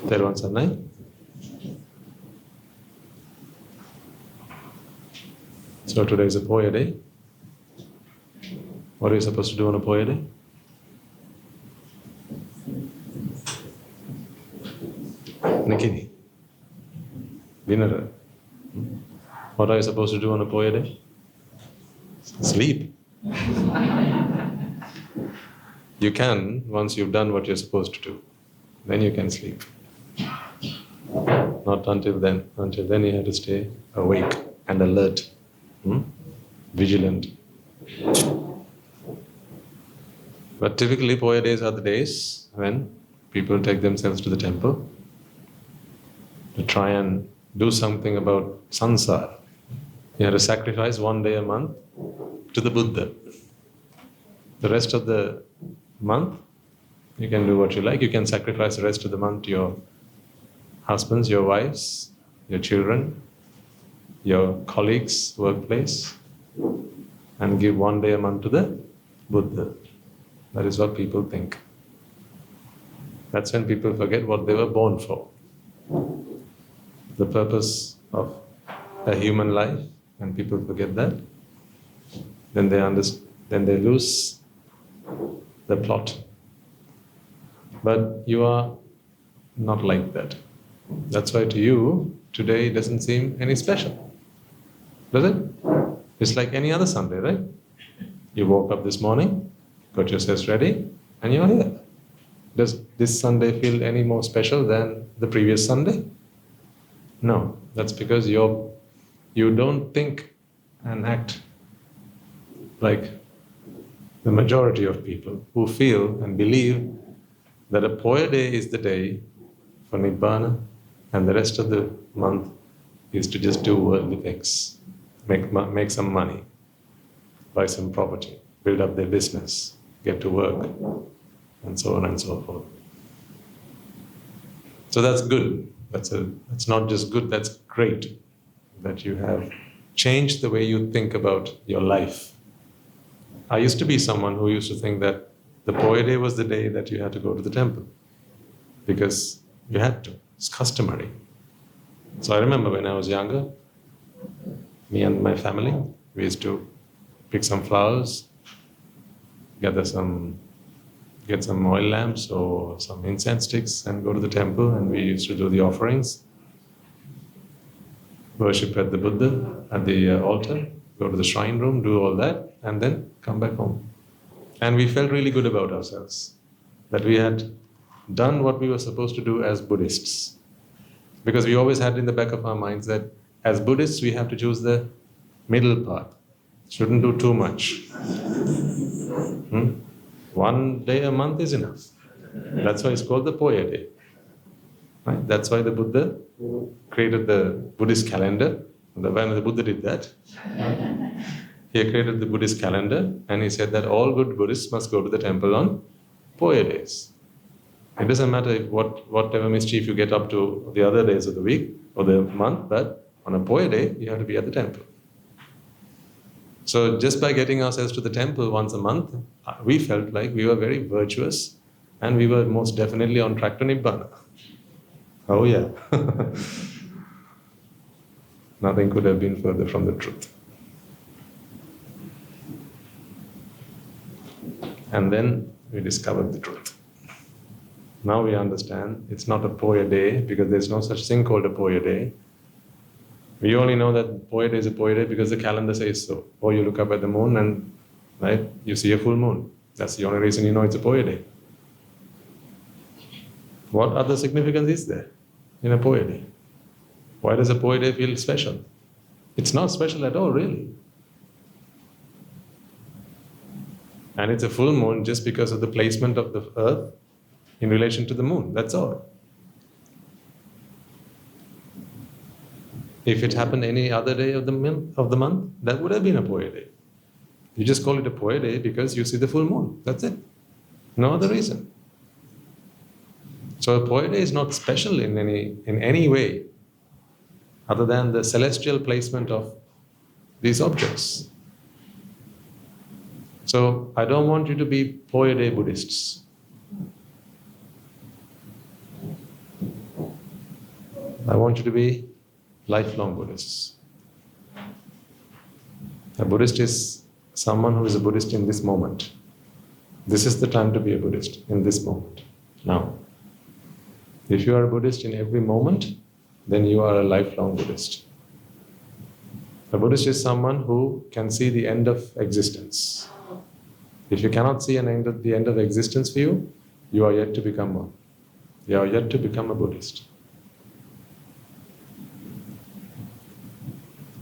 Therwan Sarnai. So today is a Poya day. What are you supposed to do on a Poya day? Nikini. Dinner. What are you supposed to do on a Poya day? Sleep. You can, once you've done what you're supposed to do, then you can sleep. Not until then. Until then you have to stay awake and alert, vigilant. But typically Poya days are the days when people take themselves to the temple to try and do something about sansara. You have to sacrifice one day a month to the Buddha. The rest of the month, you can do what you like. You can sacrifice the rest of the month to your husbands, your wives, your children, your colleagues, workplace, and give one day a month to the Buddha. That is what people think. That's when people forget what they were born for. The purpose of a human life, and people forget that, then they lose the plot. But you are not like that. That's why to you, today doesn't seem any special. Does it? It's like any other Sunday, right? You woke up this morning, got yourselves ready, and you're here. Does this Sunday feel any more special than the previous Sunday? No. That's because you don't think and act like the majority of people who feel and believe that a Poya day is the day for Nibbana and the rest of the month is to just do worldly things, make some money, buy some property, build up their business, get to work, and so on and so forth. So that's good. That's not just good, that's great that you have changed the way you think about your life. I used to be someone who used to think that the Poya day was the day that you had to go to the temple because you had to. It's customary. So I remember when I was younger, me and my family, we used to pick some flowers, get some oil lamps or some incense sticks and go to the temple, and we used to do the offerings, worship at the Buddha, at the altar, go to the shrine room, do all that, and then come back home. And we felt really good about ourselves, that we had done what we were supposed to do as Buddhists. Because we always had in the back of our minds that as Buddhists we have to choose the middle path. Shouldn't do too much. One day a month is enough. That's why it's called the Poya day. Right? That's why the Buddha created the Buddhist calendar. When the Buddha did that, he created the Buddhist calendar and he said that all good Buddhists must go to the temple on Poya days. It doesn't matter whatever mischief you get up to the other days of the week or the month, but on a Poya day, you have to be at the temple. So just by getting ourselves to the temple once a month, we felt like we were very virtuous and we were most definitely on track to Nibbana. Oh yeah. Nothing could have been further from the truth. And then we discovered the truth. Now we understand it's not a Poya day because there's no such thing called a Poya day. We only know that Poya day is a Poya day because the calendar says so. Or you look up at the moon and right, you see a full moon. That's the only reason you know it's a Poya day. What other significance is there in a Poya day? Why does a Poya day feel special? It's not special at all, really. And it's a full moon just because of the placement of the earth in relation to the moon. That's all. If it happened any other day of the month, that would have been a Poya day. You just call it a Poya day because you see the full moon. That's it. No other reason. So a Poya day is not special in any way other than the celestial placement of these objects. So I don't want you to be Poya day Buddhists. I want you to be lifelong Buddhists. A Buddhist is someone who is a Buddhist in this moment. This is the time to be a Buddhist, in this moment, now. If you are a Buddhist in every moment, then you are a lifelong Buddhist. A Buddhist is someone who can see the end of existence. If you cannot see the end of existence for you, you are yet to become one. You are yet to become a Buddhist.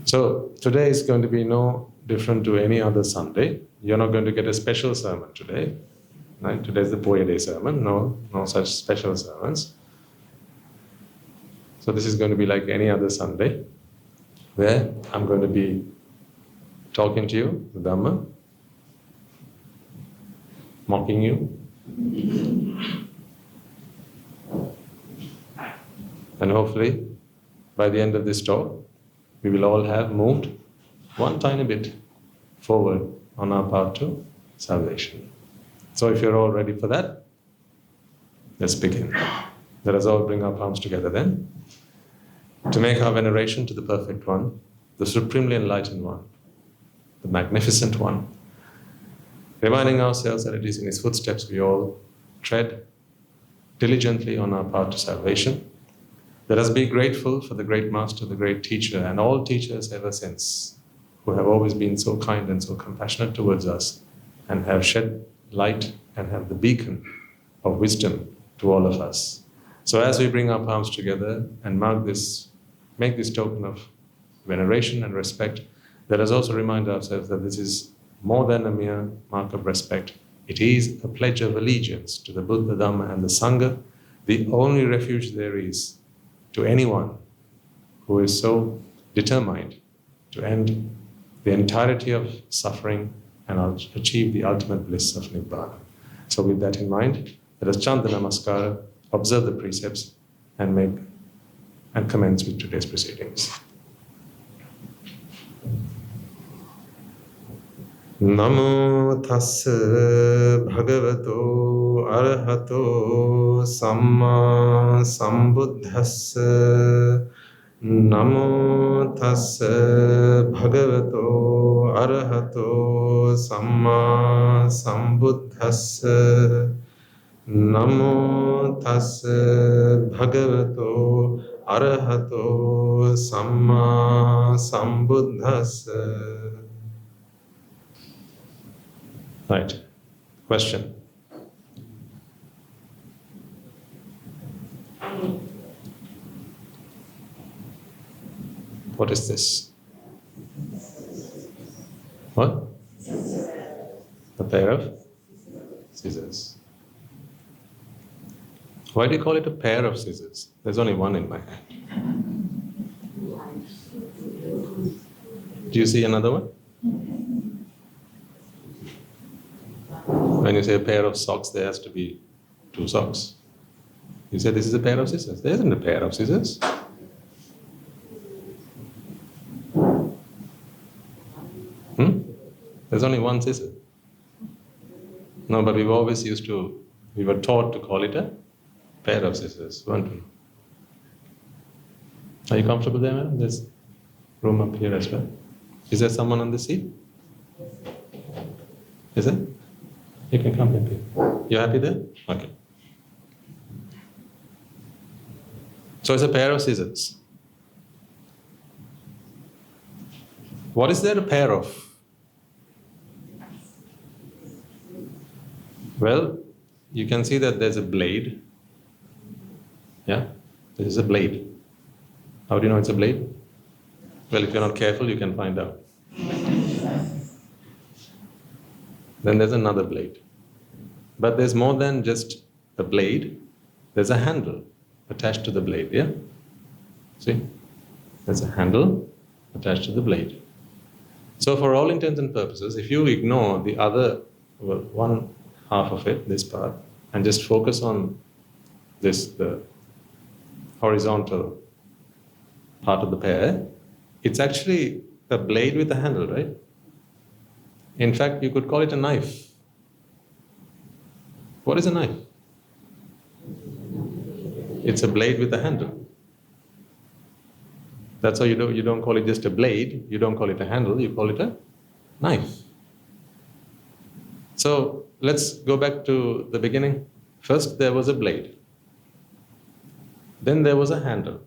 So today is going to be no different to any other Sunday. You're not going to get a special sermon today. Right? Today's the Poya Day sermon. No such special sermons. So this is going to be like any other Sunday, where I'm going to be talking to you, the Dhamma, mocking you, and hopefully by the end of this talk, we will all have moved one tiny bit forward on our path to salvation. So if you're all ready for that, let's begin. Let us all bring our palms together then, to make our veneration to the Perfect One, the Supremely Enlightened One, the Magnificent One, reminding ourselves that it is in His footsteps we all tread diligently on our path to salvation. Let us be grateful for the great Master, the great teacher, and all teachers ever since, who have always been so kind and so compassionate towards us, and have shed light and have the beacon of wisdom to all of us. So as we bring our palms together and make this token of veneration and respect, let us also remind ourselves that this is more than a mere mark of respect. It is a pledge of allegiance to the Buddha, Dhamma, and the Sangha, the only refuge there is to anyone who is so determined to end the entirety of suffering and achieve the ultimate bliss of Nibbāna. So with that in mind, let us chant the Namaskara, observe the precepts, and commence with today's proceedings. Namo tassa bhagavato arahato samma sambuddhassa. Namo tassa bhagavato arahato samma sambuddhassa. Namo tassa bhagavato arahato samma sambuddhassa. Right. Question. What is this? What? A pair of scissors. Why do you call it a pair of scissors? There's only one in my hand. Do you see another one? When you say a pair of socks, there has to be two socks. You say this is a pair of scissors. There isn't a pair of scissors. There's only one scissor. No, but we were taught to call it a pair of scissors, weren't we? Are you comfortable there, madam? There's room up here as well. Is there someone on the seat? Is there? You can come up here. You happy there? Okay. So it's a pair of scissors. What is there a pair of? Well, you can see that there's a blade. Yeah? This is a blade. How do you know it's a blade? Well, if you're not careful, you can find out. Then there's another blade. But there's more than just a blade. There's a handle attached to the blade, yeah? See? There's a handle attached to the blade. So for all intents and purposes, if you ignore the other, one half of it, this part, and just focus on the horizontal part of the pair, it's actually a blade with a handle, right? In fact, you could call it a knife. What is a knife? It's a blade with a handle. That's why you don't call it just a blade, you don't call it a handle, you call it a knife. So let's go back to the beginning. First there was a blade. Then there was a handle.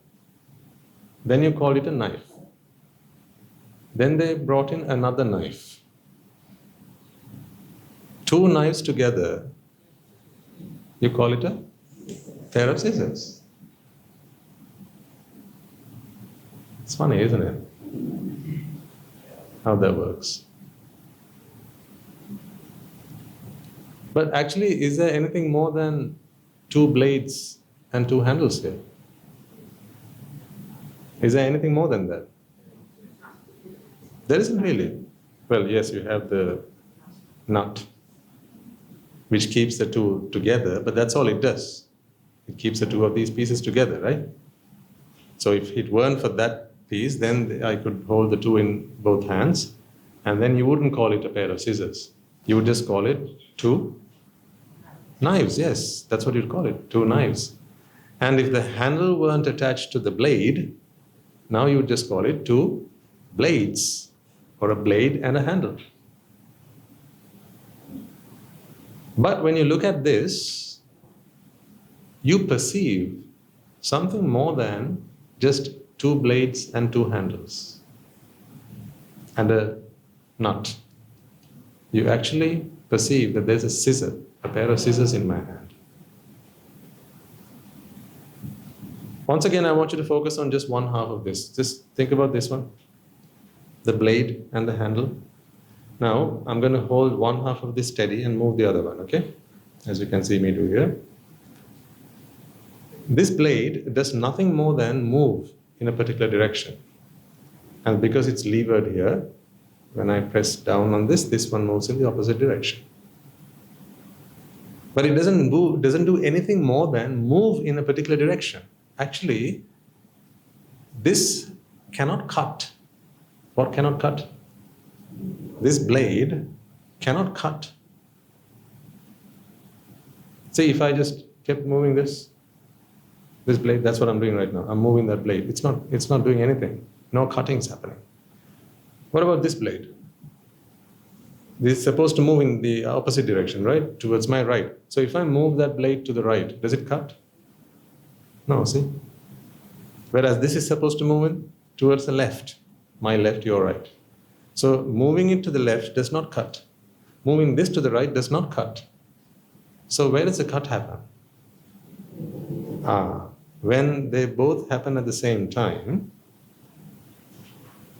Then you call it a knife. Then they brought in another knife. Two knives together, you call it a pair of scissors. It's funny, isn't it? How that works. But actually, is there anything more than two blades and two handles here? Is there anything more than that? There isn't really. Well, yes, you have the nut, which keeps the two together, but that's all it does. It keeps the two of these pieces together, right? So if it weren't for that piece, then I could hold the two in both hands, and then you wouldn't call it a pair of scissors. You would just call it two knives. Yes, that's what you'd call it, two knives. And if the handle weren't attached to the blade, now you would just call it two blades, or a blade and a handle. But when you look at this, you perceive something more than just two blades and two handles and a nut. You actually perceive that there's a scissor, a pair of scissors in my hand. Once again, I want you to focus on just one half of this. Just think about this one, the blade and the handle. Now, I'm going to hold one half of this steady and move the other one, okay? As you can see me do here. This blade does nothing more than move in a particular direction. And because it's levered here, when I press down on this, this one moves in the opposite direction. But it doesn't do anything more than move in a particular direction. Actually, this cannot cut. What cannot cut? This blade cannot cut. See, if I just kept moving this blade, that's what I'm doing right now. I'm moving that blade. It's not doing anything. No cutting's happening. What about this blade? This is supposed to move in the opposite direction, right? Towards my right. So if I move that blade to the right, does it cut? No, see? Whereas this is supposed to move in towards the left. My left, your right. So moving it to the left does not cut. Moving this to the right does not cut. So where does the cut happen? When they both happen at the same time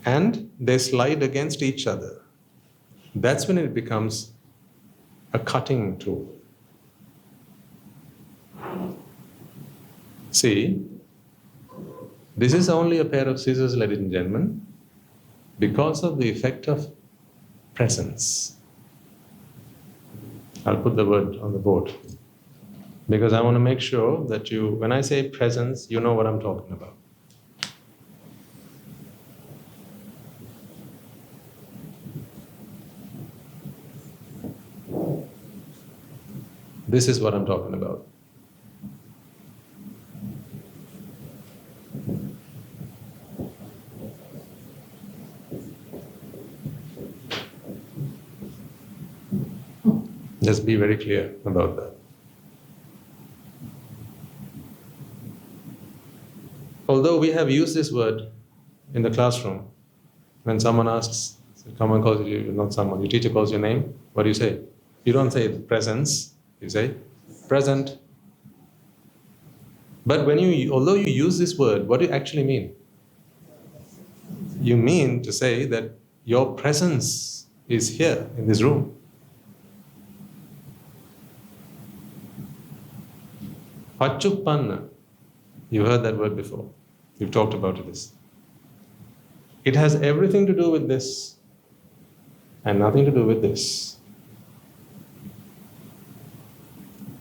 and they slide against each other, that's when it becomes a cutting tool. See, this is only a pair of scissors, ladies and gentlemen, because of the effect of presence. I'll put the word on the board because I want to make sure that when I say presence, you know what I'm talking about. This is what I'm talking about. Just be very clear about that. Although we have used this word in the classroom, when someone asks, someone calls you, not someone, your teacher calls your name, what do you say? You don't say presence, you say present. But although you use this word, what do you actually mean? You mean to say that your presence is here in this room. Pachuppanna, you heard that word before. We've talked about this. It has everything to do with this and nothing to do with this.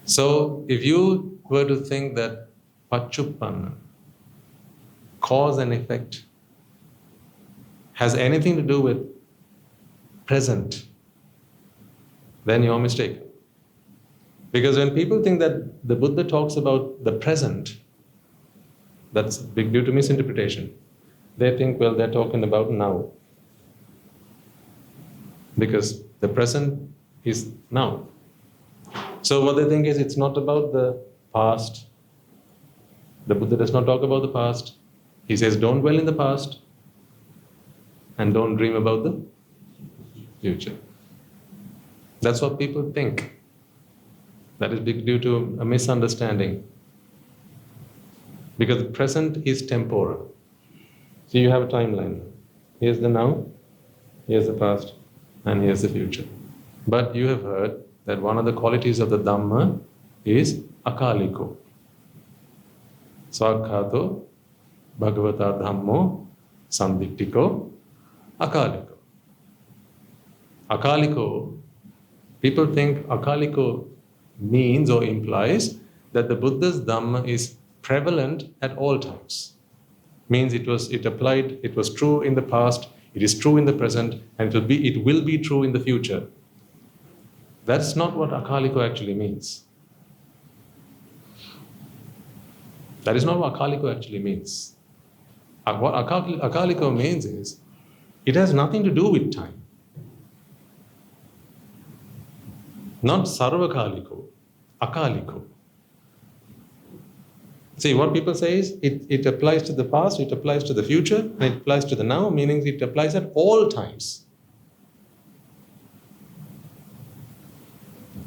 So if you were to think that Pachuppanna, cause and effect, has anything to do with present, then you're mistaken. Because when people think that the Buddha talks about the present, that's due to misinterpretation. they think, well, they're talking about now. Because the present is now. So what they think is it's not about the past. The Buddha does not talk about the past. He says, don't dwell in the past and don't dream about the future. That's what people think. That is due to a misunderstanding. Because the present is temporal. So you have a timeline. Here's the now, here's the past, and here's the future. But you have heard that one of the qualities of the Dhamma is akaliko. Swakhato bhagavata dhammo sandittiko akaliko. Akaliko, people think akaliko means or implies that the Buddha's Dhamma is prevalent at all times. Means it was true in the past, it is true in the present, and it will be true in the future. That's not what akaliko actually means. That is not what akaliko actually means. What akaliko means is, it has nothing to do with time. Not sarvakaliko, akaliko. See, what people say is, it applies to the past, it applies to the future, and it applies to the now, meaning it applies at all times.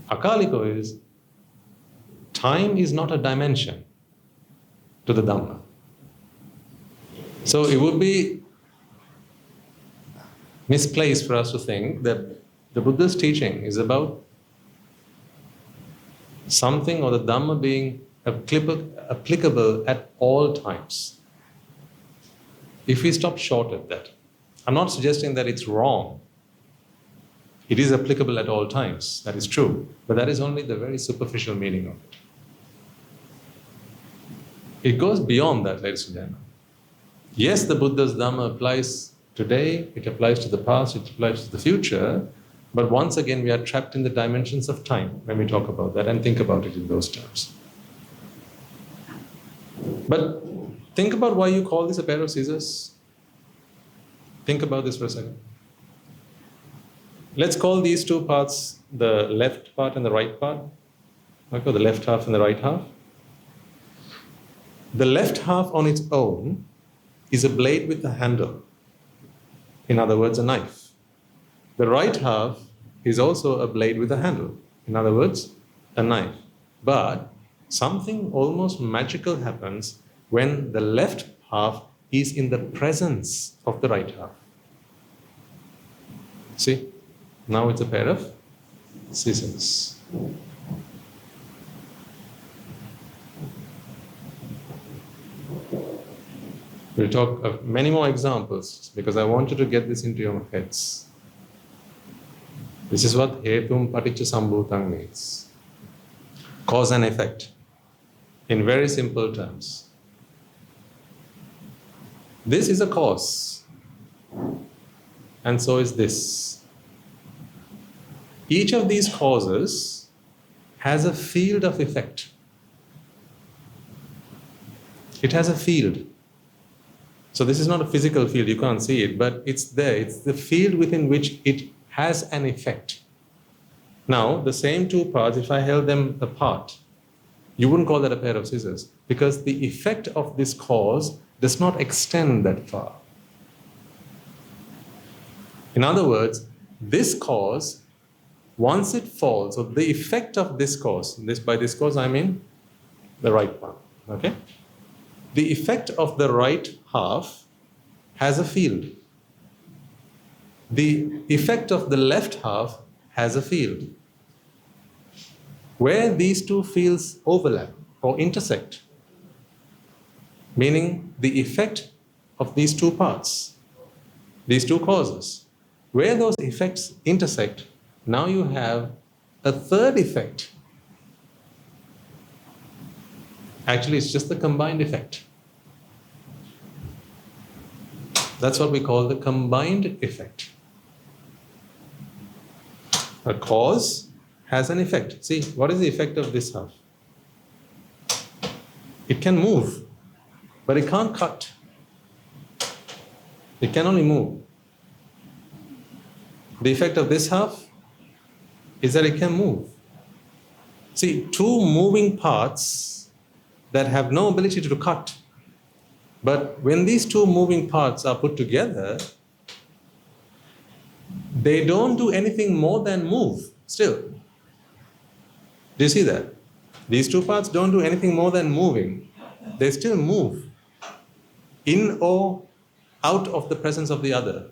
Akaliko is, time is not a dimension to the Dhamma. So it would be misplaced for us to think that the Buddha's teaching is about something or the Dhamma being applicable at all times. If we stop short at that, I'm not suggesting that it's wrong. It is applicable at all times, that is true, but that is only the very superficial meaning of it. It goes beyond that, ladies and gentlemen. Yes, the Buddha's Dhamma applies today, it applies to the past, it applies to the future, but once again we are trapped in the dimensions of time when we talk about that and think about it in those terms. But think about why you call this a pair of scissors. Think about this for a second. Let's call these two parts the left part and the right part. Okay, the left half and the right half. The left half on its own is a blade with a handle. In other words, a knife. The right half is also a blade with a handle. In other words, a knife. But something almost magical happens when the left half is in the presence of the right half. See? Now it's a pair of scissors. We'll talk of many more examples because I want you to get this into your heads. This is what hetum paticca sambhutang means. Cause and effect. In very simple terms. This is a cause. And so is this. Each of these causes has a field of effect. It has a field. So this is not a physical field, you can't see it, but it's there. It's the field within which it has an effect. Now, the same two parts, if I held them apart, you wouldn't call that a pair of scissors because the effect of this cause does not extend that far. In other words, this cause, once it falls, so the effect of this cause, by this cause I mean the right one, okay? The effect of the right half has a field. The effect of the left half has a field. Where these two fields overlap or intersect, meaning the effect of these two parts, these two causes, where those effects intersect, now you have a third effect. Actually, it's just the combined effect. That's what we call the combined effect. A cause has an effect. See, what is the effect of this half? It can move, but it can't cut. It can only move. The effect of this half is that it can move. See, two moving parts that have no ability to cut. But when these two moving parts are put together, they don't do anything more than move still. Do you see that? These two parts don't do anything more than moving. They still move in or out of the presence of the other.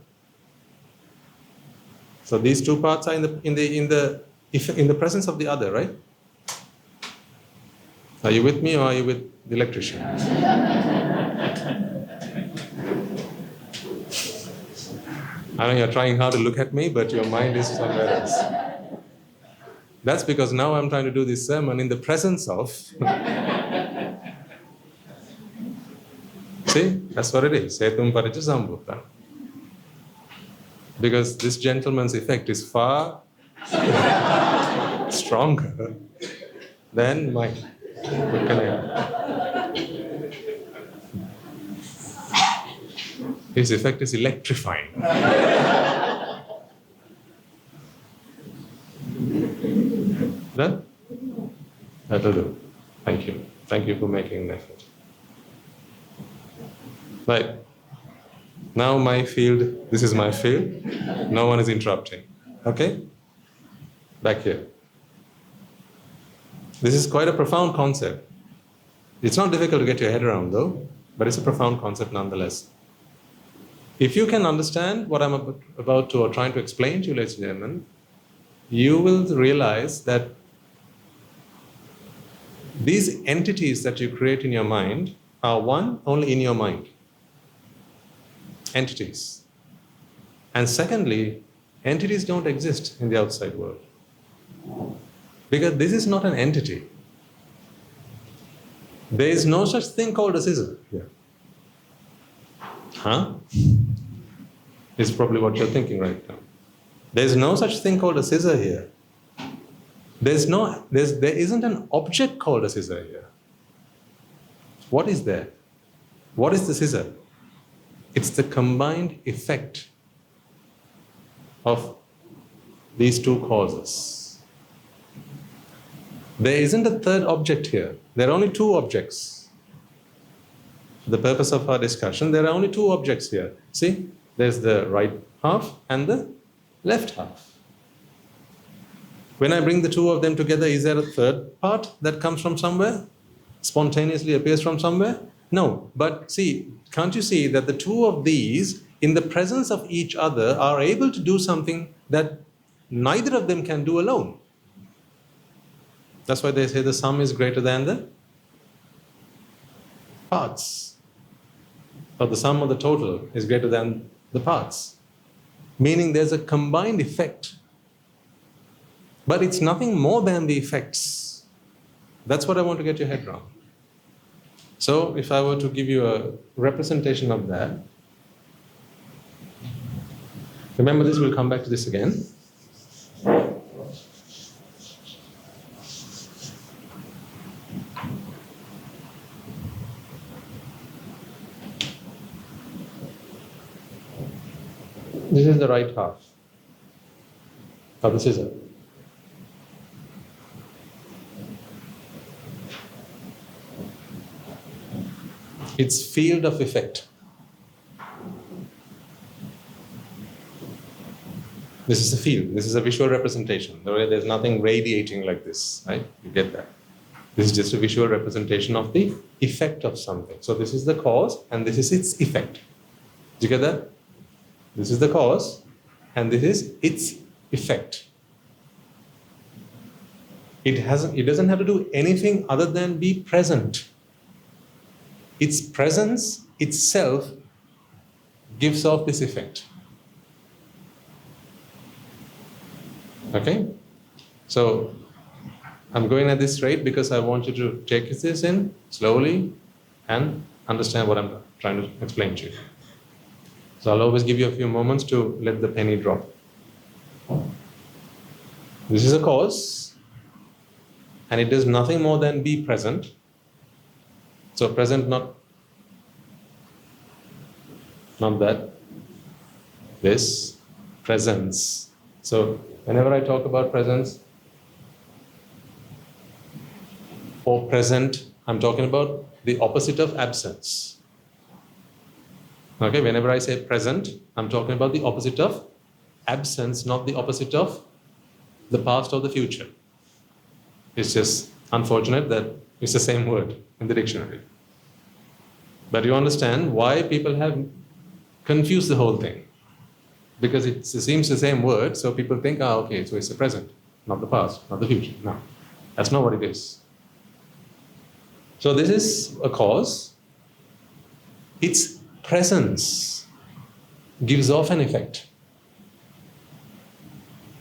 So these two parts are in the presence of the other, right? Are you with me or are you with the electrician? I know you're trying hard to look at me, but your mind is somewhere else. That's because now I'm trying to do this sermon in the presence of. See, that's what it is. Setum paricca sambhuta. Because this gentleman's effect is far stronger than mine. His effect is electrifying. Done? That'll do. Thank you. Thank you for making an effort. Right. Now my field, this is my field. No one is interrupting. Okay? Back here. This is quite a profound concept. It's not difficult to get your head around though, but it's a profound concept nonetheless. If you can understand what I'm about to or trying to explain to you, ladies and gentlemen, you will realize that these entities that you create in your mind are one, only in your mind. Entities. And secondly, entities don't exist in the outside world. Because this is not an entity. There is no such thing called a scissor here. Huh? Is probably what you're thinking right now. There's no such thing called a scissor here. There isn't an object called a scissor here. What is there? What is the scissor? It's the combined effect of these two causes. There isn't a third object here. There are only two objects. For the purpose of our discussion, there are only two objects here. See, there's the right half and the left half. When I bring the two of them together, is there a third part that comes from somewhere? Spontaneously appears from somewhere? No, but see, can't you see that the two of these, in the presence of each other, are able to do something that neither of them can do alone? That's why they say the sum is greater than the parts. Or the sum of the total is greater than the parts. Meaning there's a combined effect. But it's nothing more than the effects. That's what I want to get your head around. So if I were to give you a representation of that, remember this, we'll come back to this again. This is the right half of the scissor. Its field of effect. This is a field. This is a visual representation. There's nothing radiating like this, right? You get that. This is just a visual representation of the effect of something. So this is the cause and this is its effect. Do you get that? This is the cause and this is its effect. It doesn't have to do anything other than be present. Its presence itself gives off this effect. Okay? So, I'm going at this rate because I want you to take this in slowly and understand what I'm trying to explain to you. So I'll always give you a few moments to let the penny drop. This is a cause, and it does nothing more than be present. So present, not that. this presence. So whenever I talk about presence or present, I'm talking about the opposite of absence. Okay, whenever I say present, I'm talking about the opposite of absence, not the opposite of the past or the future. It's just unfortunate that it's the same word in the dictionary. But you understand why people have confused the whole thing. Because it seems the same word, so people think, okay, so it's the present, not the past, not the future. No, that's not what it is. So this is a cause. Its presence gives off an effect.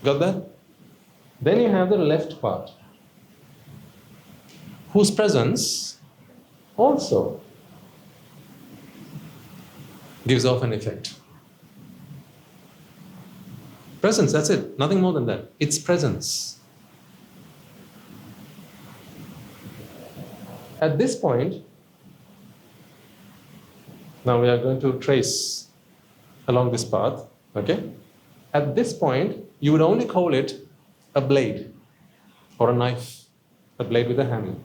Got that? Then you have the left part, whose presence also gives off an effect. Presence, that's it. Nothing more than that. It's presence. At this point, now we are going to trace along this path, okay? At this point, you would only call it a blade or a knife, a blade with a handle.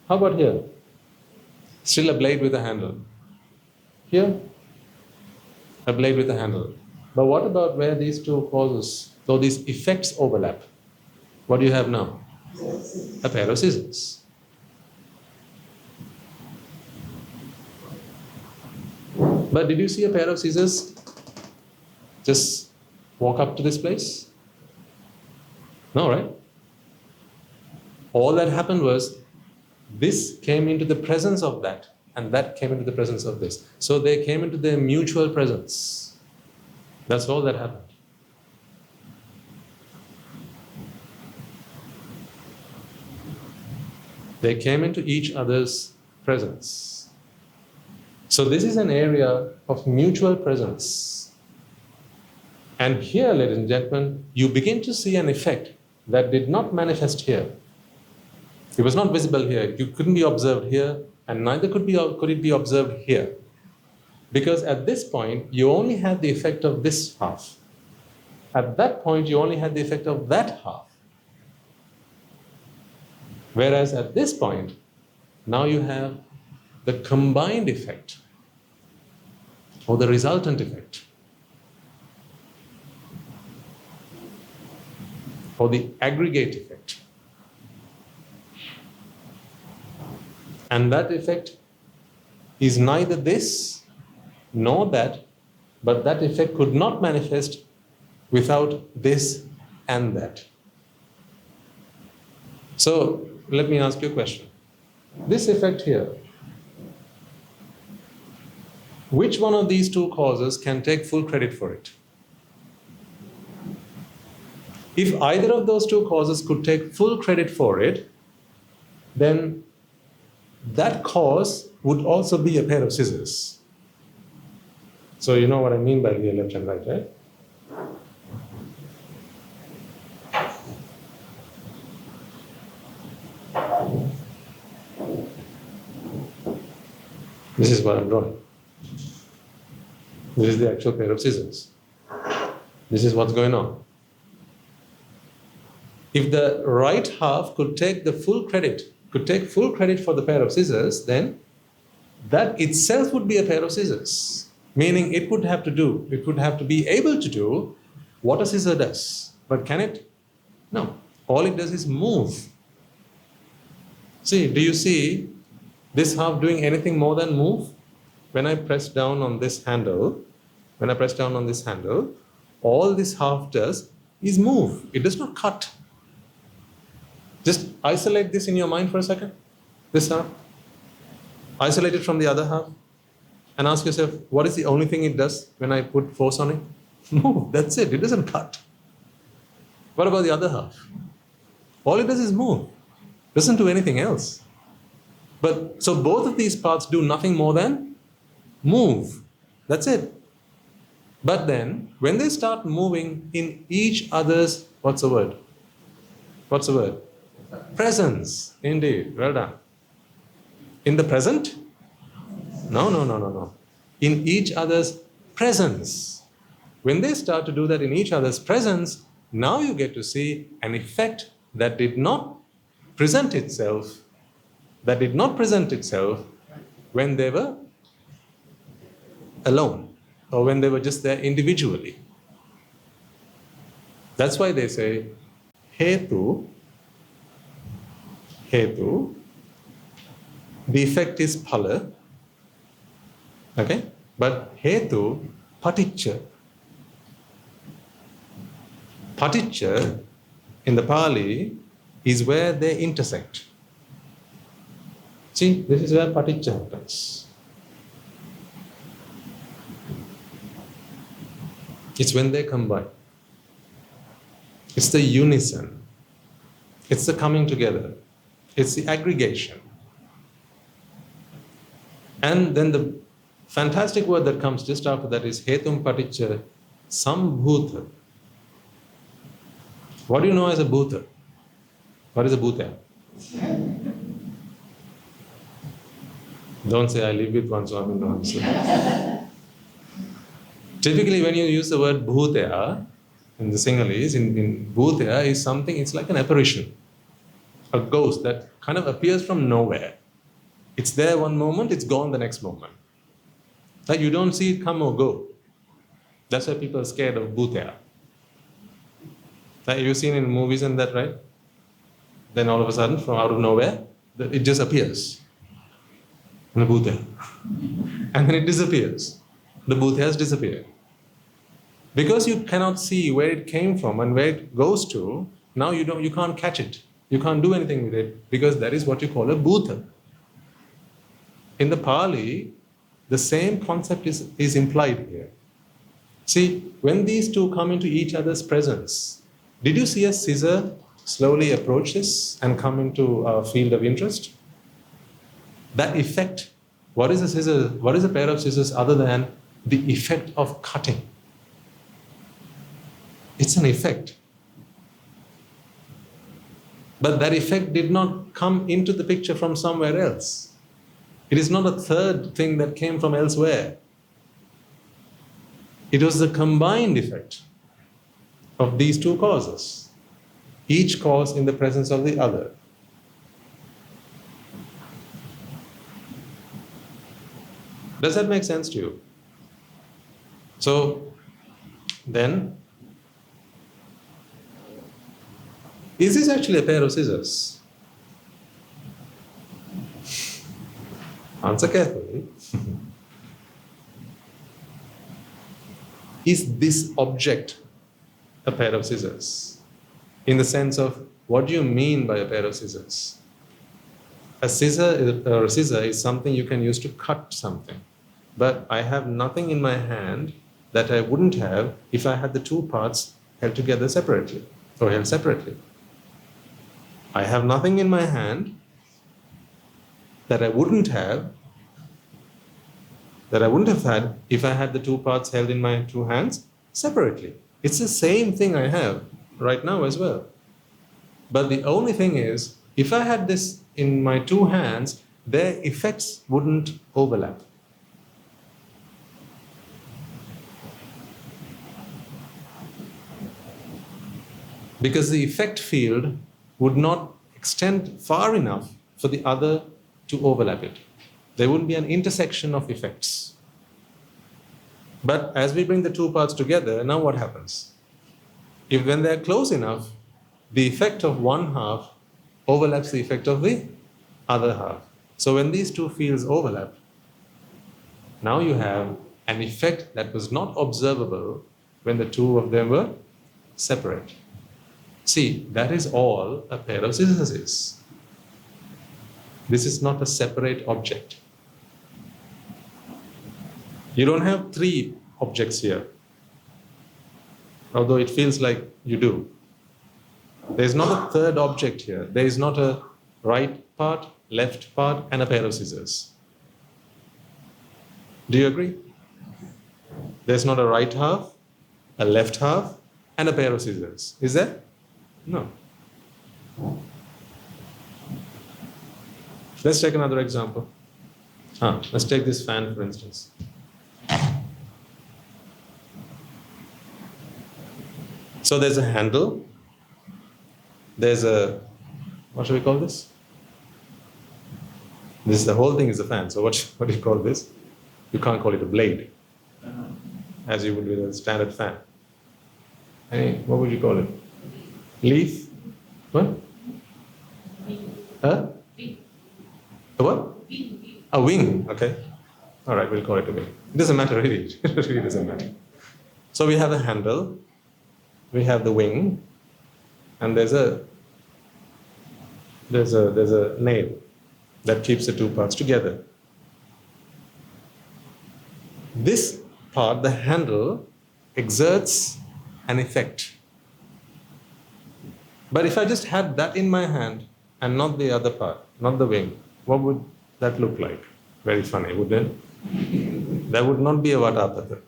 How about here? Still a blade with a handle. Here, a blade with a handle. But what about where these two causes, so these effects overlap? What do you have now? A pair of scissors. But did you see a pair of scissors just walk up to this place? No, right? All that happened was this came into the presence of that, and that came into the presence of this. So they came into their mutual presence. That's all that happened. They came into each other's presence. So this is an area of mutual presence. And here, ladies and gentlemen, you begin to see an effect that did not manifest here. It was not visible here. You couldn't be observed here, and neither could it be observed here. Because at this point, you only had the effect of this half. At that point, you only had the effect of that half. Whereas at this point, now you have the combined effect or the resultant effect or the aggregate effect. And that effect is neither this nor that, but that effect could not manifest without this and that. So let me ask you a question. This effect here, which one of these two causes can take full credit for it? If either of those two causes could take full credit for it, then that cause would also be a pair of scissors. So you know what I mean by real left and right, right? This is what I'm drawing. This is the actual pair of scissors. This is what's going on. If the right half could take the full credit, for the pair of scissors, then that itself would be a pair of scissors. Meaning it would have to be able to do what a scissor does. But can it? No. All it does is move. See, do you see this half doing anything more than move? When I press down on this handle, all this half does is move. It does not cut. Just isolate this in your mind for a second. This half. Isolate it from the other half. And ask yourself, what is the only thing it does when I put force on it? Move, that's it. It doesn't cut. What about the other half? All it does is move. Doesn't do anything else. But so both of these parts do nothing more than move. That's it. But then, when they start moving in each other's, what's the word? Presence. Indeed. Well done. In the present? No. In each other's presence. When they start to do that in each other's presence, now you get to see an effect that did not present itself, when they were alone or when they were just there individually. That's why they say, hetu, the effect is phala, okay? But hetu, paticca. Paticca, in the Pali, is where they intersect. See, this is where paticca happens. It's when they combine. It's the unison. It's the coming together. It's the aggregation. And then the fantastic word that comes just after that is hetum paticca sambhuta. What do you know as a bhuta? What is a bhuta? Don't say I live with one, so I'm in the answer. Typically, when you use the word bhutaya in the Sinhalese, in bhutaya is something, it's like an apparition, a ghost that kind of appears from nowhere. It's there one moment, it's gone the next moment. Like you don't see it come or go. That's why people are scared of bhutaya. Like you've seen in movies and that, right? Then all of a sudden, from out of nowhere, it just appears. The bhutaya. And then it disappears. The bhutaya has disappeared. Because you cannot see where it came from and where it goes to, now you can't catch it. You can't do anything with it because that is what you call a bhuta. In the Pali, the same concept is implied here. See, when these two come into each other's presence, did you see a scissor slowly approach this and come into a field of interest? That effect, what is a scissor? What is a pair of scissors other than the effect of cutting? It's an effect. But that effect did not come into the picture from somewhere else. It is not a third thing that came from elsewhere. It was the combined effect of these two causes, each cause in the presence of the other. Does that make sense to you? So, then, is this actually a pair of scissors? Answer carefully. Is this object a pair of scissors? In the sense of, what do you mean by a pair of scissors? A scissor is something you can use to cut something. But I have nothing in my hand that I wouldn't have if I had the two parts held together separately or held separately. I have nothing in my hand that I wouldn't have had if I had the two parts held in my two hands separately. It's the same thing I have right now as well. But the only thing is, if I had this in my two hands, their effects wouldn't overlap. Because the effect field would not extend far enough for the other to overlap it. There wouldn't be an intersection of effects. But as we bring the two parts together, now what happens? When they're close enough, the effect of one half overlaps the effect of the other half. So when these two fields overlap, now you have an effect that was not observable when the two of them were separate. See, that is all a pair of scissors is. This is not a separate object. You don't have three objects here, although it feels like you do. There is not a third object here. There is not a right part, left part, and a pair of scissors. Do you agree? There's not a right half, a left half, and a pair of scissors. Is there? No. Let's take another example. Let's take this fan, for instance. So there's a handle, there's a, what should we call this? This, the whole thing is a fan. So what do you call this? You can't call it a blade, as you would with a standard fan. What would you call it? Leaf? What? A what? A wing. Okay. All right, we'll call it a wing. It doesn't matter really. It really doesn't matter. So we have a handle, we have the wing, and there's a nail that keeps the two parts together. This part, the handle, exerts an effect. But if I just had that in my hand and not the other part, not the wing, what would that look like? Very funny, wouldn't it? That would not be a Vatapada.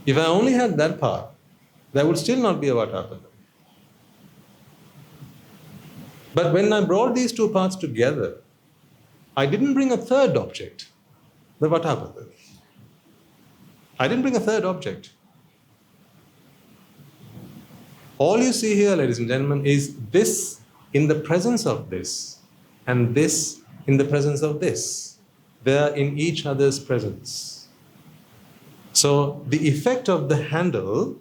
If I only had that part, that would still not be a Vatapada. But when I brought these two parts together, I didn't bring a third object, the Vatapada. I didn't bring a third object. All you see here, ladies and gentlemen, is this in the presence of this, and this in the presence of this. They are in each other's presence. So the effect of the handle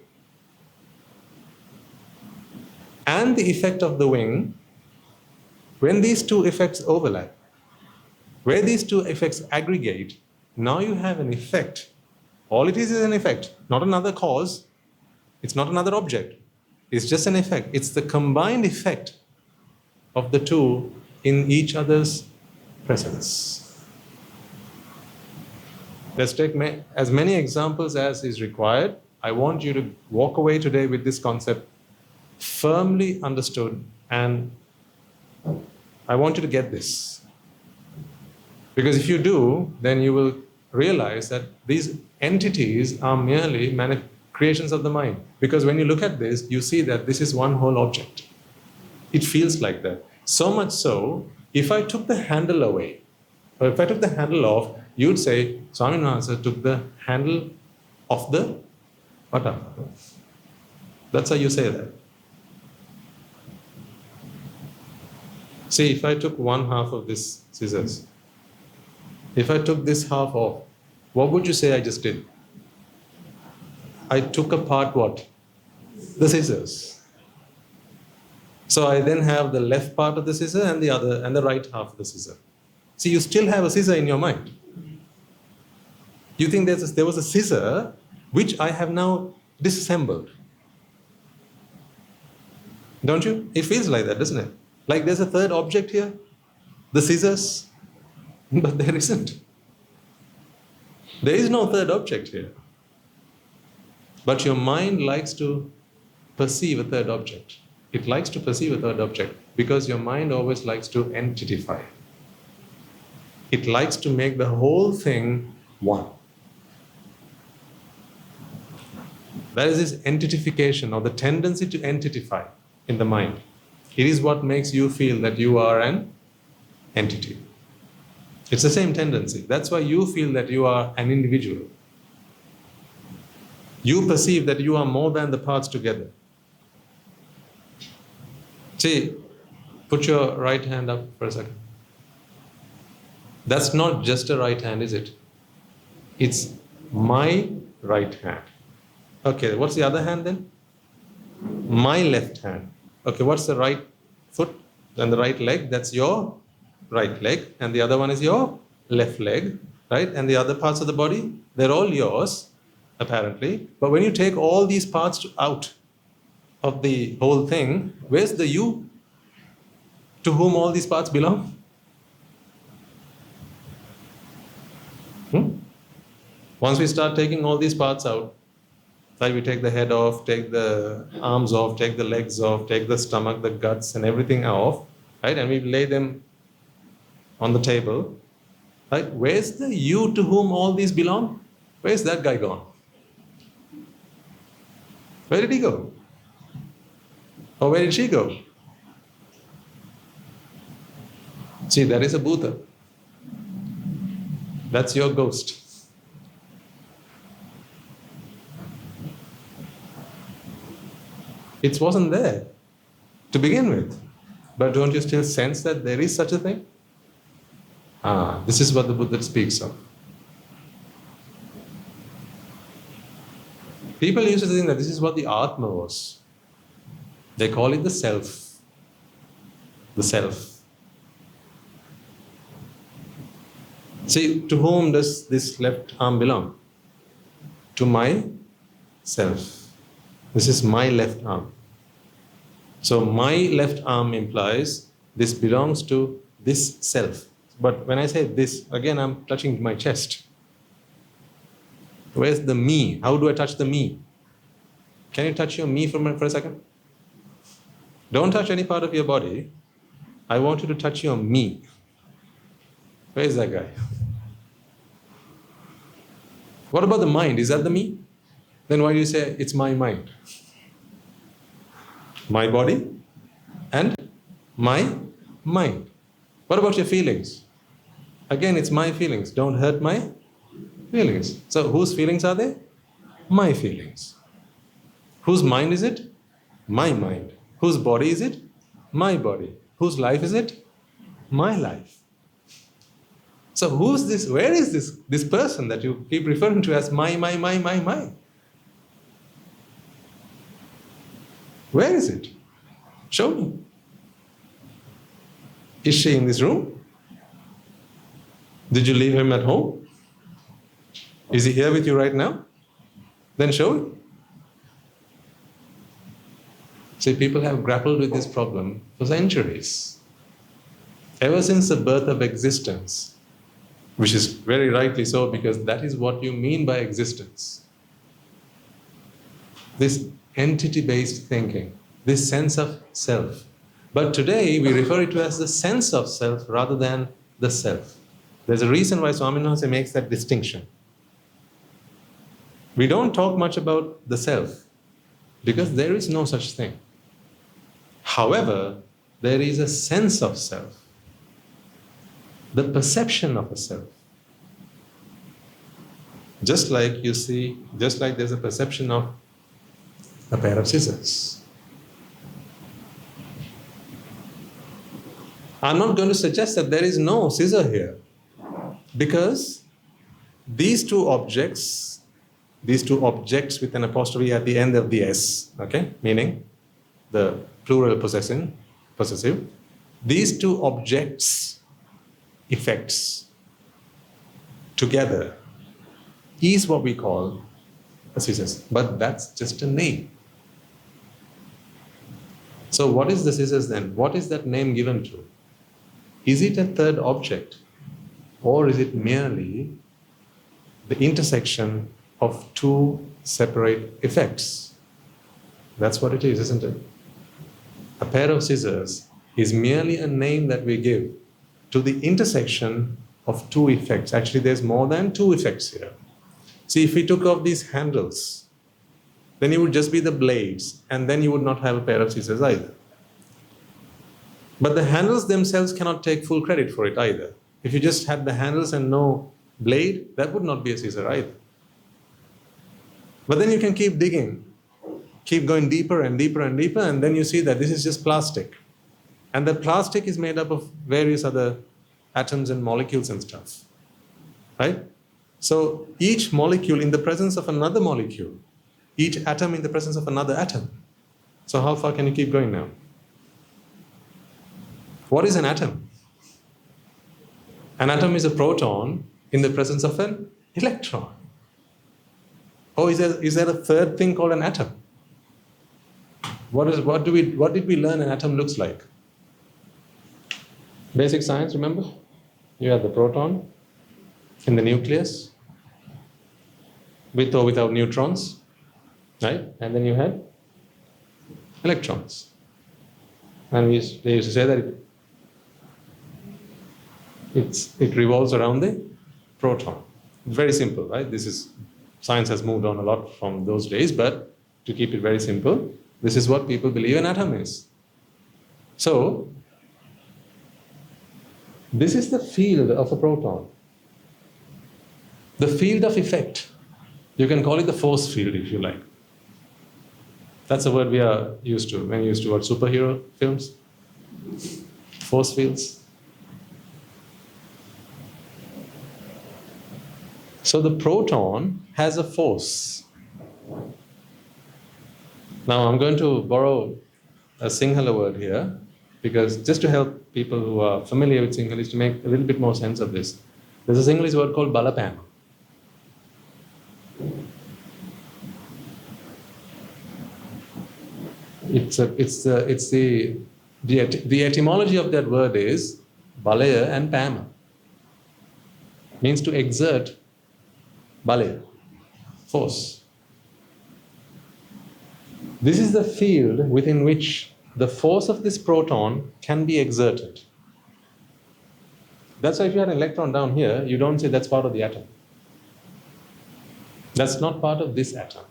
and the effect of the wing, when these two effects overlap, where these two effects aggregate, now you have an effect. All it is an effect, not another cause. It's not another object. It's just an effect. It's the combined effect of the two in each other's presence. Let's take as many examples as is required. I want you to walk away today with this concept firmly understood, and I want you to get this. Because if you do, then you will realize that these entities are merely creations of the mind. Because when you look at this, you see that this is one whole object. It feels like that. So much so, if I took the handle away, or if I took the handle off, you'd say, Swami Maharaj took the handle off the Vatapada. That's how you say that. See, if I took one half of this scissors, if I took this half off, what would you say I just did? I took apart what? The scissors. So I then have the left part of the scissor and the right half of the scissor. See, you still have a scissor in your mind. You think there was a scissor which I have now disassembled. Don't you? It feels like that, doesn't it? Like there's a third object here, the scissors, but there isn't. There is no third object here. But your mind likes to perceive a third object. It likes to perceive a third object because your mind always likes to entitify. It likes to make the whole thing one. That is this entitification, or the tendency to entitify in the mind. It is what makes you feel that you are an entity. It's the same tendency. That's why you feel that you are an individual. You perceive that you are more than the parts together. See, put your right hand up for a second. That's not just a right hand, is it? It's my right hand. Okay, what's the other hand then? My left hand. Okay, what's the right foot and the right leg? That's your right leg. And the other one is your left leg, right? And the other parts of the body, they're all yours, apparently. But when you take all these parts out of the whole thing, where's the you to whom all these parts belong? Once we start taking all these parts out, like we take the head off, take the arms off, take the legs off, take the stomach, the guts, and everything off, right? And we lay them on the table, right? Where's the you to whom all these belong? Where's that guy gone? Where did he go? Or where did she go? See, that is a Buddha. That's your ghost. It wasn't there to begin with. But don't you still sense that there is such a thing? This is what the Buddha speaks of. People used to think that this is what the Atma was. They call it the self. The self. See, to whom does this left arm belong? To my self. This is my left arm. So my left arm implies this belongs to this self. But when I say this, again I'm touching my chest. Where's the me? How do I touch the me? Can you touch your me for a second? Don't touch any part of your body. I want you to touch your me. Where is that guy? What about the mind? Is that the me? Then why do you say it's my mind? My body and my mind. What about your feelings? Again, it's my feelings. Don't hurt my feelings. So whose feelings are they? My feelings. Whose mind is it? My mind. Whose body is it? My body. Whose life is it? My life. So who's this? Where is this person that you keep referring to as my? Where is it? Show me. Is she in this room? Did you leave him at home? Is he here with you right now? Then show it. See, people have grappled with this problem for centuries. Ever since the birth of existence, which is very rightly so, because that is what you mean by existence. This entity-based thinking, this sense of self. But today we refer it to as the sense of self rather than the self. There's a reason why Swami Namaste makes that distinction. We don't talk much about the self because there is no such thing. However, there is a sense of self, the perception of a self. Just like you see, just like there's a perception of a pair of scissors. I'm not going to suggest that there is no scissor here, because these two objects with an apostrophe at the end of the S, okay, meaning the plural possessive, these two objects, effects, together is what we call a scissors. But that's just a name. So what is the scissors then? What is that name given to? Is it a third object? Or is it merely the intersection of two separate effects? That's what it is, isn't it? A pair of scissors is merely a name that we give to the intersection of two effects. Actually, there's more than two effects here. See, if we took off these handles, then it would just be the blades, and then you would not have a pair of scissors either. But the handles themselves cannot take full credit for it either. If you just had the handles and no blade, that would not be a scissor either. But then you can keep digging, keep going deeper and deeper and deeper, and then you see that this is just plastic. And the plastic is made up of various other atoms and molecules and stuff, right? So each molecule in the presence of another molecule, each atom in the presence of another atom. So how far can you keep going now? What is an atom? An atom is a proton in the presence of an electron. Oh, is there a third thing called an atom? What did we learn an atom looks like? Basic science, remember? You had the proton in the nucleus, with or without neutrons, right? And then you had electrons. And they used to say that it revolves around the proton. Very simple, right? Science has moved on a lot from those days, but to keep it very simple, this is what people believe an atom is. So, this is the field of a proton. The field of effect. You can call it the force field if you like. That's a word we are used to when we used to watch superhero films. Force fields. So the proton has a force. Now I'm going to borrow a Sinhala word here, because just to help people who are familiar with Sinhalese to make a little bit more sense of this. There's a Sinhalese word called balapama. The etymology of that word is balaya and pama. Means to exert balaya, force. This is the field within which the force of this proton can be exerted. That's why if you had an electron down here, you don't say that's part of the atom. That's not part of this atom.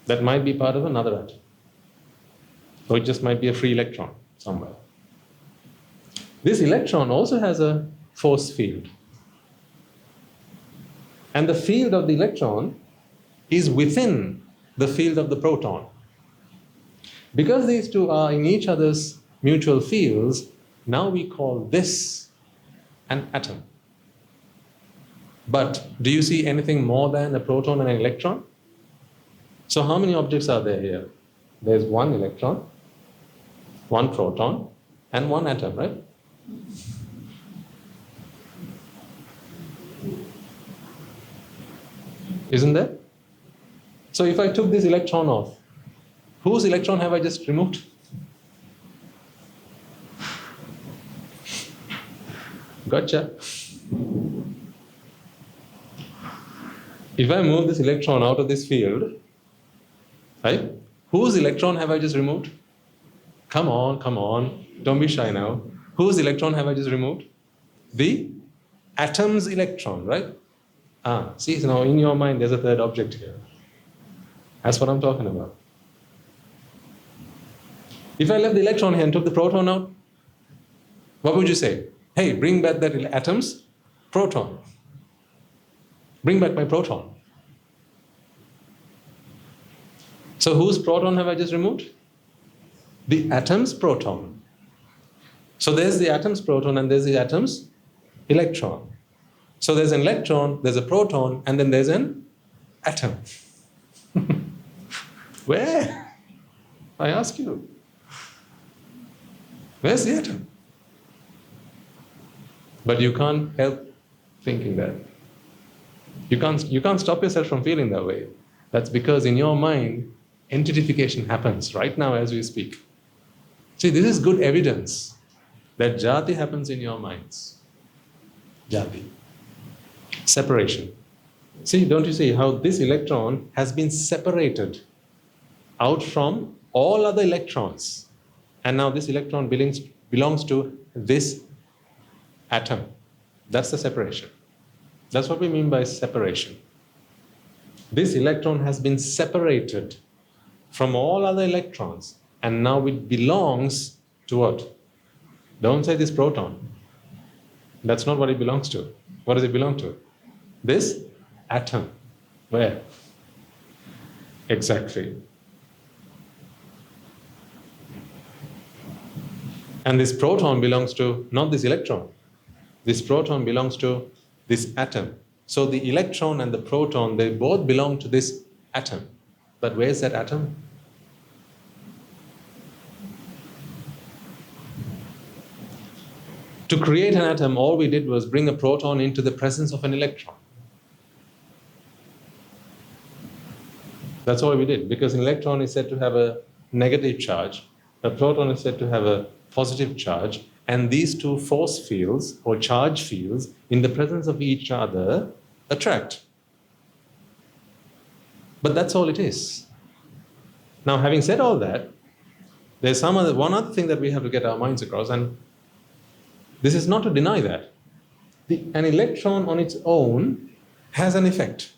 That might be part of another atom. Or it just might be a free electron somewhere. This electron also has a force field. And the field of the electron is within the field of the proton. Because these two are in each other's mutual fields, now we call this an atom. But do you see anything more than a proton and an electron? So how many objects are there here? There's one electron, one proton, and one atom, right? Isn't there? So if I took this electron off, whose electron have I just removed? Gotcha. If I move this electron out of this field, right? Whose electron have I just removed? Come on, don't be shy now. Whose electron have I just removed? The atom's electron, right? See, so now in your mind there's a third object here. That's what I'm talking about. If I left the electron here and took the proton out, what would you say? Hey, bring back that atom's proton. Bring back my proton. So whose proton have I just removed? The atom's proton. So there's the atom's proton and there's the atom's electron. So there's an electron, there's a proton, and then there's an atom. Where? I ask you. Where's the atom? But you can't help thinking that. You can't stop yourself from feeling that way. That's because in your mind, entitification happens right now as we speak. See, this is good evidence that jati happens in your minds. Jati. Separation. See, don't you see how this electron has been separated out from all other electrons? And now this electron belongs to this atom. That's the separation. That's what we mean by separation. This electron has been separated from all other electrons, and now it belongs to what? Don't say this proton. That's not what it belongs to. What does it belong to? This atom. Where? Exactly. And this proton belongs to not this electron. This proton belongs to this atom. So the electron and the proton, they both belong to this atom. But where's that atom? To create an atom, all we did was bring a proton into the presence of an electron. That's all we did, because an electron is said to have a negative charge, a proton is said to have a positive charge, and these two force fields or charge fields in the presence of each other attract. But that's all it is. Now, having said all that, there's one other thing that we have to get our minds across, and this is not to deny that. An electron on its own has an effect,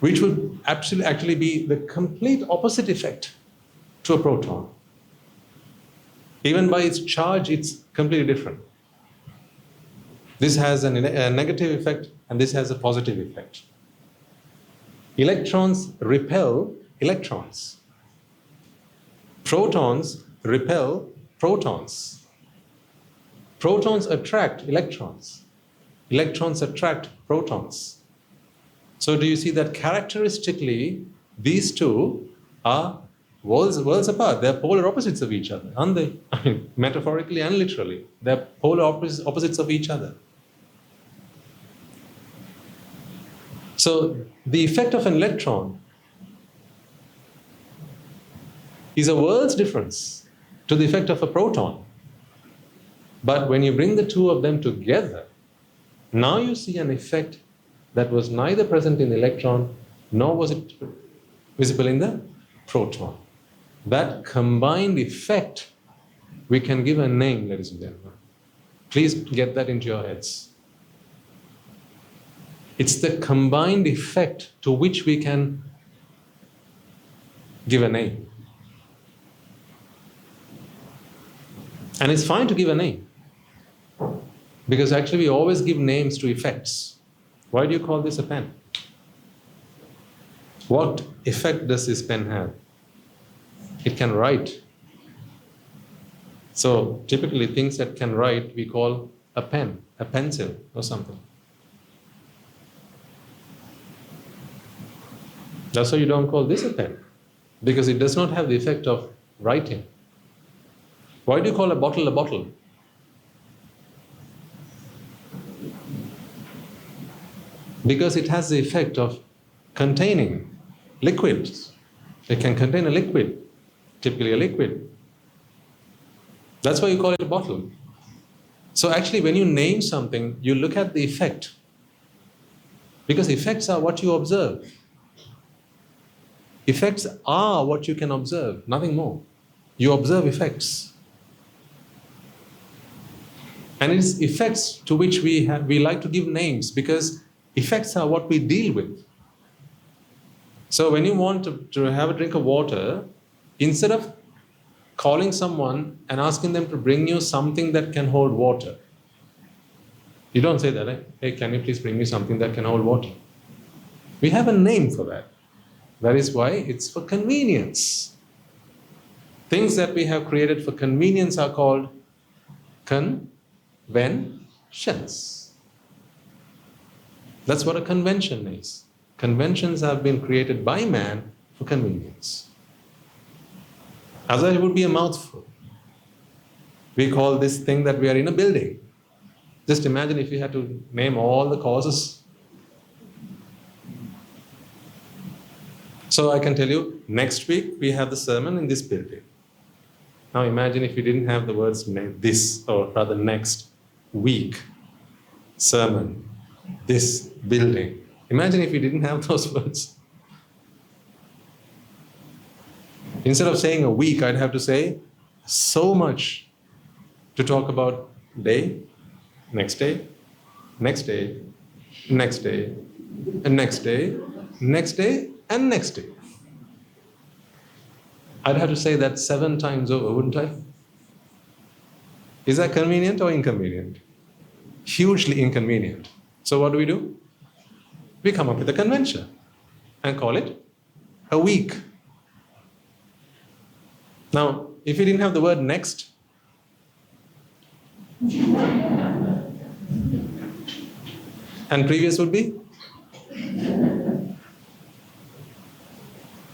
which would actually be the complete opposite effect to a proton. Even by its charge, it's completely different. This has a negative effect, and this has a positive effect. Electrons repel electrons. Protons repel protons. Protons attract electrons. Electrons attract protons. So do you see that characteristically these two are worlds apart? They're polar opposites of each other, aren't they? I mean, metaphorically and literally. They're polar opposites of each other. So the effect of an electron is a world's difference to the effect of a proton. But when you bring the two of them together, now you see an effect that was neither present in the electron, nor was it visible in the proton. That combined effect, we can give a name, ladies and gentlemen. Please get that into your heads. It's the combined effect to which we can give a name. And it's fine to give a name, because actually we always give names to effects. Why do you call this a pen? What effect does this pen have? It can write. So typically things that can write we call a pen, a pencil or something. That's why you don't call this a pen, because it does not have the effect of writing. Why do you call a bottle a bottle? Because it has the effect of containing liquids. It can contain a liquid, typically a liquid. That's why you call it a bottle. So actually when you name something, you look at the effect. Because effects are what you observe. Effects are what you can observe, nothing more. You observe effects. And it's effects to which we like to give names, because effects are what we deal with. So when you want to have a drink of water, instead of calling someone and asking them to bring you something that can hold water, you don't say that, hey, can you please bring me something that can hold water? We have a name for that. That is why it's for convenience. Things that we have created for convenience are called conventions. That's what a convention is. Conventions have been created by man for convenience. Otherwise it would be a mouthful. We call this thing that we are in a building. Just imagine if you had to name all the causes. So I can tell you, next week we have the sermon in this building. Now imagine if you didn't have the words this, or rather next week, sermon, this building. Imagine if you didn't have those words. Instead of saying a week, I'd have to say so much to talk about day, next day, next day, next day, and next day, next day, and next day. I'd have to say that 7 times over, wouldn't I? Is that convenient or inconvenient? Hugely inconvenient. So what do? We come up with a convention and call it a week. Now, if you didn't have the word next, and previous would be?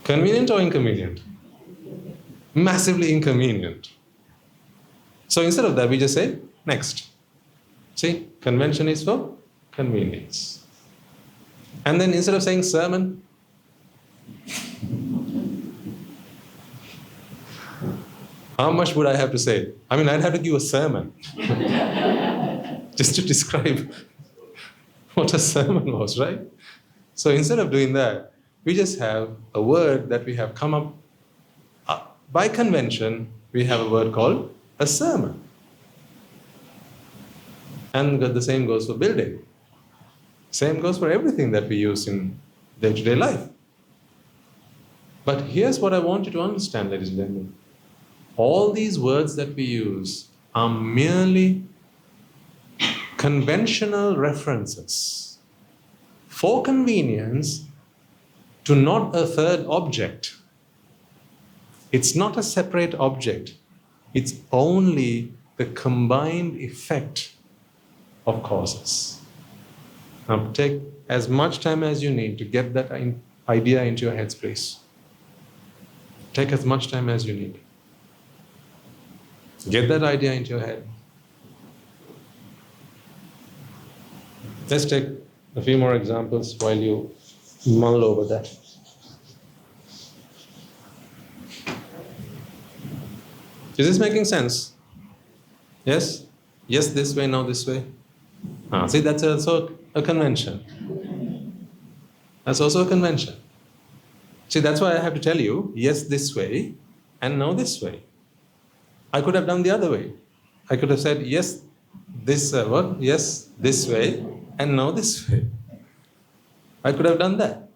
Convenient or inconvenient? Massively inconvenient. So instead of that, we just say next. See, convention is for convenience. And then instead of saying sermon, how much would I have to say? I mean, I'd have to give a sermon just to describe what a sermon was, right? So instead of doing that, we just have a word that we have come up by convention. We have a word called a sermon. And the same goes for building. Same goes for everything that we use in day-to-day life. But here's what I want you to understand, ladies and gentlemen. All these words that we use are merely conventional references for convenience to not a third object. It's not a separate object. It's only the combined effect of causes. Now take as much time as you need to get that idea into your heads, please. Take as much time as you need. Get that idea into your head. Let's take a few more examples while you mull over that. Is this making sense? Yes? Yes, this way, no, this way. See, that's also a convention. That's also a convention. See, that's why I have to tell you, yes, this way, and no, this way. I could have done the other way. I could have said, yes, yes, this way, and no, this way. I could have done that.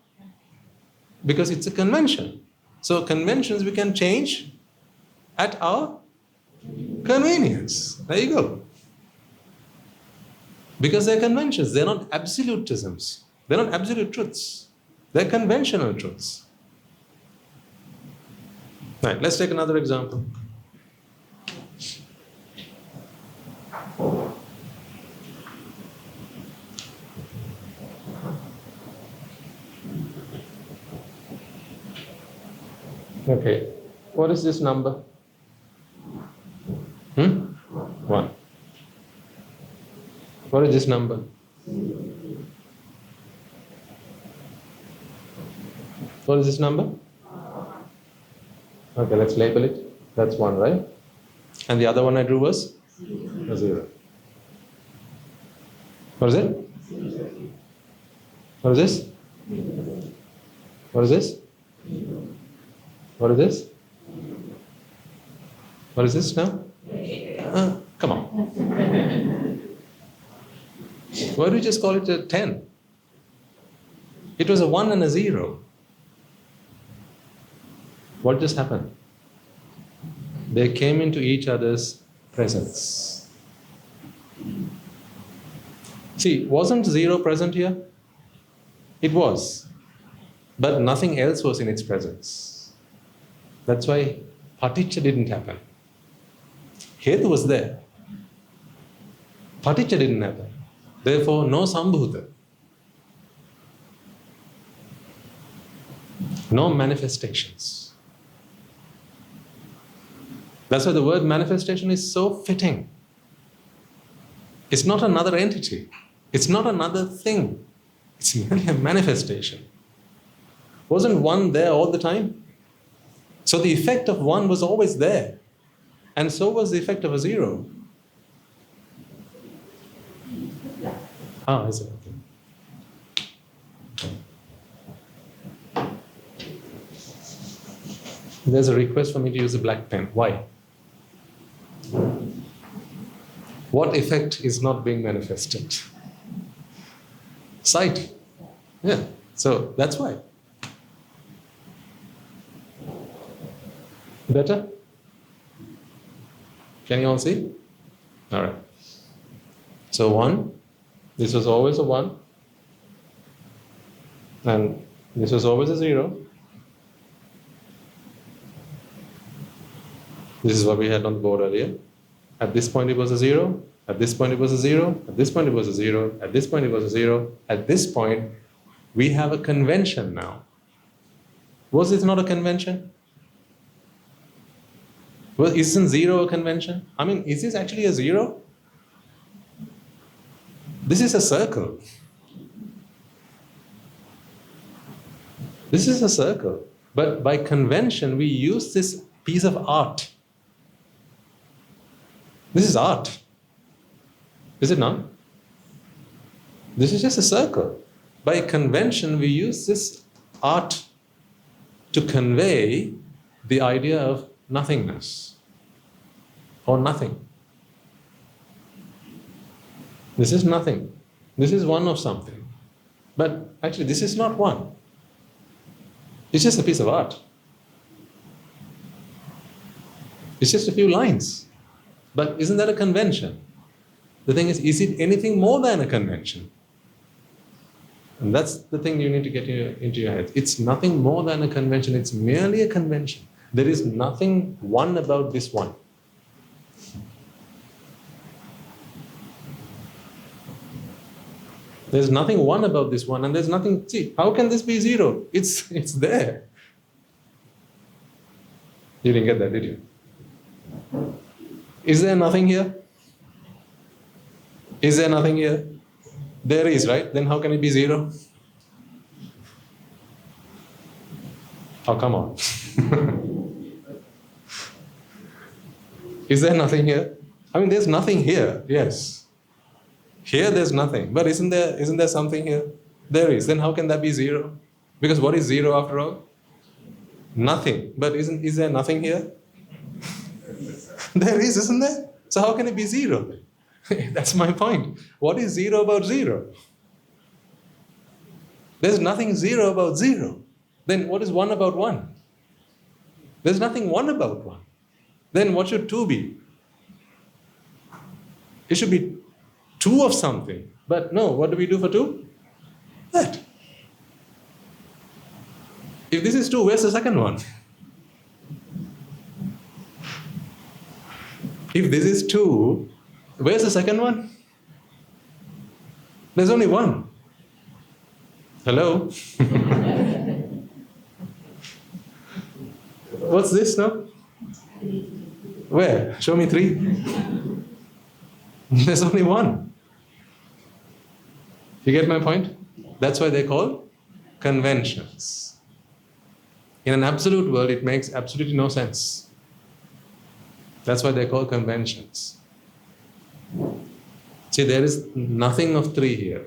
Because it's a convention. So conventions we can change at our convenience. There you go. Because they're conventions, they're not absolutisms. They're not absolute truths. They're conventional truths. Right, let's take another example. Okay, what is this number? 1. What is this number? What is this number? Okay, let's label it. That's 1, right? And the other one I drew was? A 0. What is it? What is this? What is this? What is this? What is this now? Come on. Why do you just call it a 10? It was a 1 and a 0. What just happened? They came into each other's presence. See, wasn't 0 present here? It was. But nothing else was in its presence. That's why paticca didn't happen. Hetu was there. Paticca didn't happen. Therefore, no sambhuta. No manifestations. That's why the word manifestation is so fitting. It's not another entity. It's not another thing. It's merely a manifestation. Wasn't 1 there all the time? So the effect of 1 was always there. And so was the effect of a 0. Is it? Okay. There's a request for me to use a black pen. Why? What effect is not being manifested? Sight. Yeah. So that's why. Better? Can you all see? All right. So 1, this was always a 1, and this was always a 0. This is what we had on the board earlier. At this point it was a 0, at this point it was a 0, at this point it was a 0, at this point it was a 0, at this point we have a convention now. Was this not a convention? Well, isn't 0 a convention? I mean, is this actually a 0? This is a circle. This is a circle. But by convention, we use this piece of art. This is art. Is it not? This is just a circle. By convention, we use this art to convey the idea of nothingness or nothing. This is nothing. This is 1 of something. But actually, this is not 1. It's just a piece of art. It's just a few lines. But isn't that a convention? The thing is it anything more than a convention? And that's the thing you need to get into your head. It's nothing more than a convention. It's merely a convention. There is nothing one about this one. There's nothing one about this one, and there's nothing. See, how can this be zero? It's there. You didn't get that, did you? Is there nothing here? Is there nothing here? There is, right? Then how can it be zero? Oh, come on. Is there nothing here? I mean, there's nothing here, yes. Here there's nothing, but isn't there something here? There is. Then how can that be zero? Because what is zero after all? Nothing. But is there nothing here? There is, isn't there? So how can it be zero? That's my point. What is zero about zero? There's nothing zero about zero. Then what is one about one? There's nothing one about one. Then what should two be? It should be two of something. But no, what do we do for two? That. If this is two, where's the second one? If this is two, where's the second one? There's only one. Hello? What's this now? Where? Show me three. There's only one. You get my point? That's why they're called conventions. In an absolute world, it makes absolutely no sense. That's why they're called conventions. See, there is nothing of three here.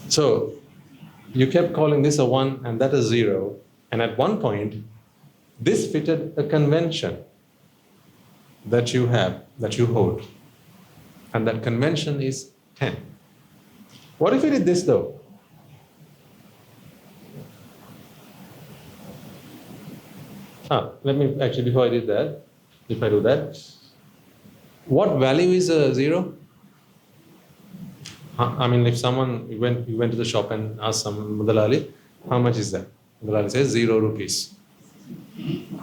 So, you kept calling this a one and that a zero, and at one point, this fitted a convention that you have, that you hold. And that convention is 10. What if we did this though? Let me actually, before I did that, if I do that, what value is a zero? I mean, if someone, you went to the shop and asked some Mudalali, how much is that? Mudalali says 0 rupees.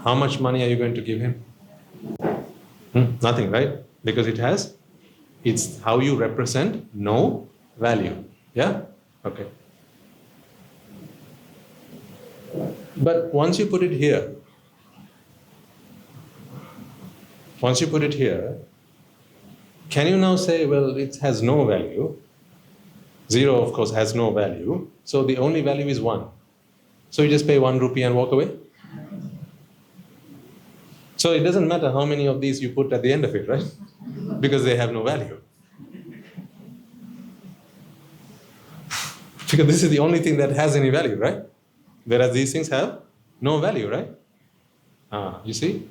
How much money are you going to give him? Nothing, right? Because it's how you represent no value. Yeah? Okay. But once you put it here, can you now say, well, it has no value? Zero, of course, has no value. So the only value is 1. So you just pay 1 rupee and walk away? So it doesn't matter how many of these you put at the end of it, right? Because they have no value. Because this is the only thing that has any value, right? Whereas these things have no value, right? You see?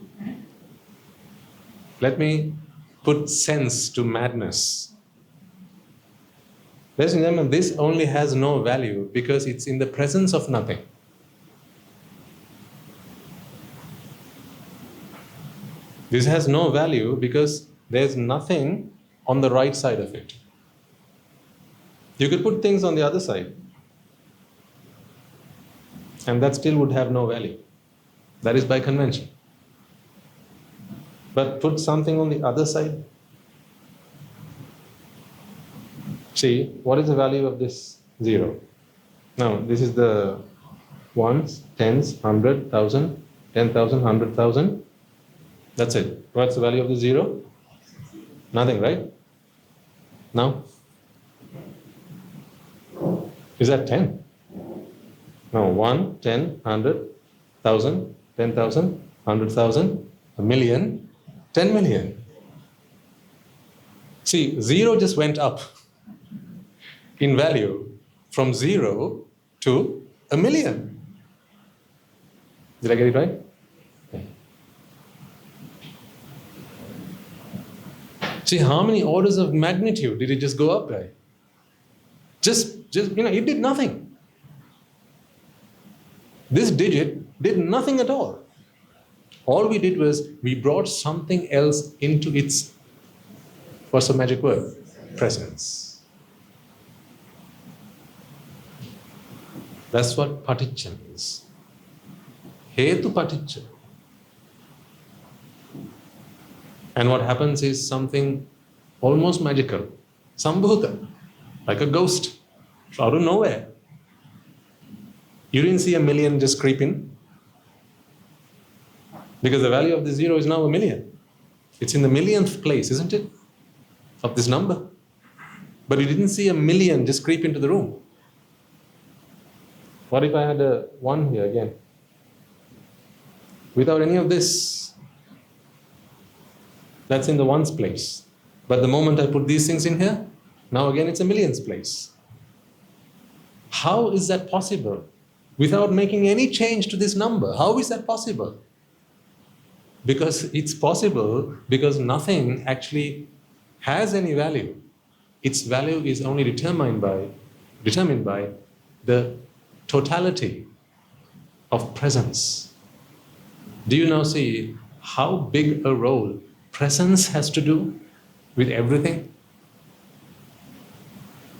Let me put sense to madness. Ladies and gentlemen, this only has no value because it's in the presence of nothing. This has no value because there's nothing on the right side of it. You could put things on the other side, and that still would have no value. That is by convention. But put something on the other side. See, what is the value of this 0? Now, this is the ones, tens, 100, 1,000, 10,000, 100,000. That's it. What's the value of the 0? Nothing, right? Now? Is that 10? No, 1, 10, 100, 1,000, 10,000, 100,000, a million, 10 million. See, 0 just went up in value from 0 to a million. Did I get it right? Okay. See, how many orders of magnitude did it just go up by? Just it did nothing. This digit did nothing at all. All we did was we brought something else into its, what's the magic word? presence. That's what paticca means. Hetu paticca. And what happens is something almost magical. Sambhuta, like a ghost, out of nowhere. You didn't see a million just creep in. Because the value of the zero is now a million. It's in the millionth place, isn't it? Of this number. But you didn't see a million just creep into the room. What if I had a 1 here again? Without any of this, that's in the ones place. But the moment I put these things in here, now again it's a millions place. How is that possible? Without making any change to this number, how is that possible? Because it's possible because nothing actually has any value. Its value is only determined by the totality of presence. Do you now see how big a role presence has to do with everything?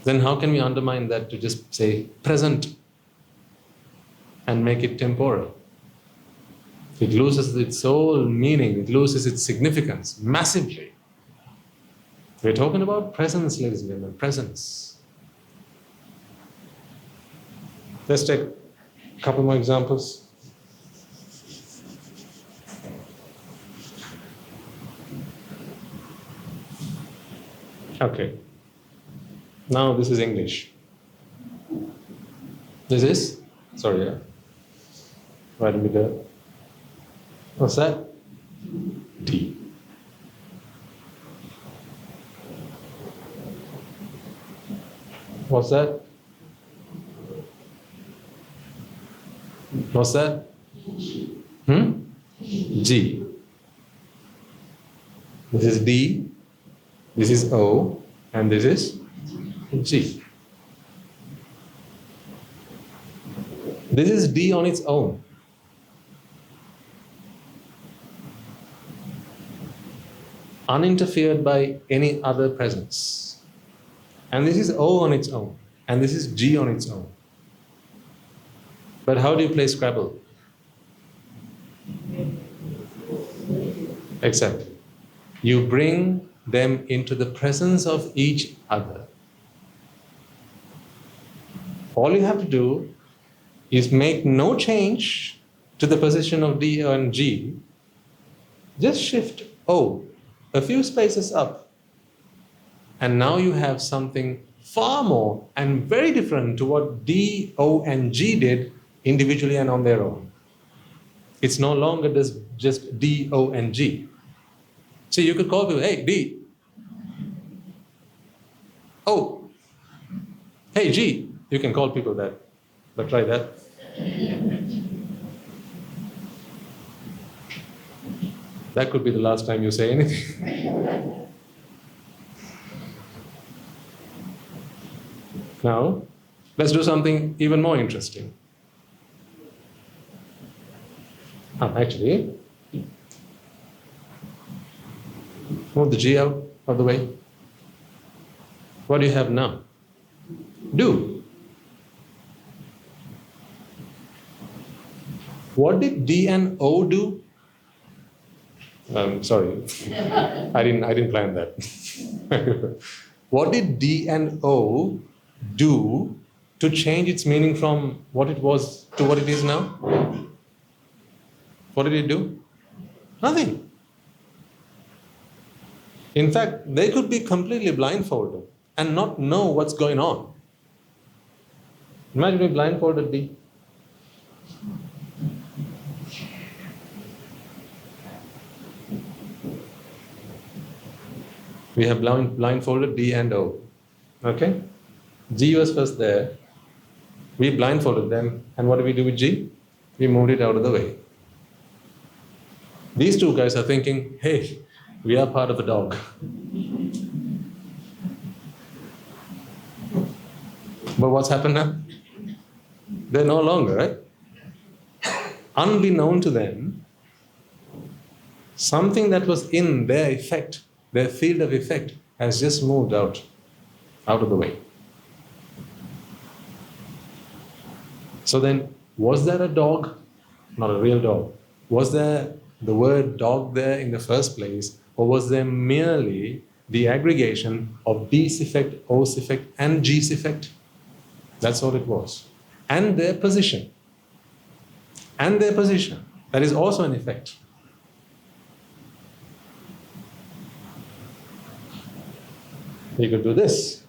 Then how can we undermine that to just say present and make it temporal? It loses its whole meaning, it loses its significance massively. We're talking about presence, ladies and gentlemen, presence. Let's take a couple more examples. Okay. Now this is English. This is? Sorry, yeah. Right in the middle. What's that? D. What's that? What's that? G. This is D, this is O, and this is G. This is D on its own. Uninterfered by any other presence. And this is O on its own. And this is G on its own. But how do you play Scrabble? Except you bring them into the presence of each other. All you have to do is make no change to the position of D and G. Just shift O a few spaces up. And now you have something far more and very different to what D, O, and G did individually and on their own. It's no longer just D, O, and G. See, you could call people, hey, D. O. Hey, G. You can call people that, but try that. That could be the last time you say anything. Now, let's do something even more interesting. Actually, move the G out of the way. What do you have now? Do. What did D and O do? Sorry, I didn't plan that. What did D and O do to change its meaning from what it was to what it is now? What did it do? Nothing. In fact, they could be completely blindfolded and not know what's going on. Imagine being blindfolded, D. We have blindfolded D and O. Okay? G was first there. We blindfolded them. And what do we do with G? We moved it out of the way. These two guys are thinking, hey, we are part of the dog. But what's happened now? They're no longer, right? Unbeknown to them, something that was in their effect, their field of effect, has just moved out out of the way. So then, was there a dog? Not a real dog. Was there the word dog there in the first place, or was there merely the aggregation of D's effect, O's effect, and G's effect? That's all it was. And their position. And their position. That is also an effect. You could do this.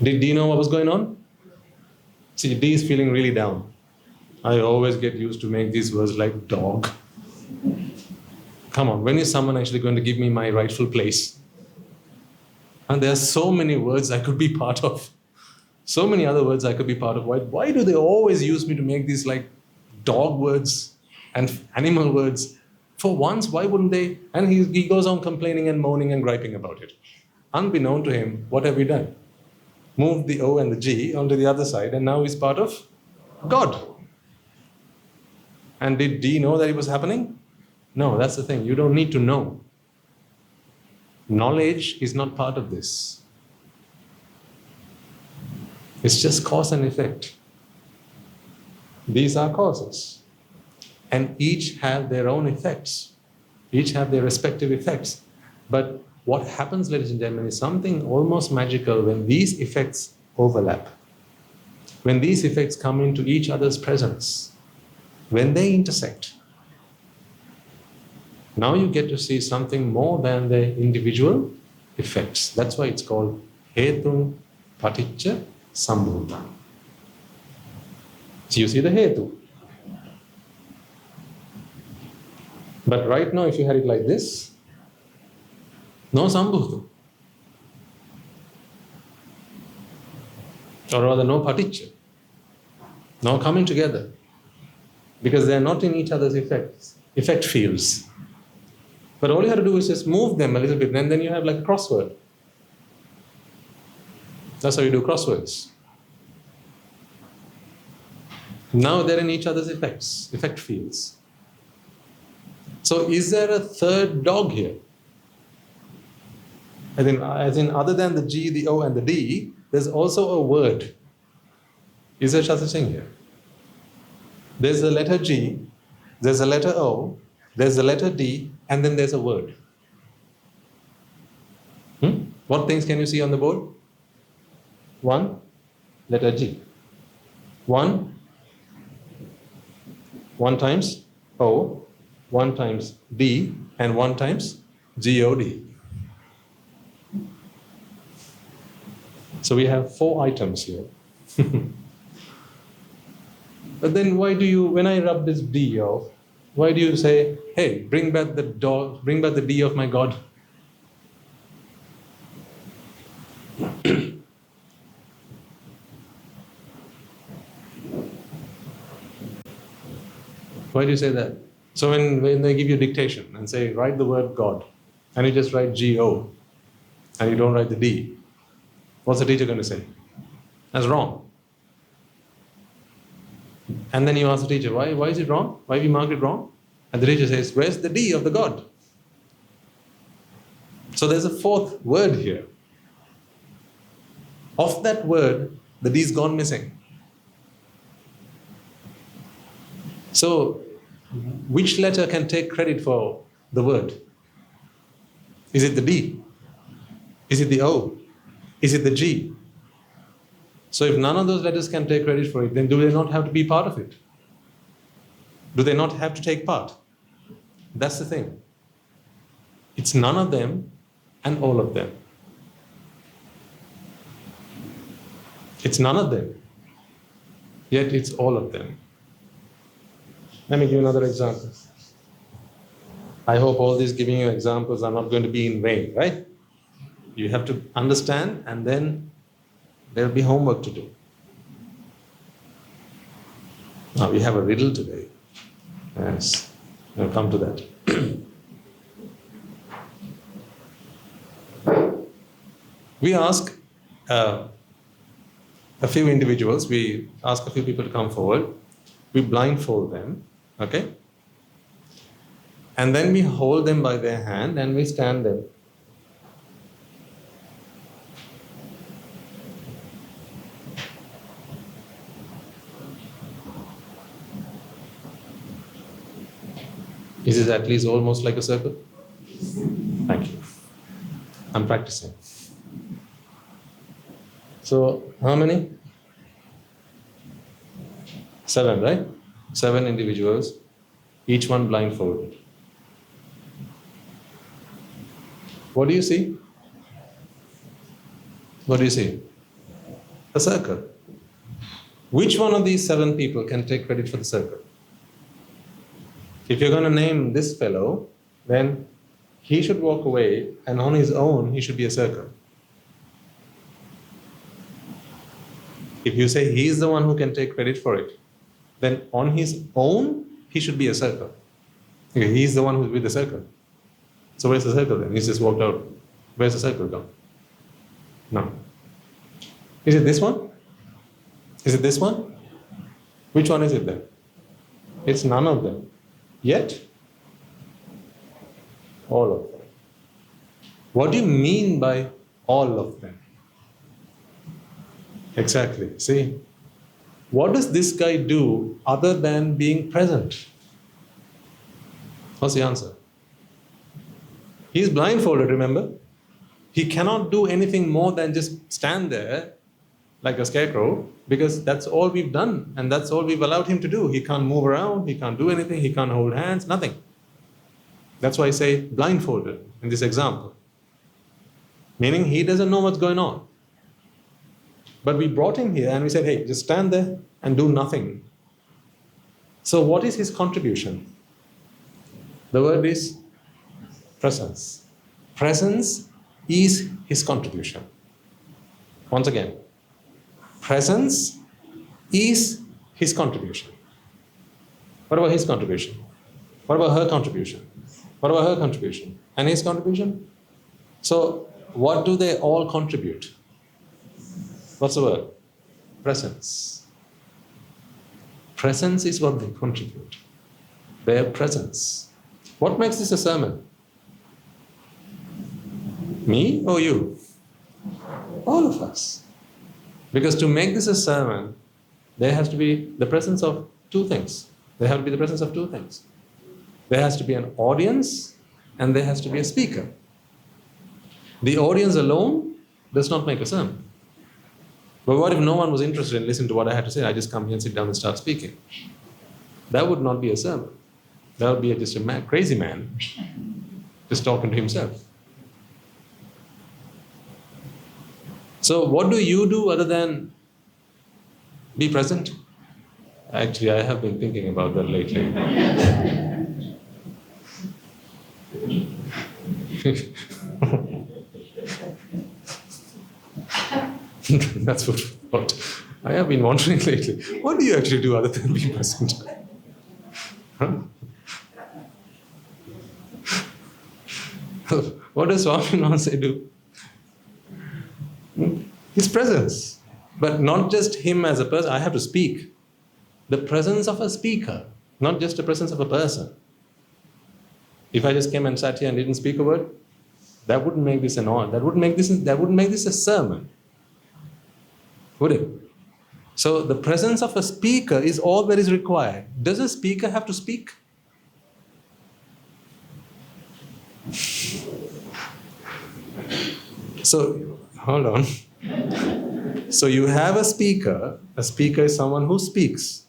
Do you know what was going on? See, D is feeling really down. I always get used to make these words like dog. Come on, when is someone actually going to give me my rightful place? And there are so many words I could be part of. So many other words I could be part of. Why do they always use me to make these like dog words and animal words? For once, why wouldn't they? And he goes on complaining and moaning and griping about it. Unbeknown to him, what have we done? Moved the O and the G onto the other side, and now he's part of God. And did D know that it was happening? No, that's the thing. You don't need to know. Knowledge is not part of this. It's just cause and effect. These are causes. And each have their own effects. Each have their respective effects. But what happens, ladies and gentlemen, is something almost magical when these effects overlap. When these effects come into each other's presence. When they intersect. Now you get to see something more than the individual effects. That's why it's called Hetun Paticca Sambhudha. So you see the Hetu. But right now, if you had it like this, no Sambhudha. Or rather, no Paticca. No coming together. Because they are not in each other's effect fields. But all you have to do is just move them a little bit, and then you have like a crossword. That's how you do crosswords. Now they're in each other's effect fields. So is there a third dog here? As in other than the G, the O, and the D, there's also a word. Is there such a thing here? There's the letter G, there's a letter O, there's a letter D, and then there's a word. What things can you see on the board? 1, letter G. 1 times O, 1 times D, and 1 times G-O-D. So we have 4 items here. But then why do you, when I rub this D off, why do you say, hey, bring back the D of my God? Why do you say that? So when they give you dictation and say, write the word God, and you just write G-O, and you don't write the D, what's the teacher going to say? That's wrong. And then you ask the teacher, why is it wrong? Why we mark it wrong? And the teacher says, where's the D of the God? So there's a 4th word here. Of that word, the D's gone missing. So, which letter can take credit for the word? Is it the D? Is it the O? Is it the G? So if none of those letters can take credit for it, then do they not have to be part of it? Do they not have to take part? That's the thing. It's none of them and all of them. It's none of them, yet it's all of them. Let me give you another example. I hope all these giving you examples are not going to be in vain, right? You have to understand, and then there will be homework to do. Now we have a riddle today. Yes, I'll come to that. We ask a few individuals, we ask a few people to come forward. We blindfold them, okay? And then we hold them by their hand and we stand them. Is it at least almost like a circle? Thank you. I'm practicing. So, how many? 7, right? 7 individuals, each one blindfolded. What do you see? What do you see? A circle. Which one of these 7 people can take credit for the circle? If you're going to name this fellow, then he should walk away and on his own he should be a circle. If you say he's the one who can take credit for it, then on his own he should be a circle. Okay, he's the one who's with the circle. So where's the circle then? He's just walked out. Where's the circle gone? No. Is it this one? Is it this one? Which one is it then? It's none of them. Yet, all of them. What do you mean by all of them? Exactly. See, what does this guy do other than being present? What's the answer? He's blindfolded, remember? He cannot do anything more than just stand there like a scarecrow, because that's all we've done and that's all we've allowed him to do. He can't move around, he can't do anything, he can't hold hands, nothing. That's why I say blindfolded in this example. Meaning he doesn't know what's going on. But we brought him here and we said, hey, just stand there and do nothing. So what is his contribution? The word is presence. Presence is his contribution. Once again, presence is his contribution. What about his contribution? What about her contribution? What about her contribution? And his contribution? So, what do they all contribute? What's the word? Presence. Presence is what they contribute. Their presence. What makes this a sermon? Me or you? All of us. Because to make this a sermon, there has to be the presence of 2 things. There has to be the presence of 2 things. There has to be an audience and there has to be a speaker. The audience alone does not make a sermon. But what if no one was interested in listening to what I had to say? I just come here and sit down and start speaking. That would not be a sermon. That would be just a crazy man just talking to himself. So what do you do other than be present? Actually, I have been thinking about that lately. That's what I have been wondering lately. What do you actually do other than be present? Huh? What does Swami do? His presence. But not just him as a person. I have to speak. The presence of a speaker, not just the presence of a person. If I just came and sat here and didn't speak a word, that wouldn't make this an odd. That wouldn't make this a sermon. Would it? So the presence of a speaker is all that is required. Does a speaker have to speak? So, hold on. So you have a speaker is someone who speaks.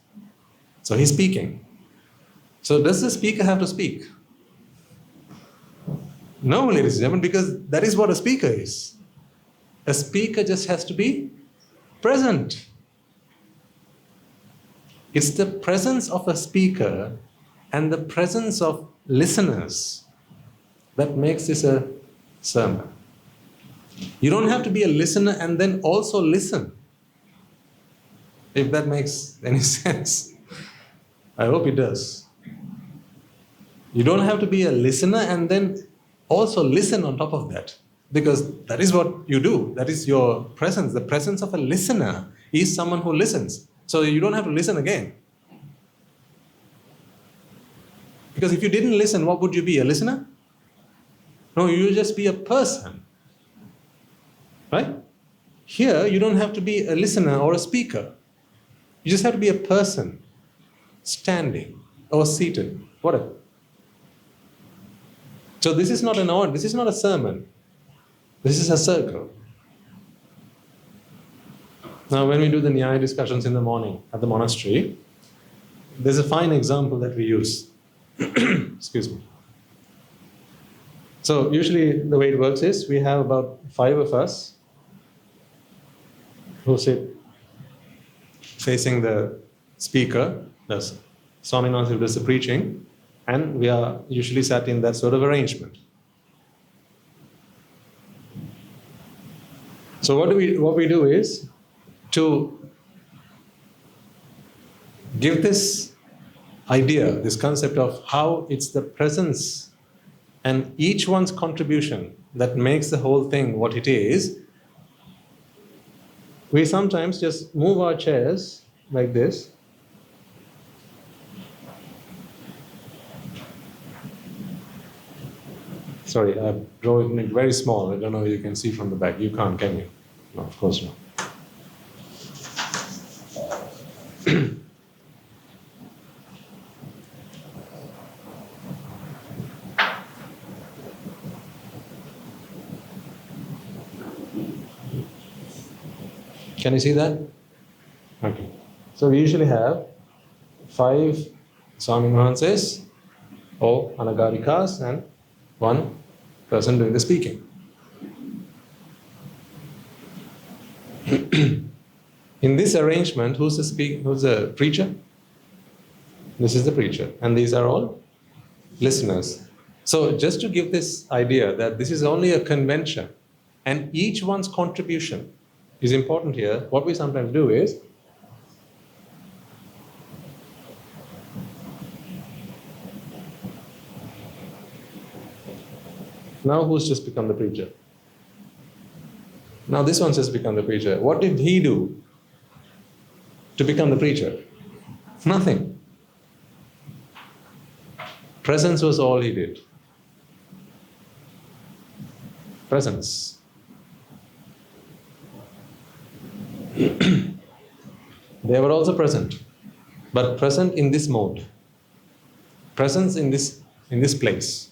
So he's speaking. So does the speaker have to speak? No, ladies and gentlemen, because that is what a speaker is. A speaker just has to be present. It's the presence of a speaker and the presence of listeners that makes this a sermon. You don't have to be a listener and then also listen. If that makes any sense. I hope it does. You don't have to be a listener and then also listen on top of that. Because that is what you do. That is your presence. The presence of a listener is someone who listens. So you don't have to listen again. Because if you didn't listen, what would you be? A listener? No, you would just be a person. Right? Here, you don't have to be a listener or a speaker. You just have to be a person, standing or seated, whatever. So this is not an odd, this is not a sermon. This is a circle. Now, when we do the Nyaya discussions in the morning at the monastery, there's a fine example that we use. Excuse me. So usually the way it works is we have about 5 of us who sit facing the speaker, the Swaminathan who does the preaching, and we are usually sat in that sort of arrangement. So what we do is to give this idea, this concept of how it's the presence and each one's contribution that makes the whole thing what it is. We sometimes just move our chairs like this. Sorry, I drew it very small. I don't know if you can see from the back. You can't, can you? No, of course not. Can you see that? Okay. So we usually have 5 Swaminathanses or Anagarikas and 1 person doing the speaking. In this arrangement, who's the preacher? This is the preacher. And these are all listeners. So just to give this idea that this is only a convention and each one's contribution is important here, what we sometimes do is now who's just become the preacher? Now this one's just become the preacher. What did he do to become the preacher? Nothing. Presence was all he did. Presence. They were also present, but present in this mode. Presence in this place.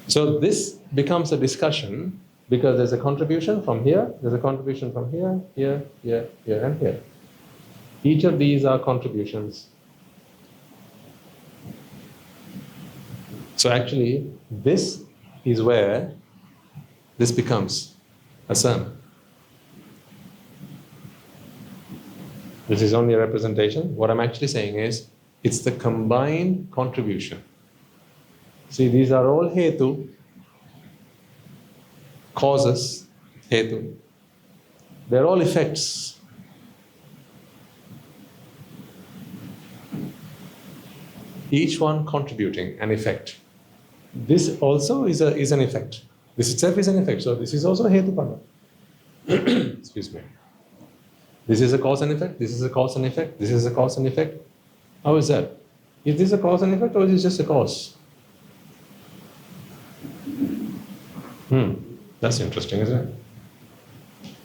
So this becomes a discussion because there's a contribution from here, there's a contribution from here, here, here, here, and here. Each of these are contributions. So actually, this is where this becomes a sermon. This is only a representation. What I'm actually saying is, it's the combined contribution. See, these are all hetu, causes, hetu. They're all effects. Each one contributing an effect. This also is an effect. This itself is an effect. So this is also hetu pada. Excuse me. This is a cause and effect. This is a cause and effect. This is a cause and effect. How is that? Is this a cause and effect, or is it just a cause? That's interesting, isn't it?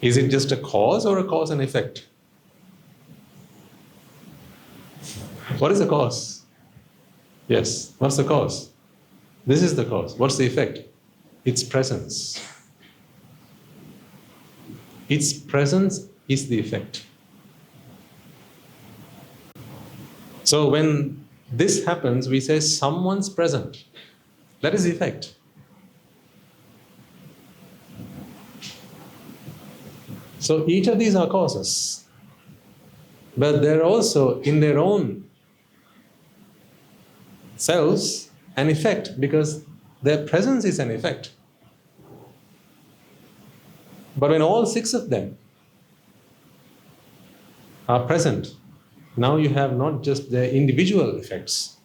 Is it just a cause or a cause and effect? What is the cause? Yes. What's the cause? This is the cause. What's the effect? Its presence. Its presence is the effect. So when this happens, we say someone's present. That is the effect. So each of these are causes, but they're also in their own selves an effect because their presence is an effect. But when all 6 of them are present, now you have not just their individual effects,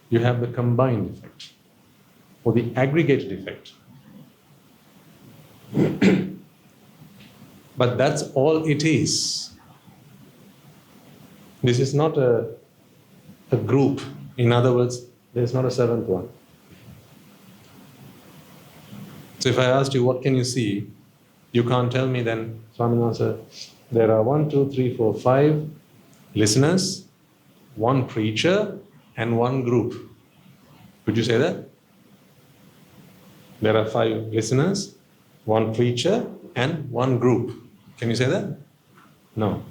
you have the combined effect or the aggregated effect. But that's all it is. This is not a group. In other words, there is not a seventh one. So if I asked you, what can you see? You can't tell me, then Swaminathan said, there are 1, 2, 3, 4, 5 listeners, one preacher, and one group. Could you say that? There are 5 listeners, one preacher, and one group. Can you say that? No.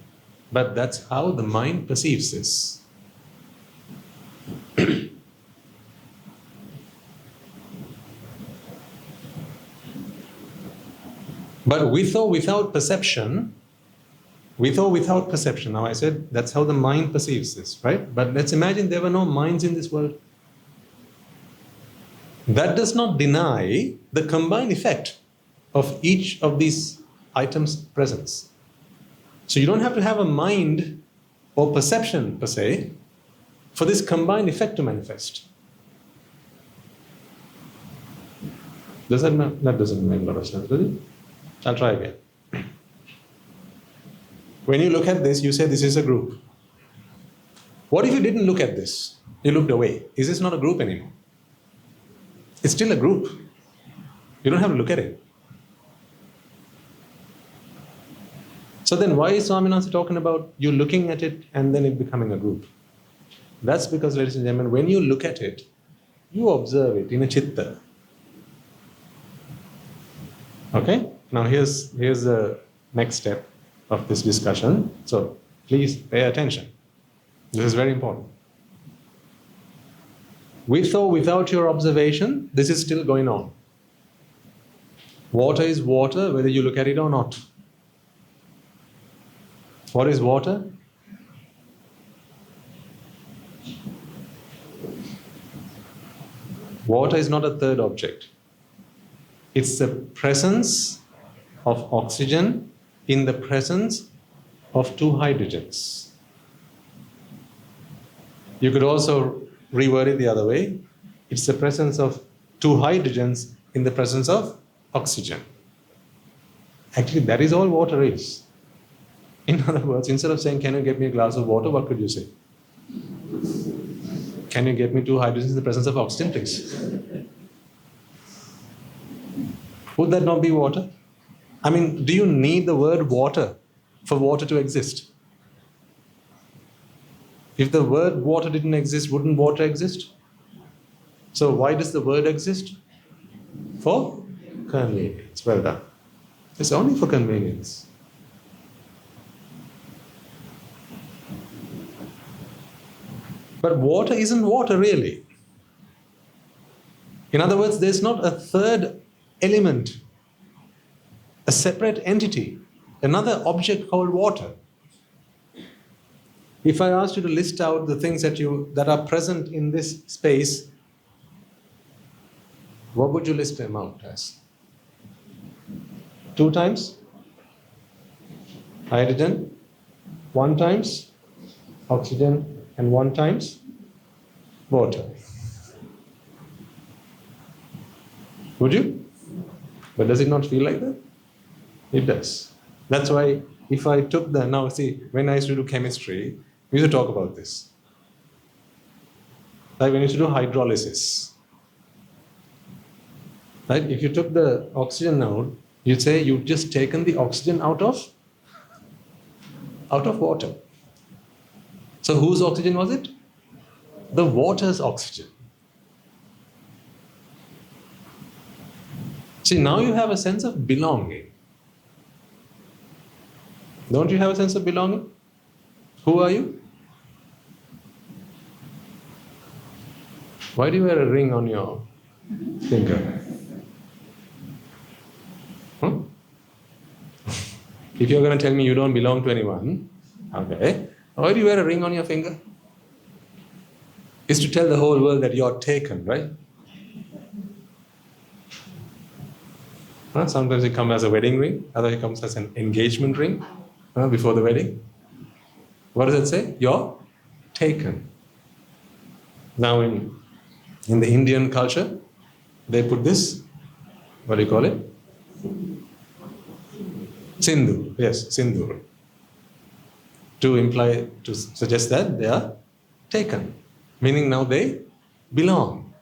But that's how the mind perceives this. But with or without perception, now I said that's how the mind perceives this, right? But let's imagine there were no minds in this world. That does not deny the combined effect of each of these items' presence. So you don't have to have a mind or perception per se for this combined effect to manifest. That doesn't make a lot of sense, does it? I'll try again. When you look at this, you say this is a group. What if you didn't look at this? You looked away. Is this not a group anymore? It's still a group. You don't have to look at it. So then why is Swaminathan talking about you looking at it and then it becoming a group? That's because, ladies and gentlemen, when you look at it, you observe it in a chitta. Okay? Now here's the next step of this discussion. So please pay attention. This is very important. With or without your observation, this is still going on. Water is water, whether you look at it or not. What is water? Water is not a third object. It's the presence of oxygen in the presence of 2 hydrogens. You could also reword it the other way. It's the presence of 2 hydrogens in the presence of oxygen. Actually, that is all water is. In other words, instead of saying, can you get me a glass of water, what could you say? Can you get me 2 hydrogens in the presence of oxygen, please? Would that not be water? I mean, do you need the word water for water to exist? If the word water didn't exist, wouldn't water exist? So why does the word exist? For convenience. Well done. It's only for convenience. But water isn't water really. In other words, there's not a third element, a separate entity, another object called water. If I asked you to list out the things that are present in this space, what would you list them out as? 2 times hydrogen, 1 times oxygen, and 1 times water. Would you? But does it not feel like that? It does. That's why if I took now see, when I used to do chemistry, we used to talk about this. Like when you used to do hydrolysis. Right? If you took the oxygen out, you'd say you've just taken the oxygen out of water. So whose oxygen was it? The water's oxygen. See, now you have a sense of belonging. Don't you have a sense of belonging? Who are you? Why do you wear a ring on your finger? If you're going to tell me you don't belong to anyone, okay, why do you wear a ring on your finger? It's to tell the whole world that you're taken, right? Sometimes it comes as a wedding ring, other it comes as an engagement ring before the wedding. What does it say? You're taken. Now in the Indian culture, they put this, what do you call it? Sindhu, yes, Sindhu. to suggest that they are taken, meaning now they belong.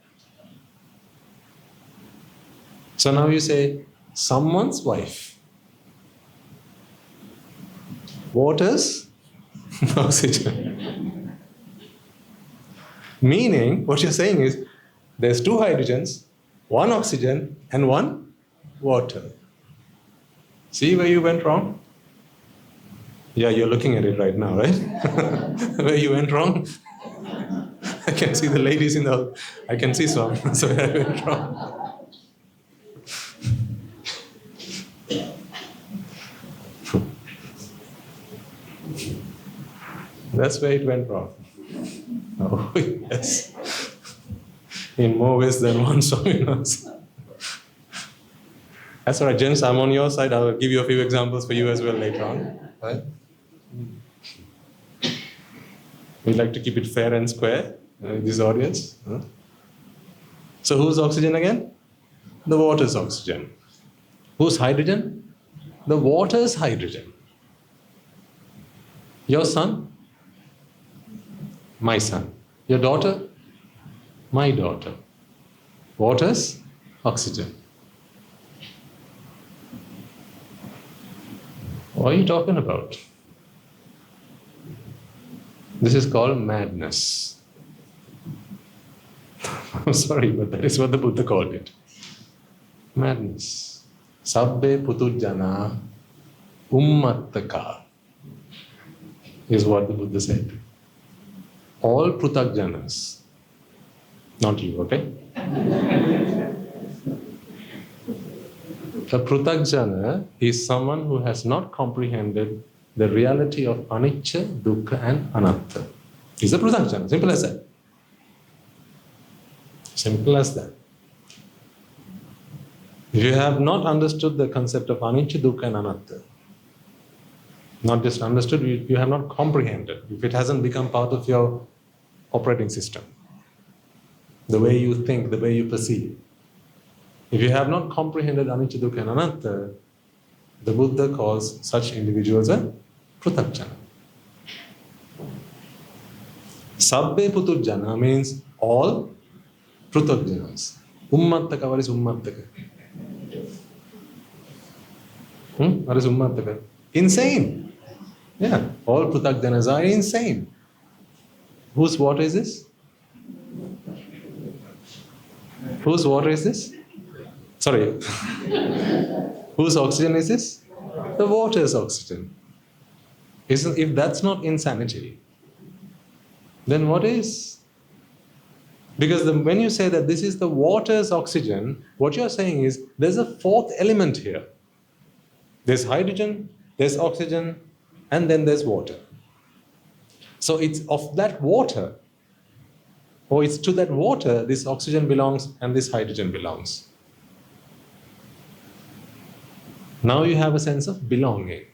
So now you say, someone's wife, water's oxygen. Meaning, what you're saying is, there's two hydrogens, one oxygen and one water. See where you went wrong? Yeah, you're looking at it right now, right? Where you went wrong? I can see the ladies in the... I can see some. So where I went wrong. That's where it went wrong. Oh, yes. In more ways than one, Swami knows. That's all right, gents, I'm on your side. I'll give you a few examples for you as well later on. Right? We like to keep it fair and square in this audience. Huh? So who's oxygen again? The water's oxygen. Who's hydrogen? The water's hydrogen. Your son? My son. Your daughter? My daughter. Water's oxygen. What are you talking about? This is called madness. I'm sorry, but that is what the Buddha called it. Madness. Sabbe putujjana ummattaka is what the Buddha said. All prutagjanas. Not you, okay? A prutagjana is someone who has not comprehended the reality of anicca, dukkha and anatta. He's a prutagjana, simple as that. Simple as that. If you have not understood the concept of anicca, dukkha and anatta, not just understood, you have not comprehended, if it hasn't become part of your operating system, the way you think, the way you perceive. If you have not comprehended anicca, dukkha and anatta, the Buddha calls such individuals a prutagjana. Sabbe putujjana means all prutagjanas. Ummattaka, what is ummattaka? What is ummattaka? Insane. Yeah, all prutagjanas are insane. Whose water is this? Whose water is this? Sorry. Whose oxygen is this? The water's oxygen. If that's not insanity, then what is? Because when you say that this is the water's oxygen, what you're saying is there's a fourth element here. There's hydrogen, there's oxygen, and then there's water. So it's of that water, or it's to that water this oxygen belongs and this hydrogen belongs. Now you have a sense of belonging.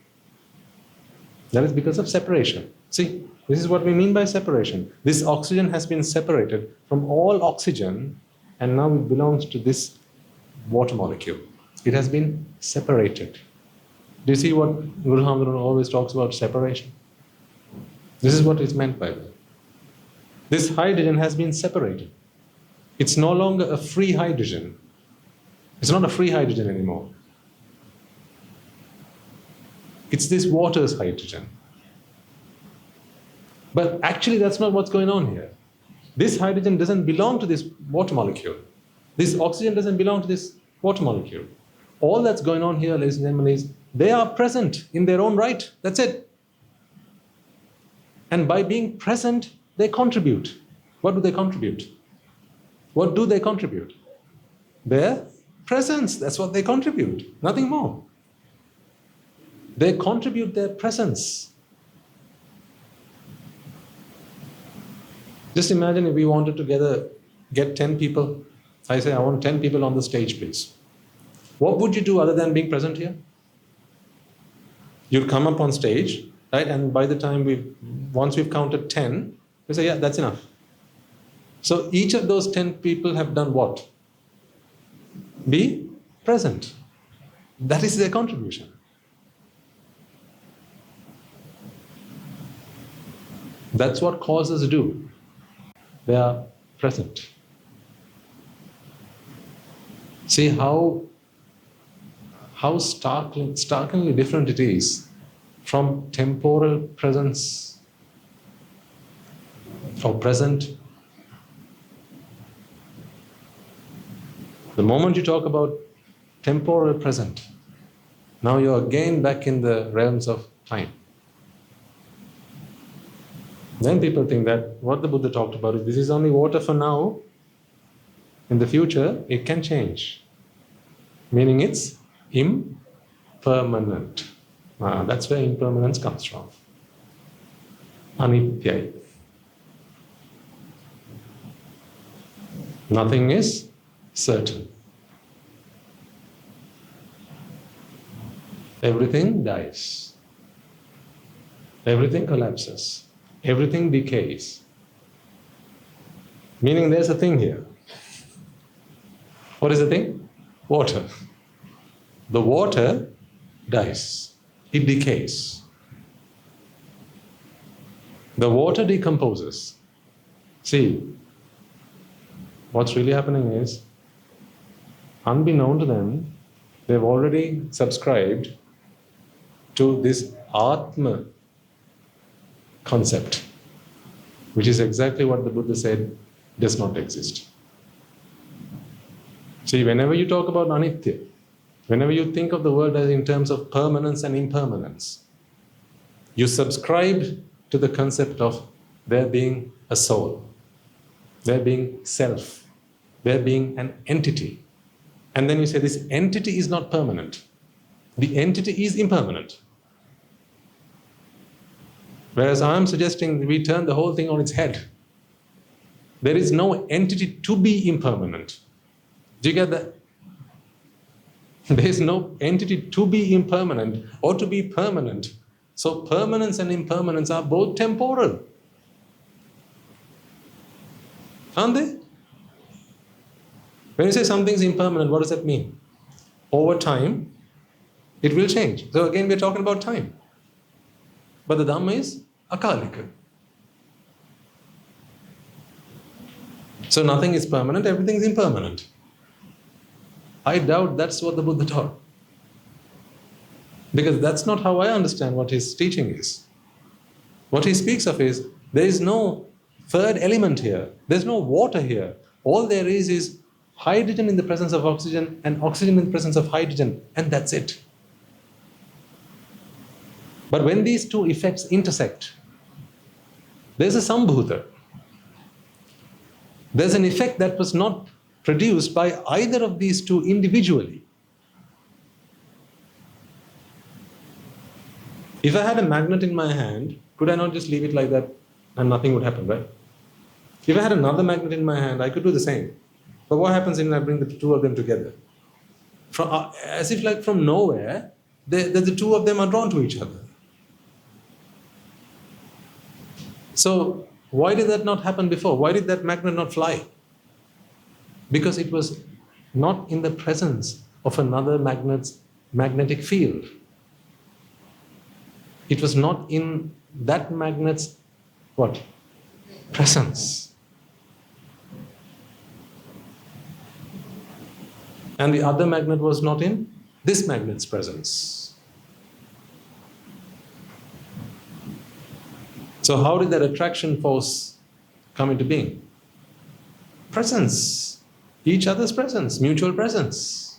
That is because of separation. See, this is what we mean by separation. This oxygen has been separated from all oxygen and now it belongs to this water molecule. It has been separated. Do you see what Guru Hamdana always talks about separation? This is what is meant by that. This hydrogen has been separated. It's no longer a free hydrogen. It's not a free hydrogen anymore. It's this water's hydrogen. But actually that's not what's going on here. This hydrogen doesn't belong to this water molecule. This oxygen doesn't belong to this water molecule. All that's going on here, ladies and gentlemen, is they are present in their own right. That's it. And by being present, they contribute. What do they contribute? What do they contribute? Their presence. That's what they contribute. Nothing more. They contribute their presence. Just imagine if we wanted to get 10 people. I say, I want 10 people on the stage, please. What would you do other than being present here? You'd come up on stage, right? And by the time once we've counted 10, we say, yeah, that's enough. So each of those 10 people have done what? Be present. That is their contribution. That's what causes do. They are present. See how starkly different it is from temporal presence or present. The moment you talk about temporal present, now you're again back in the realms of time. Then people think that what the Buddha talked about is this is only water for now. In the future, it can change. Meaning it's impermanent. That's where impermanence comes from. Anitya. Nothing is certain. Everything dies. Everything collapses. Everything decays. Meaning there's a thing here. What is the thing? Water. The water dies. It decays. The water decomposes. See, what's really happening is, unbeknown to them, they've already subscribed to this Atma concept, which is exactly what the Buddha said does not exist. See, whenever you talk about anitya, whenever you think of the world as in terms of permanence and impermanence, you subscribe to the concept of there being a soul, there being self, there being an entity. And then you say this entity is not permanent. The entity is impermanent. Whereas I am suggesting we turn the whole thing on its head. There is no entity to be impermanent. Do you get that? There is no entity to be impermanent or to be permanent. So permanence and impermanence are both temporal. Aren't they? When you say something's impermanent, what does that mean? Over time, it will change. So again, we're talking about time. But the Dhamma is akaliko. So nothing is permanent, everything is impermanent. I doubt that's what the Buddha taught. Because that's not how I understand what his teaching is. What he speaks of is, there is no third element here. There's no water here. All there is hydrogen in the presence of oxygen and oxygen in the presence of hydrogen, and that's it. But when these two effects intersect, there's a sambhuta. There's an effect that was not produced by either of these two individually. If I had a magnet in my hand, could I not just leave it like that and nothing would happen, right? If I had another magnet in my hand, I could do the same. But what happens when I bring the two of them together? As if like from nowhere, the two of them are drawn to each other. So why did that not happen before? Why did that magnet not fly? Because it was not in the presence of another magnet's magnetic field. It was not in that magnet's what? Presence. And the other magnet was not in this magnet's presence. So how did that attraction force come into being? Presence. Each other's presence, mutual presence.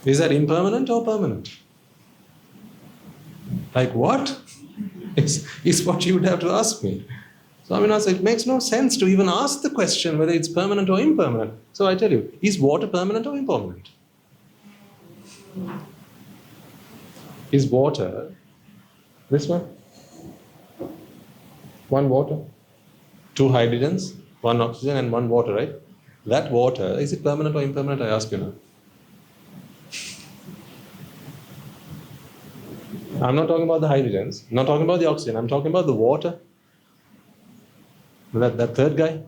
Is that impermanent or permanent? Like what? Is what you would have to ask me. So I mean, it makes no sense to even ask the question whether it's permanent or impermanent. So I tell you, is water permanent or impermanent? Is water this one? One water, two hydrogens, one oxygen and one water, right? That water, is it permanent or impermanent? I ask you now. I'm not talking about the hydrogens, I'm not talking about the oxygen, I'm talking about the water. That third guy?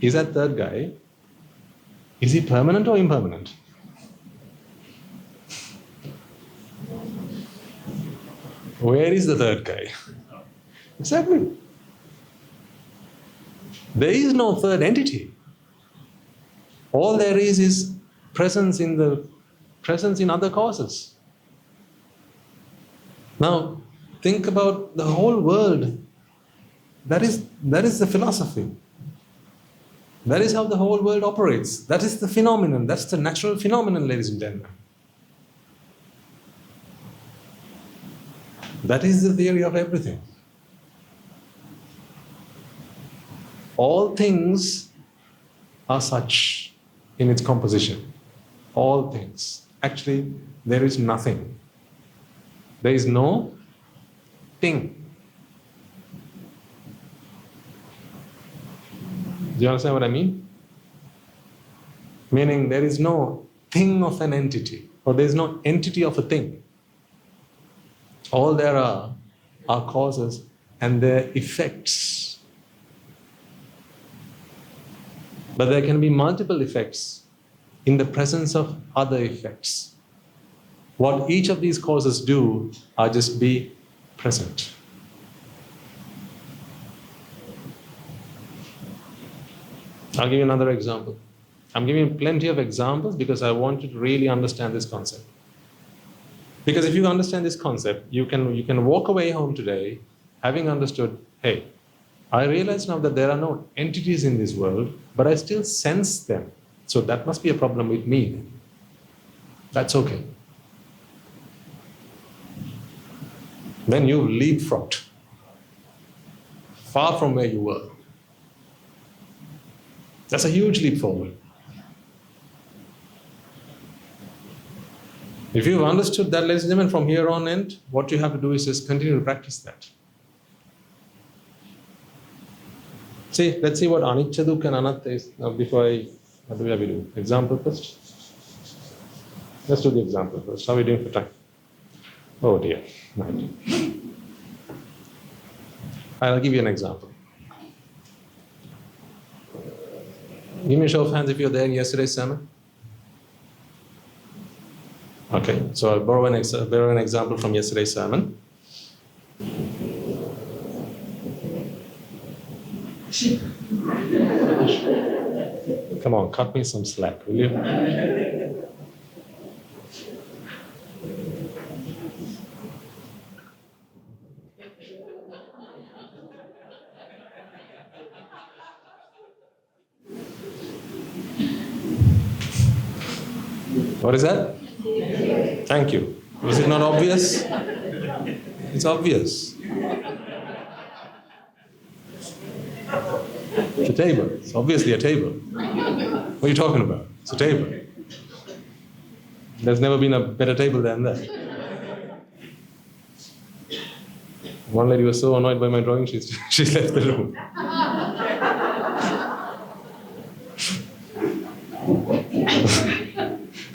Is that third guy, is he permanent or impermanent? Where is the third guy? Exactly. There is no third entity. All there is presence in other causes. Now, think about the whole world. That is the philosophy. That is how the whole world operates. That is the phenomenon. That's the natural phenomenon, ladies and gentlemen. That is the theory of everything. All things are such in its composition. All things. Actually, there is nothing. There is no thing. Do you understand what I mean? Meaning there is no thing of an entity, or there is no entity of a thing. All there are causes and their effects. But there can be multiple effects in the presence of other effects. What each of these causes do are just be present. I'll give you another example. I'm giving you plenty of examples because I want you to really understand this concept. Because if you understand this concept, you can walk away home today having understood, hey, I realize now that there are no entities in this world, but I still sense them. So that must be a problem with me. That's okay. Then you've leapfrogged far from where you were. That's a huge leap forward. If you've understood that, ladies and gentlemen, from here on in, what you have to do is just continue to practice that. See, let's see what anicca, dukkha and anatta is. Now, what do we have to do? Example first? Let's do the example first. How are we doing for time? Oh dear. Right. I'll give you an example. Give me a show of hands if you're there in yesterday's sermon. Okay, so I'll borrow an example from yesterday's sermon. Come on, cut me some slack, will you? What is that? Thank you. Was it not obvious? It's obvious. It's a table. It's obviously a table. What are you talking about? It's a table. There's never been a better table than that. One lady was so annoyed by my drawing, she left the room.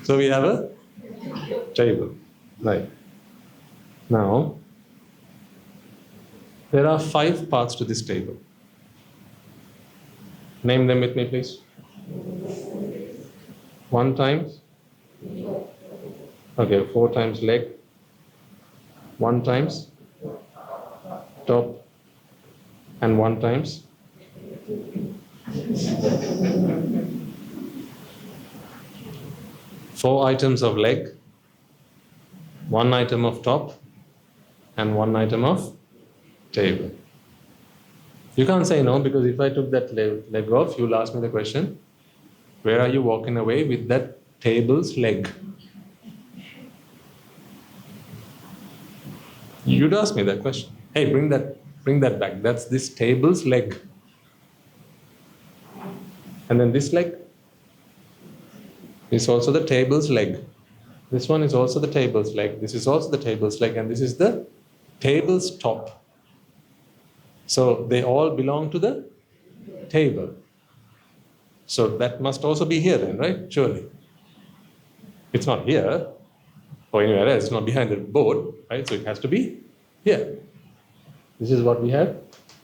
So we have a table. Right. Now, there are 5 parts to this table. Name them with me, please. 1 times. Okay, 4 times leg. 1 times top. And 1 times. 4 items of leg, 1 item of top, and 1 item of table. You can't say no, because if I took that leg off, you'll ask me the question, where are you walking away with that table's leg? You'd ask me that question. Hey, bring that back. That's this table's leg. And then this leg is also the table's leg. This one is also the table's leg. This is also the table's leg. And this is the table's top. So they all belong to the table. So that must also be here then, right? Surely. It's not here or anywhere else. It's not behind the board, right? So it has to be here. This is what we have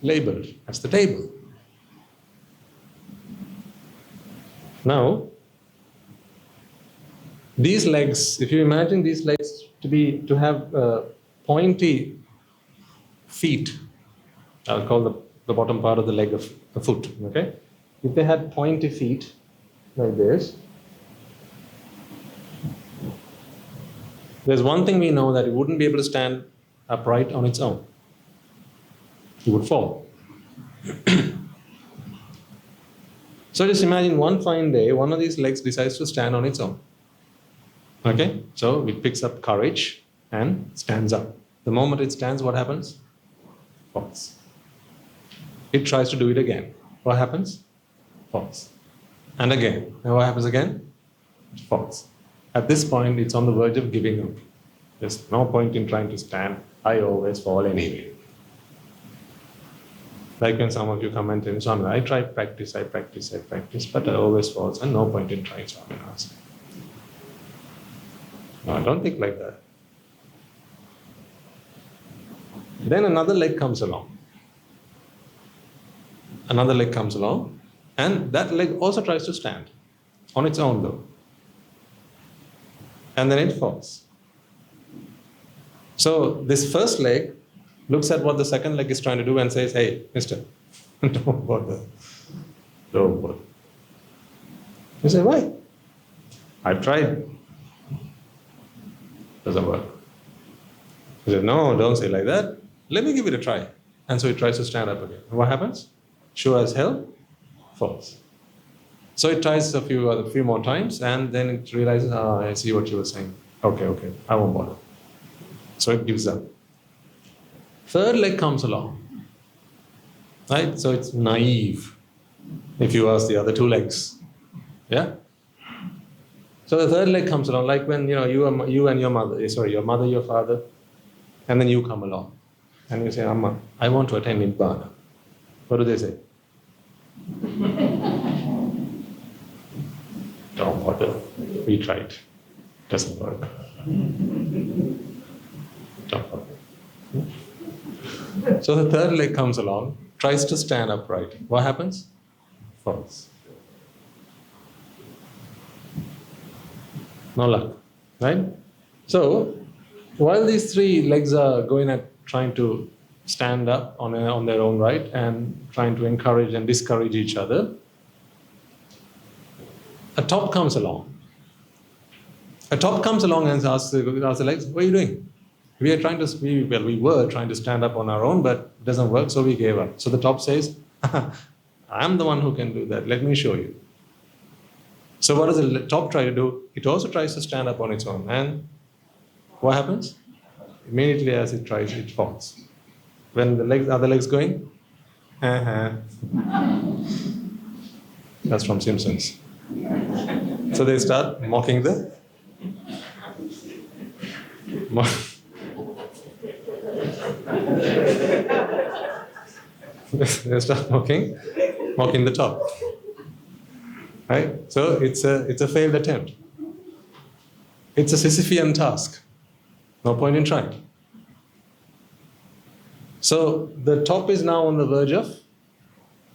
labeled as the table. Now, these legs, if you imagine these legs to have pointy feet, I'll call the bottom part of the leg of the foot, okay? If they had pointy feet like this, there's one thing we know, that it wouldn't be able to stand upright on its own. It would fall. So just imagine one fine day, one of these legs decides to stand on its own. Okay? So it picks up courage and stands up. The moment it stands, what happens? Falls. It tries to do it again. What happens? Falls. And again. And what happens again? It falls. At this point, it's on the verge of giving up. There's no point in trying to stand. I always fall anyway. Like when some of you comment in Swami, I practice, but I always fall, and no point in trying, Swami. No, I don't think like that. Then another leg comes along. Another leg comes along, and that leg also tries to stand, on its own though. And then it falls. So this first leg looks at what the second leg is trying to do and says, hey, mister, don't bother. Don't bother. You say, why? I've tried. Doesn't work. He says, no, don't say like that. Let me give it a try. And so he tries to stand up again. And what happens? Sure as hell, falls. So it tries a few more times, and then it realizes, I see what you were saying. Okay, I won't bother. So it gives up. Third leg comes along. Right? So it's naive, if you ask the other two legs. Yeah? So the third leg comes along, like when you and your mother, your mother, your father, and then you come along. And you say, Amma, I want to attend Nibbāna. What do they say? Don't bother. We tried. Doesn't work. Don't bother. So the third leg comes along, tries to stand upright. What happens? Falls. No luck. Right? So, while these three legs are going at trying to stand up on their own right and trying to encourage and discourage each other, a top comes along. A top comes along and asks the legs, what are you doing? We were trying to stand up on our own, but it doesn't work, so we gave up. So the top says, I'm the one who can do that. Let me show you. So what does the top try to do? It also tries to stand up on its own. And what happens? Immediately as it tries, it falls. When the other leg's going, that's from Simpsons. So they start mocking the they start mocking the top. Right? So it's a failed attempt. It's a Sisyphean task. No point in trying. So the top is now on the verge of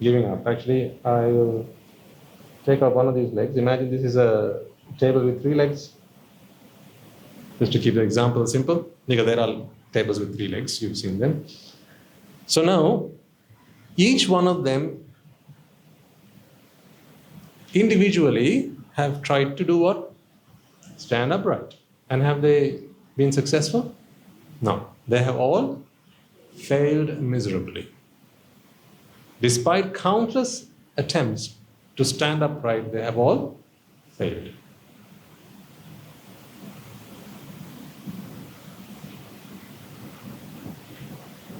giving up. Actually, I will take out one of these legs. Imagine this is a table with 3 legs. Just to keep the example simple, because there are tables with 3 legs, you've seen them. So now, each one of them individually have tried to do what? Stand upright. And have they been successful? No. They have all failed miserably. Despite countless attempts to stand upright, they have all failed.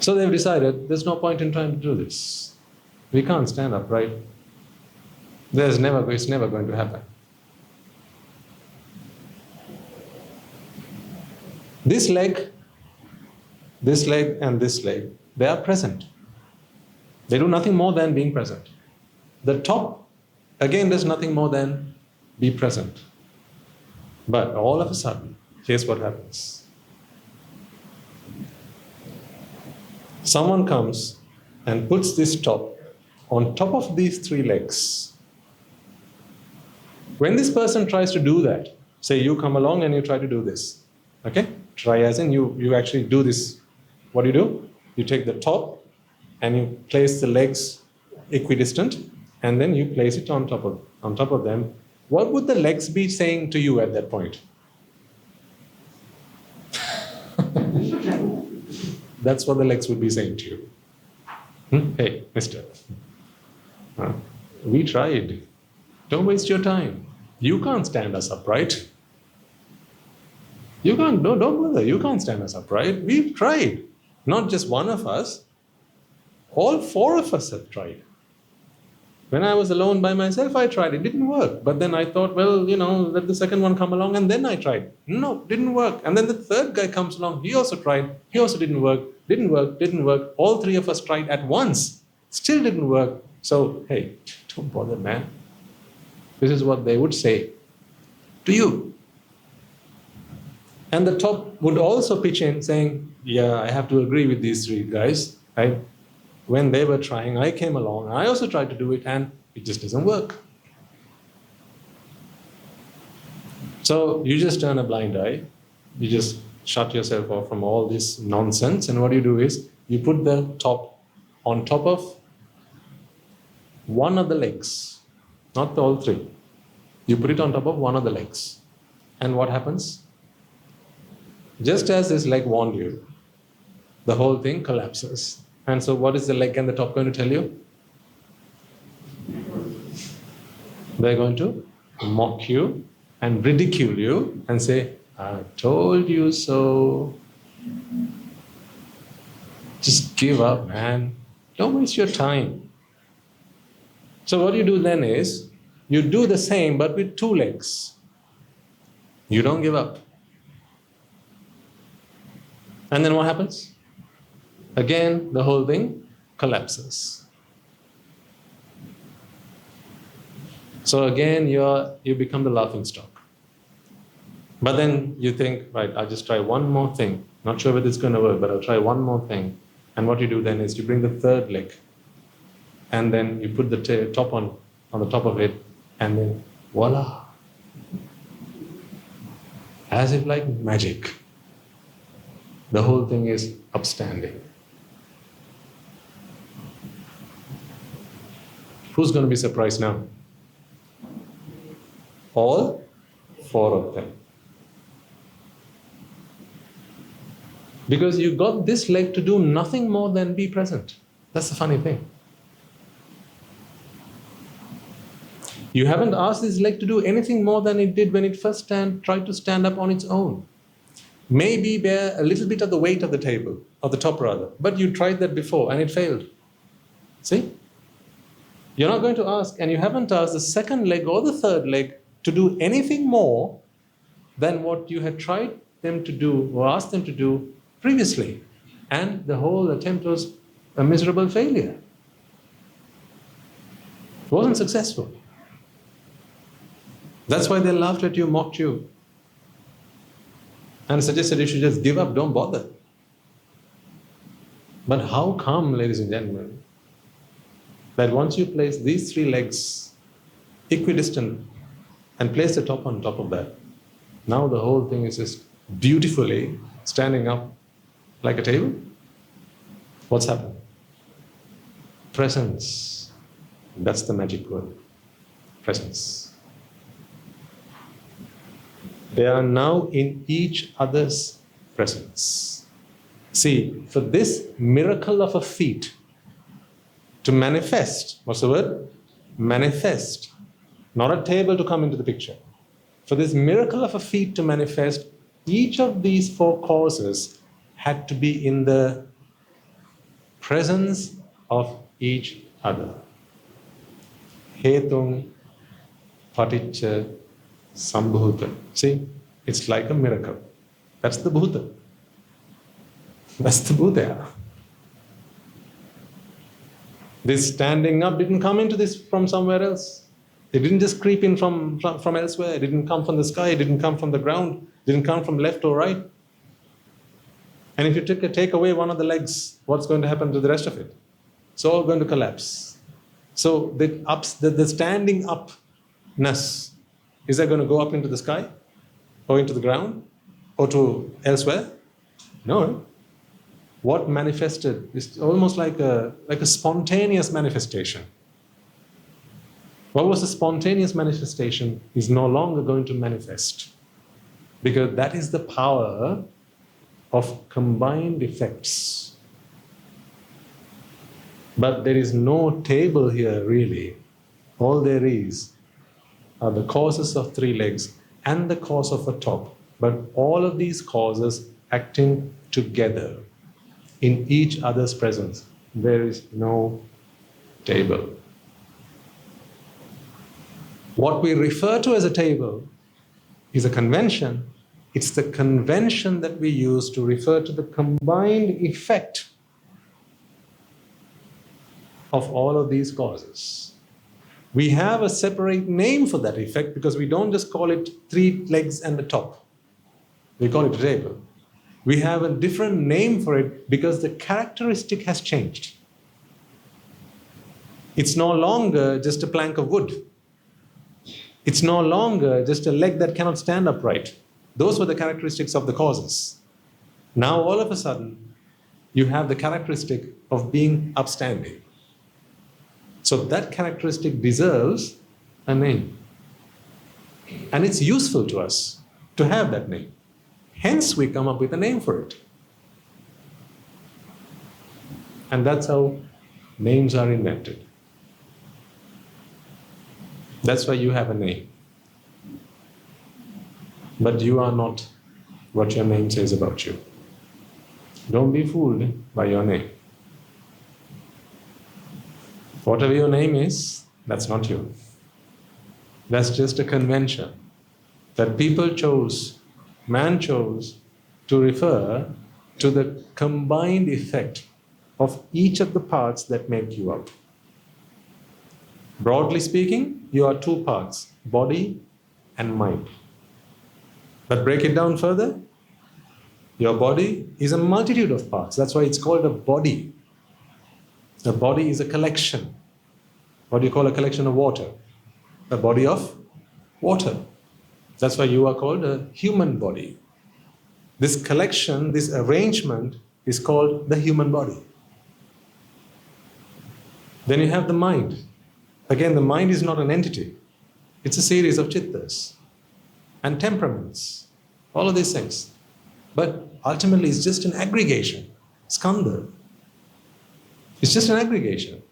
So they've decided there's no point in trying to do this. We can't stand upright. It's never going to happen. This leg, and this leg, they are present. They do nothing more than being present. The top, again, does nothing more than be present. But all of a sudden, here's what happens. Someone comes and puts this top on top of these 3 legs. When this person tries to do that, say you come along and you try to do this. Okay? Try as in you actually do this. What do? you take the top and you place the legs equidistant, and then you place it on top of them. What would the legs be saying to you at that point? That's what the legs would be saying to you. Hey, mister, we tried. Don't waste your time. You can't stand us upright. You can't, don't bother. You can't stand us upright. We've tried. Not just one of us. All four of us have tried. When I was alone by myself, I tried. It didn't work. But then I thought, well, let the second one come along, and then I tried. No, didn't work. And then the third guy comes along. He also tried. He also didn't work. Didn't work. All three of us tried at once. Still didn't work. So, hey, don't bother, man. This is what they would say to you. And the top would also pitch in saying, yeah, I have to agree with these three guys. Right? When they were trying, I came along. I also tried to do it, and it just doesn't work. So you just turn a blind eye. You just shut yourself off from all this nonsense. And what you do is, you put the top on top of one of the legs, not all three. You put it on top of one of the legs. And what happens? Just as this leg warned you, the whole thing collapses. And so what is the leg and the top going to tell you? They're going to mock you and ridicule you and say, I told you so. Just give up, man. Don't waste your time. So what you do then is, you do the same but with two legs. You don't give up. And then what happens? Again, the whole thing collapses. So again, you become the laughing stock. But then you think, right, I'll just try one more thing. Not sure whether it's going to work, but I'll try one more thing. And what you do then is you bring the third leg, and then you put the top on the top of it, and then voila! As if like magic. The whole thing is upstanding. Who's going to be surprised now? All four of them. Because you got this leg to do nothing more than be present. That's the funny thing. You haven't asked this leg to do anything more than it did when it first tried to stand up on its own. Maybe bear a little bit of the weight of the table, or the top rather, but you tried that before and it failed. See? You're not going to ask, and you haven't asked the second leg or the third leg to do anything more than what you had tried them to do or asked them to do previously. And the whole attempt was a miserable failure. It wasn't successful. That's why they laughed at you, mocked you, and suggested you should just give up, don't bother. But how come, ladies and gentlemen, that once you place these three legs equidistant and place the top on top of that, now the whole thing is just beautifully standing up like a table? What's happened? Presence. That's the magic word. Presence. They are now in each other's presence. See, for this miracle of a feet to manifest, what's the word? Manifest. Not a table to come into the picture. For this miracle of a feet to manifest, each of these four causes had to be in the presence of each other. Hetung, paticca, sambhuta. See, it's like a miracle. That's the Bhuta. That's the Buddha. This standing up didn't come into this from somewhere else. It didn't just creep in from elsewhere. It didn't come from the sky. It didn't come from the ground. It didn't come from left or right. And if you take away one of the legs, what's going to happen to the rest of it? It's all going to collapse. So the standing upness, is that going to go up into the sky? Or into the ground? Or to elsewhere? No. What manifested is almost like a spontaneous manifestation. What was a spontaneous manifestation is no longer going to manifest, because that is the power of combined effects. But there is no table here really. All there is are the causes of three legs and the cause of a top, but all of these causes acting together in each other's presence. There is no table. What we refer to as a table is a convention. It's the convention that we use to refer to the combined effect of all of these causes. We have a separate name for that effect because we don't just call it three legs and the top. We call it a table. We have a different name for it because the characteristic has changed. It's no longer just a plank of wood. It's no longer just a leg that cannot stand upright. Those were the characteristics of the causes. Now all of a sudden, you have the characteristic of being upstanding. So that characteristic deserves a name. And it's useful to us to have that name. Hence we come up with a name for it. And that's how names are invented. That's why you have a name. But you are not what your name says about you. Don't be fooled by your name. Whatever your name is, that's not you. That's just a convention that people chose, man chose, to refer to the combined effect of each of the parts that make you up. Broadly speaking, you are two parts, body and mind. But break it down further, your body is a multitude of parts. That's why it's called a body. A body is a collection. What do you call a collection of water? A body of water. That's why you are called a human body. This collection, this arrangement is called the human body. Then you have the mind. Again, the mind is not an entity. It's a series of chittas and temperaments, all of these things. But ultimately it's just an aggregation, skandha. It's just an aggregation.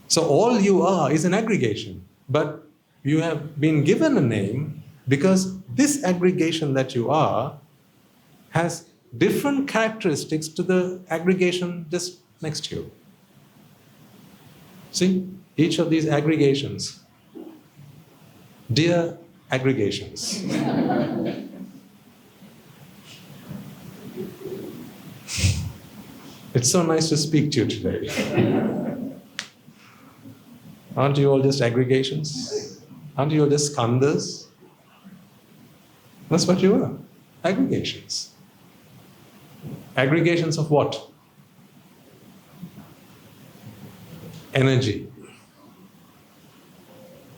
So all you are is an aggregation, but you have been given a name because this aggregation that you are has different characteristics to the aggregation just next to you. See, each of these aggregations, dear aggregations. It's so nice to speak to you today. Aren't you all just aggregations? Aren't you all just skandhas? That's what you are, aggregations. Aggregations of what? Energy.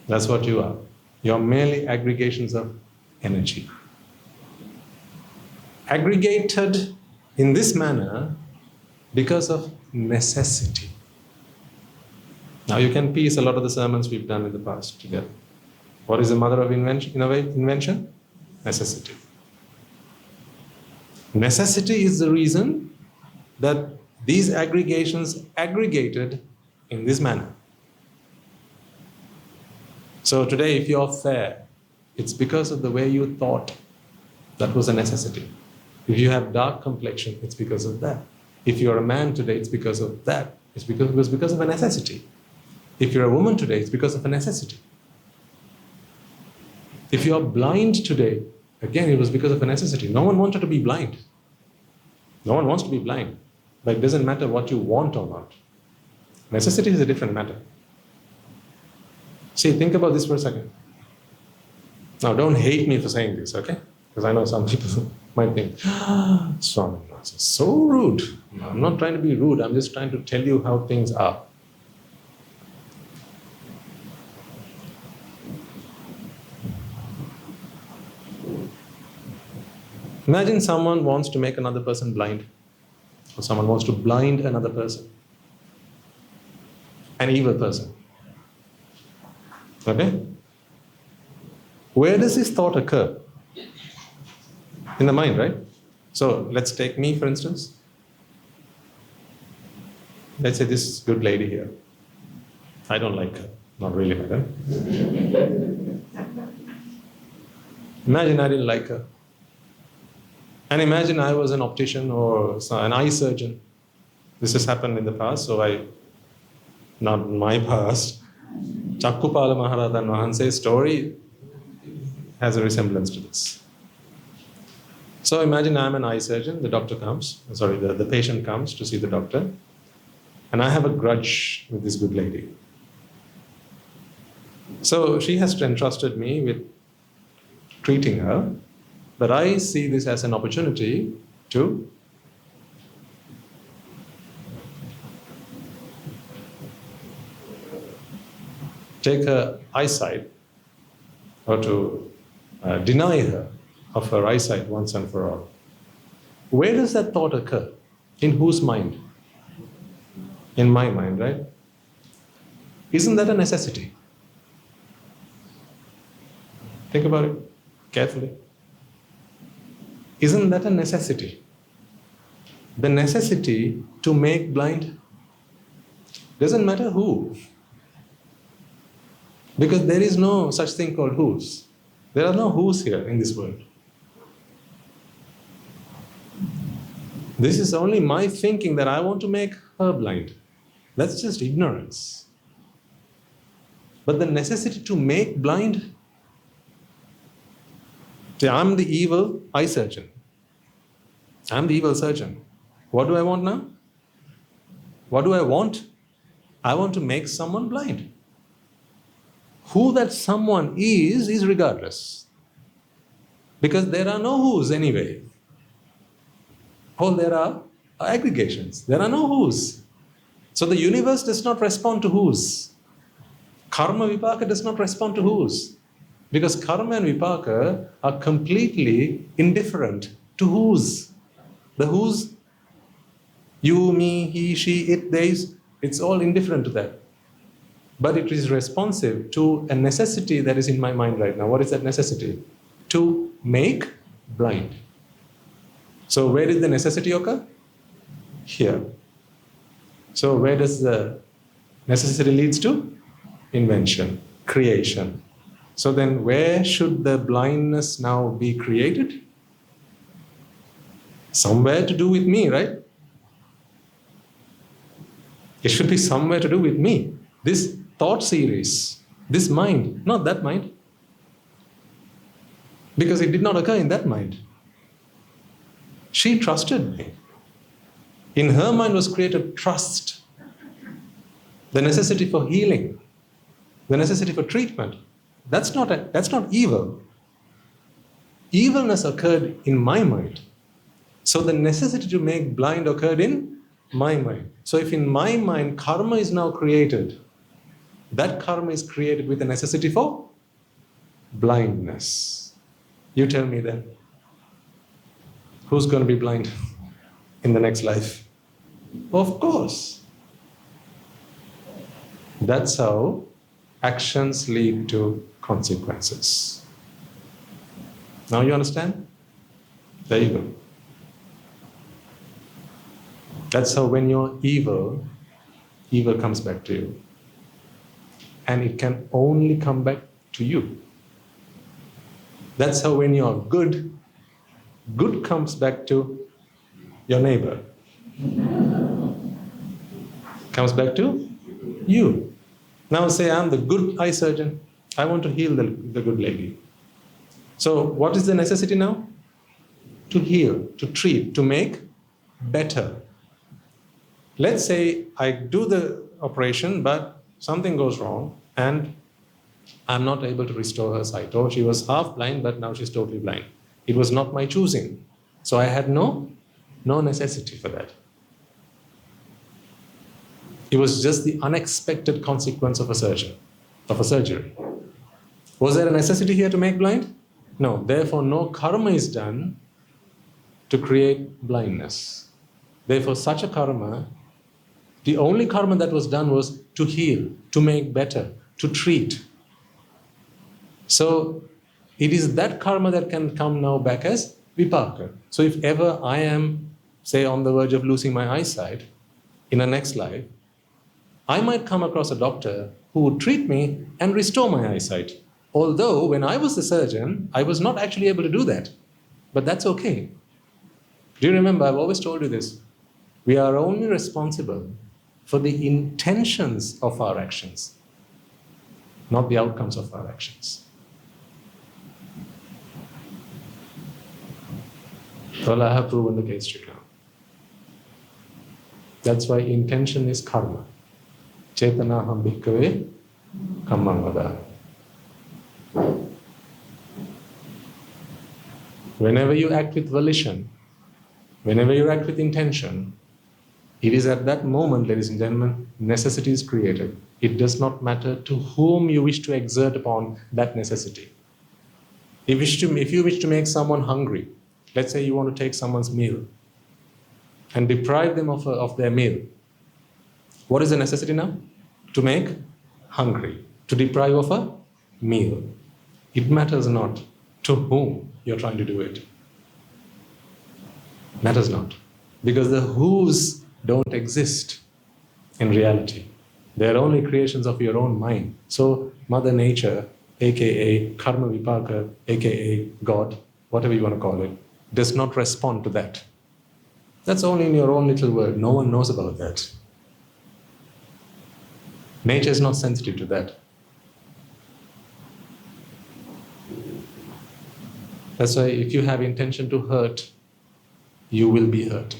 That's what you are. You are merely aggregations of energy. Aggregated in this manner because of necessity. Now you can piece a lot of the sermons we've done in the past together. What is the mother of invention? Necessity. Necessity is the reason that these aggregations aggregated in this manner. So today, if you're fair, it's because of the way you thought. That was a necessity. If you have dark complexion, it's because of that. If you're a man today, it's because of that. It was because of a necessity. If you're a woman today, it's because of a necessity. If you're blind today, again, it was because of a necessity. No one wanted to be blind. No one wants to be blind. But it doesn't matter what you want or not. Necessity is a different matter. See, think about this for a second. Now, don't hate me for saying this, okay? Because I know some people might think, Swami, that's so rude. I'm not trying to be rude. I'm just trying to tell you how things are. Imagine someone wants to make another person blind. or someone wants to blind another person, an evil person. Okay? Where does this thought occur? In the mind, right? So let's take me, for instance. Let's say this good lady here. I don't like her. Not really like her. Imagine I didn't like her. And imagine I was an optician or an eye surgeon. This has happened in the past, so not in my past. Chakkupala Maharatan Wahanse's story has a resemblance to this. So imagine I'm an eye surgeon, the patient comes to see the doctor, and I have a grudge with this good lady. So she has entrusted me with treating her, but I see this as an opportunity to take her eyesight, or to deny her of her eyesight once and for all. Where does that thought occur? In whose mind? In my mind, right? Isn't that a necessity? Think about it carefully. Isn't that a necessity? The necessity to make blind doesn't matter who. Because there is no such thing called who's. There are no who's here in this world. This is only my thinking that I want to make her blind. That's just ignorance. But the necessity to make blind, see, I'm the evil eye surgeon. I'm the evil surgeon. What do I want now? What do I want? I want to make someone blind. Who that someone is regardless. Because there are no who's anyway. All there are aggregations. There are no who's. So the universe does not respond to who's. Karma vipaka does not respond to who's. Because karma and vipaka are completely indifferent to who's. The who's, you, me, he, she, it, theys, it's all indifferent to that. But it is responsive to a necessity that is in my mind right now. What is that necessity? To make blind. So where did the necessity occur? Here. So where does the necessity leads to? Invention, creation. So then where should the blindness now be created? Somewhere to do with me, right? It should be somewhere to do with me. This thought series, this mind, not that mind. Because it did not occur in that mind. She trusted me. In her mind was created trust, the necessity for healing, the necessity for treatment. That's not evil. Evilness occurred in my mind. So the necessity to make blind occurred in my mind. So if in my mind karma is now created, that karma is created with a necessity for blindness. You tell me then, who's going to be blind in the next life? Of course. That's how actions lead to consequences. Now you understand? There you go. That's how when you're evil, evil comes back to you. And it can only come back to you. That's how when you're good, good comes back to your neighbor. Comes back to you. Now say, I'm the good eye surgeon. I want to heal the good lady. So what is the necessity now? To heal, to treat, to make better. Let's say I do the operation, but something goes wrong and I'm not able to restore her sight. Or she was half blind, but now she's totally blind. It was not my choosing. So I had no necessity for that. It was just the unexpected consequence of a surgery. Was there a necessity here to make blind? No. Therefore, no karma is done to create blindness. Therefore, such a karma, the only karma that was done was to heal, to make better, to treat. So it is that karma that can come now back as vipaka. So if ever I am, say, on the verge of losing my eyesight in a next life, I might come across a doctor who would treat me and restore my eyesight. Although when I was the surgeon, I was not actually able to do that. But that's okay. Do you remember, I've always told you this, we are only responsible for the intentions of our actions, not the outcomes of our actions. Well, I have proven the case to you now. That's why intention is karma. Chetanaham bhikkhave kammam vadāmi. Whenever you act with volition, whenever you act with intention, it is at that moment, ladies and gentlemen, necessity is created. It does not matter to whom you wish to exert upon that necessity. If you wish to make someone hungry, let's say you want to take someone's meal and deprive them of their meal. What is the necessity now? To make hungry, to deprive of a meal. It matters not to whom you're trying to do it. Matters not. Because the whos don't exist in reality. They are only creations of your own mind. So Mother Nature, aka Karma Vipaka, aka God, whatever you want to call it, does not respond to that. That's only in your own little world. No one knows about that. Nature is not sensitive to that. That's why if you have intention to hurt, you will be hurt.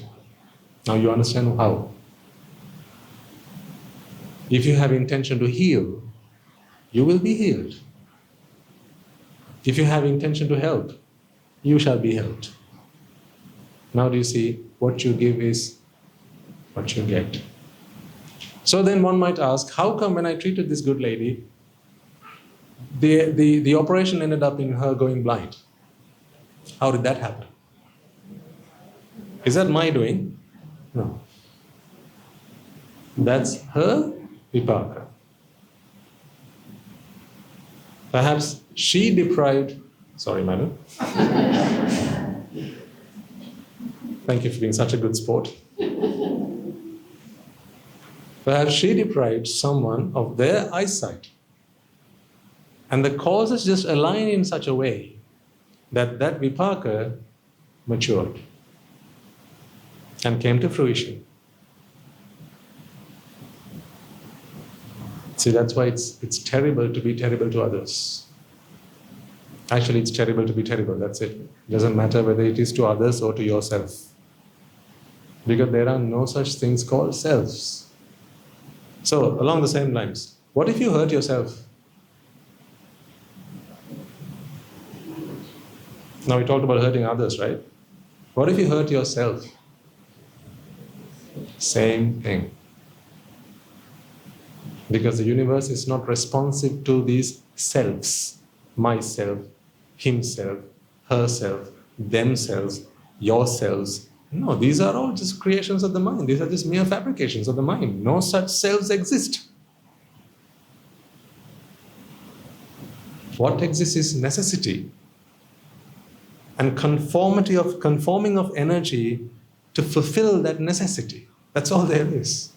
Now you understand how. If you have intention to heal, you will be healed. If you have intention to help, you shall be helped. Now do you see, what you give is what you get. So then one might ask, how come when I treated this good lady, the operation ended up in her going blind? How did that happen? Is that my doing? No. That's her vipaka. Perhaps she deprived, sorry madam. Thank you for being such a good sport. Perhaps she deprived someone of their eyesight. And the causes just align in such a way that that vipaka matured and came to fruition. See, that's why it's terrible to be terrible to others. Actually, it's terrible to be terrible, that's it. It doesn't matter whether it is to others or to yourself. Because there are no such things called selves. So, along the same lines, what if you hurt yourself? Now we talked about hurting others, right? What if you hurt yourself? Same thing. Because the universe is not responsive to these selves. Myself, himself, herself, themselves, yourselves. No, these are all just creations of the mind. These are just mere fabrications of the mind. No such selves exist. What exists is necessity and conforming of energy to fulfill that necessity. That's all there is.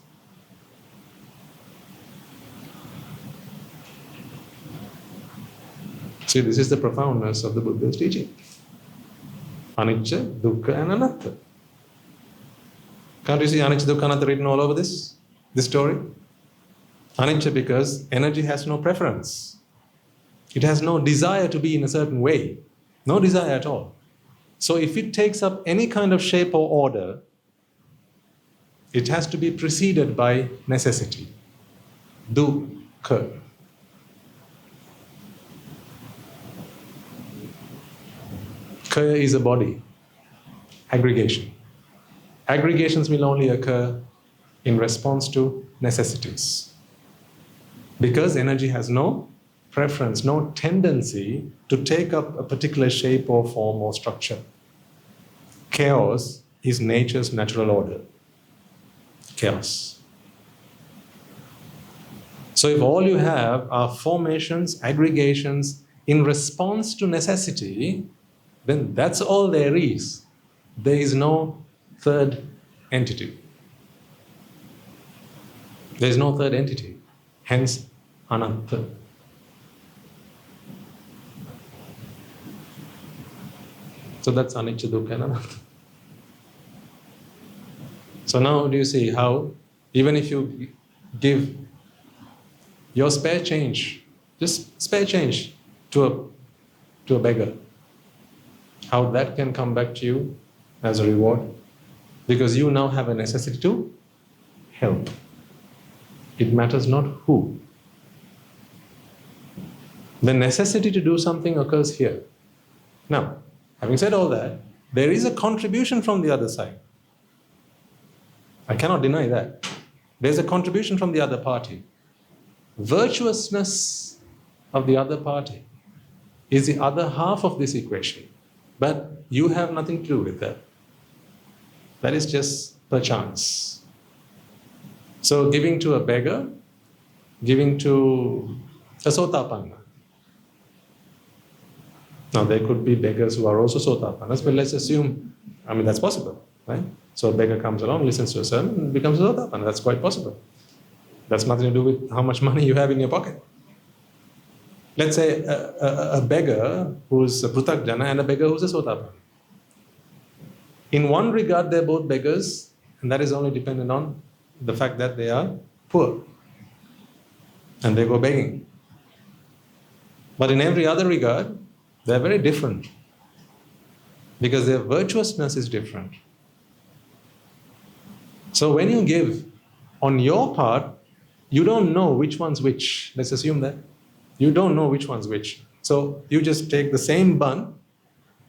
See, this is the profoundness of the Buddha's teaching. Anicca, dukkha and anatta. Can't you see anicca, dukkha, anatta written all over this story? Anicca because energy has no preference. It has no desire to be in a certain way. No desire at all. So if it takes up any kind of shape or order, it has to be preceded by necessity. Dukkha. Kaya is a body. Aggregation. Aggregations will only occur in response to necessities. Because energy has no preference, no tendency to take up a particular shape or form or structure. Chaos is nature's natural order. chaos. So if all you have are formations, aggregations in response to necessity, then that's all there is. There is no third entity. There is no third entity. Hence, anatta. So that's anicca, dukkha, and anatta. So now do you see how, even if you give your spare change, just spare change to a beggar, how that can come back to you as a reward? Because you now have a necessity to help. It matters not who. The necessity to do something occurs here. Now, having said all that, there is a contribution from the other side. I cannot deny that. There's a contribution from the other party. Virtuousness of the other party is the other half of this equation. But you have nothing to do with that. That is just perchance. So giving to a beggar, giving to a sotapanna. Now there could be beggars who are also sotapannas, but let's assume, that's possible, right? So a beggar comes along, listens to a sermon, and becomes a sotapanna. That's quite possible. That's nothing to do with how much money you have in your pocket. Let's say a beggar who's a prutakjana and a beggar who's a sotapanna. In one regard, they're both beggars, and that is only dependent on the fact that they are poor and they go begging. But in every other regard, they're very different because their virtuousness is different. So when you give, on your part, you don't know which one's which. Let's assume that. You don't know which one's which. So you just take the same bun,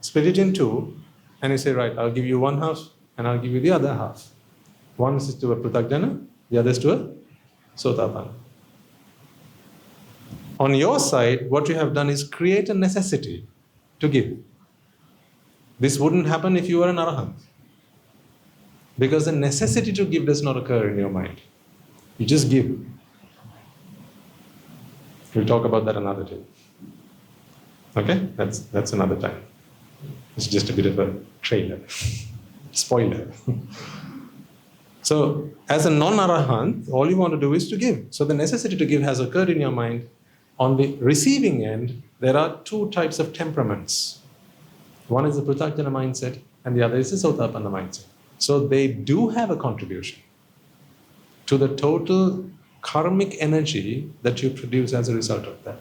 split it in two, and you say, right, I'll give you one half and I'll give you the other half. One is to a prutakjana, the other is to a sotapanna. On your side, what you have done is create a necessity to give. This wouldn't happen if you were an arahant. Because the necessity to give does not occur in your mind. You just give. We'll talk about that another day. Okay? That's another time. It's just a bit of a trailer. Spoiler. So, as a non-arahant, all you want to do is to give. So the necessity to give has occurred in your mind. On the receiving end, there are two types of temperaments. One is the prutakjana mindset, and the other is the sotapanna mindset. So they do have a contribution to the total karmic energy that you produce as a result of that.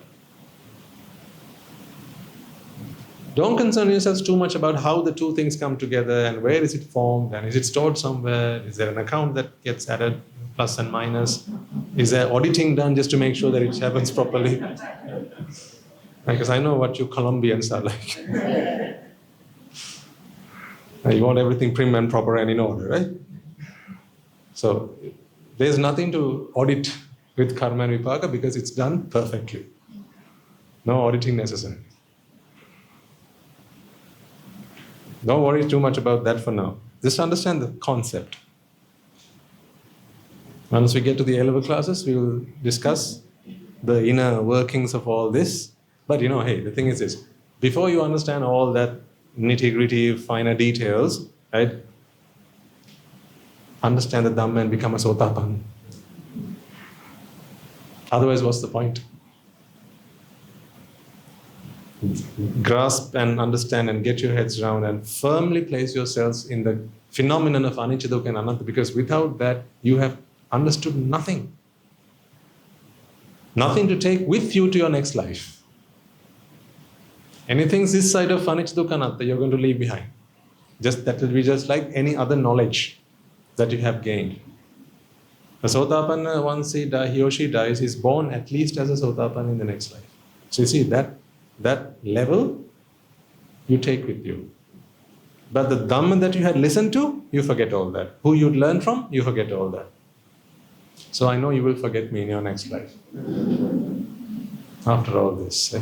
Don't concern yourselves too much about how the two things come together and where is it formed and is it stored somewhere? Is there an account that gets added, plus and minus? Is there auditing done just to make sure that it happens properly? Because I know what you Colombians are like. You want everything prim and proper and in order, right? So there's nothing to audit with karma and vipaka because it's done perfectly. No auditing necessary. Don't worry too much about that for now. Just understand the concept. Once we get to the A-level classes, we will discuss the inner workings of all this. But hey, the thing is this. Before you understand all that nitty-gritty, finer details, right? Understand the Dhamma and become a sotapanna. Otherwise, what's the point? Grasp and understand and get your heads around and firmly place yourselves in the phenomenon of anicca, dukkha and anatta, because without that, you have understood nothing. Nothing to take with you to your next life. Anything this side of anicca, dukkha, anatta, you're going to leave behind. That will be just like any other knowledge that you have gained. A sotapanna, once he or she dies, is born at least as a sotapanna in the next life. So you see, that level you take with you. But the Dhamma that you had listened to, you forget all that. Who you'd learn from, you forget all that. So I know you will forget me in your next life. After all this.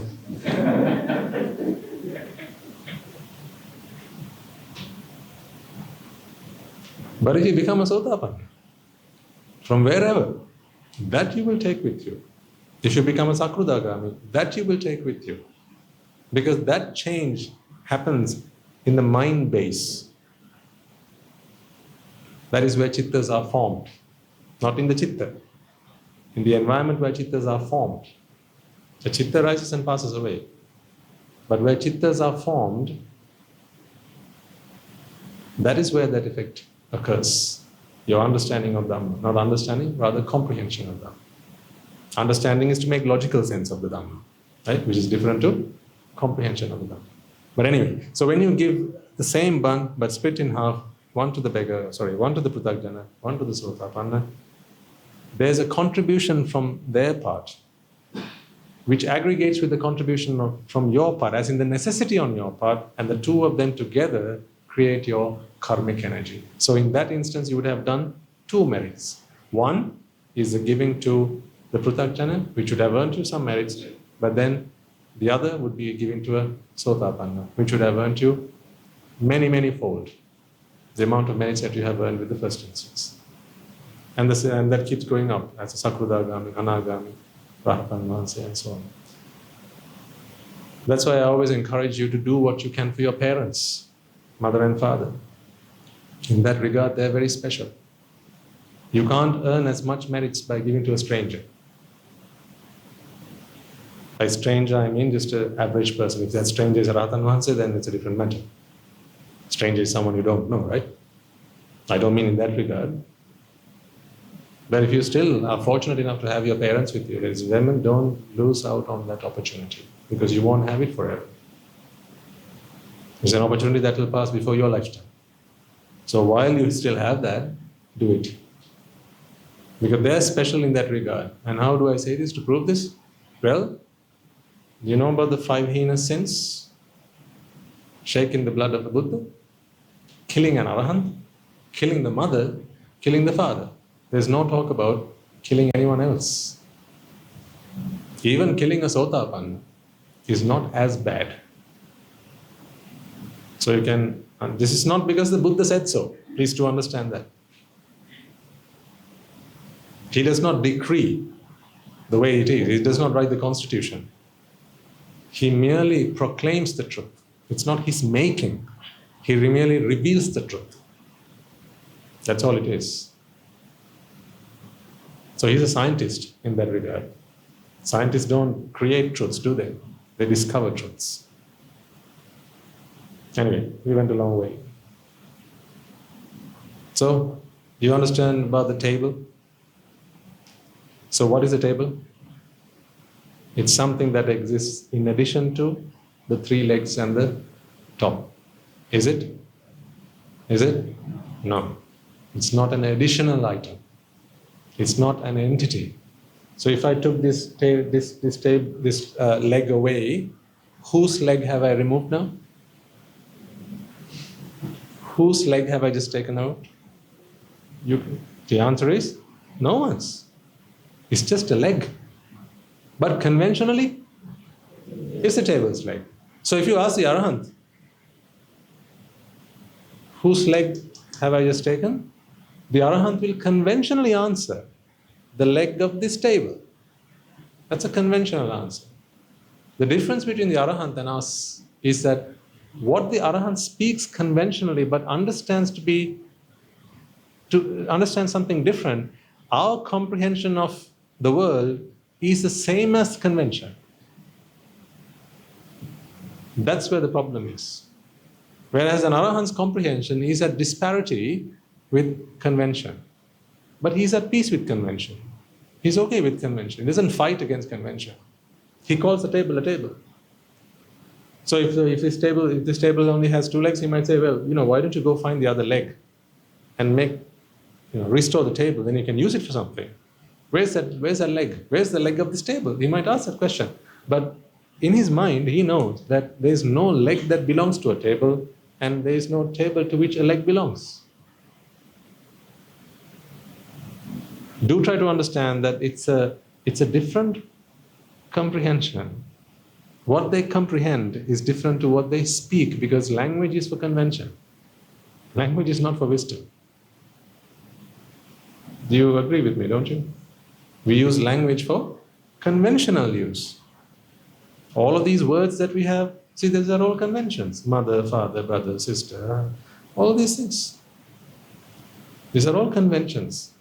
But if you become a sotapanna, from wherever, that you will take with you. If you become a Sakrudagami, that you will take with you. Because that change happens in the mind base. That is where chittas are formed, not in the chitta. In the environment where chittas are formed. The chitta rises and passes away. But where chittas are formed, that is where that effect occurs. Your understanding of Dhamma. Not understanding, rather comprehension of Dhamma. Understanding is to make logical sense of the Dhamma, right? Which is different to comprehension of the Dhamma. But anyway, so when you give the same bun but split in half, one to the Pruthagjana, one to the Sotapanna, there's a contribution from their part, which aggregates with the contribution from your part, as in the necessity on your part, and the two of them together create your karmic energy. So in that instance, you would have done two merits. One is the giving to the Pruthagjana, which would have earned you some merits, but then the other would be giving to a Sotapanna, which would have earned you many, many fold the amount of merits that you have earned with the first instance. And that keeps going up as a Sakrudagami, Anagami, Rahatan, Mansi, and so on. That's why I always encourage you to do what you can for your parents, mother and father. In that regard, they're very special. You can't earn as much merits by giving to a stranger. By stranger, I mean just an average person. If that stranger is a Rahatan Mahansa, then it's a different matter. Stranger is someone you don't know, right? I don't mean in that regard. But if you still are fortunate enough to have your parents with you, ladies and gentlemen, don't lose out on that opportunity, because you won't have it forever. It's an opportunity that will pass before your lifetime. So while you still have that, do it. Because they're special in that regard. And how do I say this to prove this? Well, you know about the 5 heinous sins? Shaking the blood of a Buddha, killing an Arahant, killing the mother, killing the father. There's no talk about killing anyone else. Even killing a Sotapanna is not as bad. So you can, and this is not because the Buddha said so. Please do understand that. He does not decree the way it is. He does not write the constitution. He merely proclaims the truth. It's not his making. He merely reveals the truth. That's all it is. So he's a scientist in that regard. Scientists don't create truths, do they? They discover truths. Anyway, we went a long way. So, you understand about the table? So what is a table? It's something that exists in addition to the 3 legs and the top. Is it? Is it? No. It's not an additional item. It's not an entity. So if I took this leg away, whose leg have I removed now? Whose leg have I just taken out? The answer is no one's. It's just a leg. But conventionally, it's the table's leg. So if you ask the Arahant, whose leg have I just taken? The Arahant will conventionally answer, the leg of this table. That's a conventional answer. The difference between the Arahant and us is that what the Arahant speaks conventionally but understands to understand something different, our comprehension of the world is the same as convention. That's where the problem is. Whereas an Arahant's comprehension is at disparity with convention. But he's at peace with convention. He's okay with convention. He doesn't fight against convention. He calls the table a table. So if this table only has 2 legs, he might say, well, why don't you go find the other leg and restore the table, then you can use it for something. Where's that leg? Where's the leg of this table? He might ask that question. But in his mind, he knows that there is no leg that belongs to a table, and there is no table to which a leg belongs. Do try to understand that it's a different comprehension. What they comprehend is different to what they speak, because language is for convention. Language is not for wisdom. Do you agree with me, don't you? We use language for conventional use. All of these words that we have, see, these are all conventions. Mother, father, brother, sister, all these things. These are all conventions.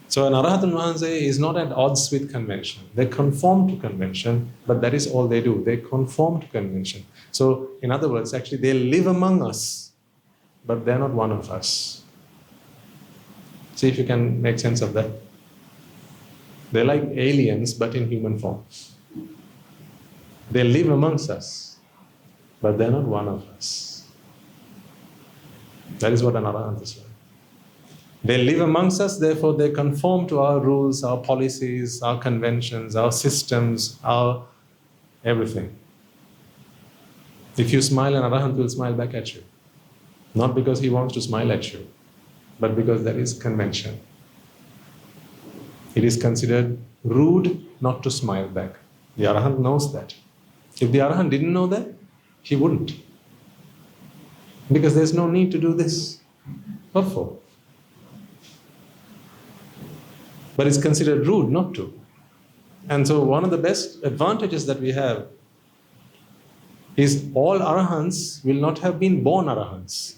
So an Arahatan Vahanse is not at odds with convention. They conform to convention, but that is all they do. They conform to convention. So in other words, actually they live among us, but they're not one of us. See if you can make sense of that. They're like aliens, but in human form. They live amongst us, but they're not one of us. That is what an Arahant is like. They live amongst us, therefore they conform to our rules, our policies, our conventions, our systems, our everything. If you smile, an Arahant will smile back at you. Not because he wants to smile at you, but because that is convention. It is considered rude not to smile back. The Arahant knows that. If the Arahant didn't know that, he wouldn't. Because there's no need to do this. What for? But it's considered rude not to. And so one of the best advantages that we have is all Arahants will not have been born Arahants.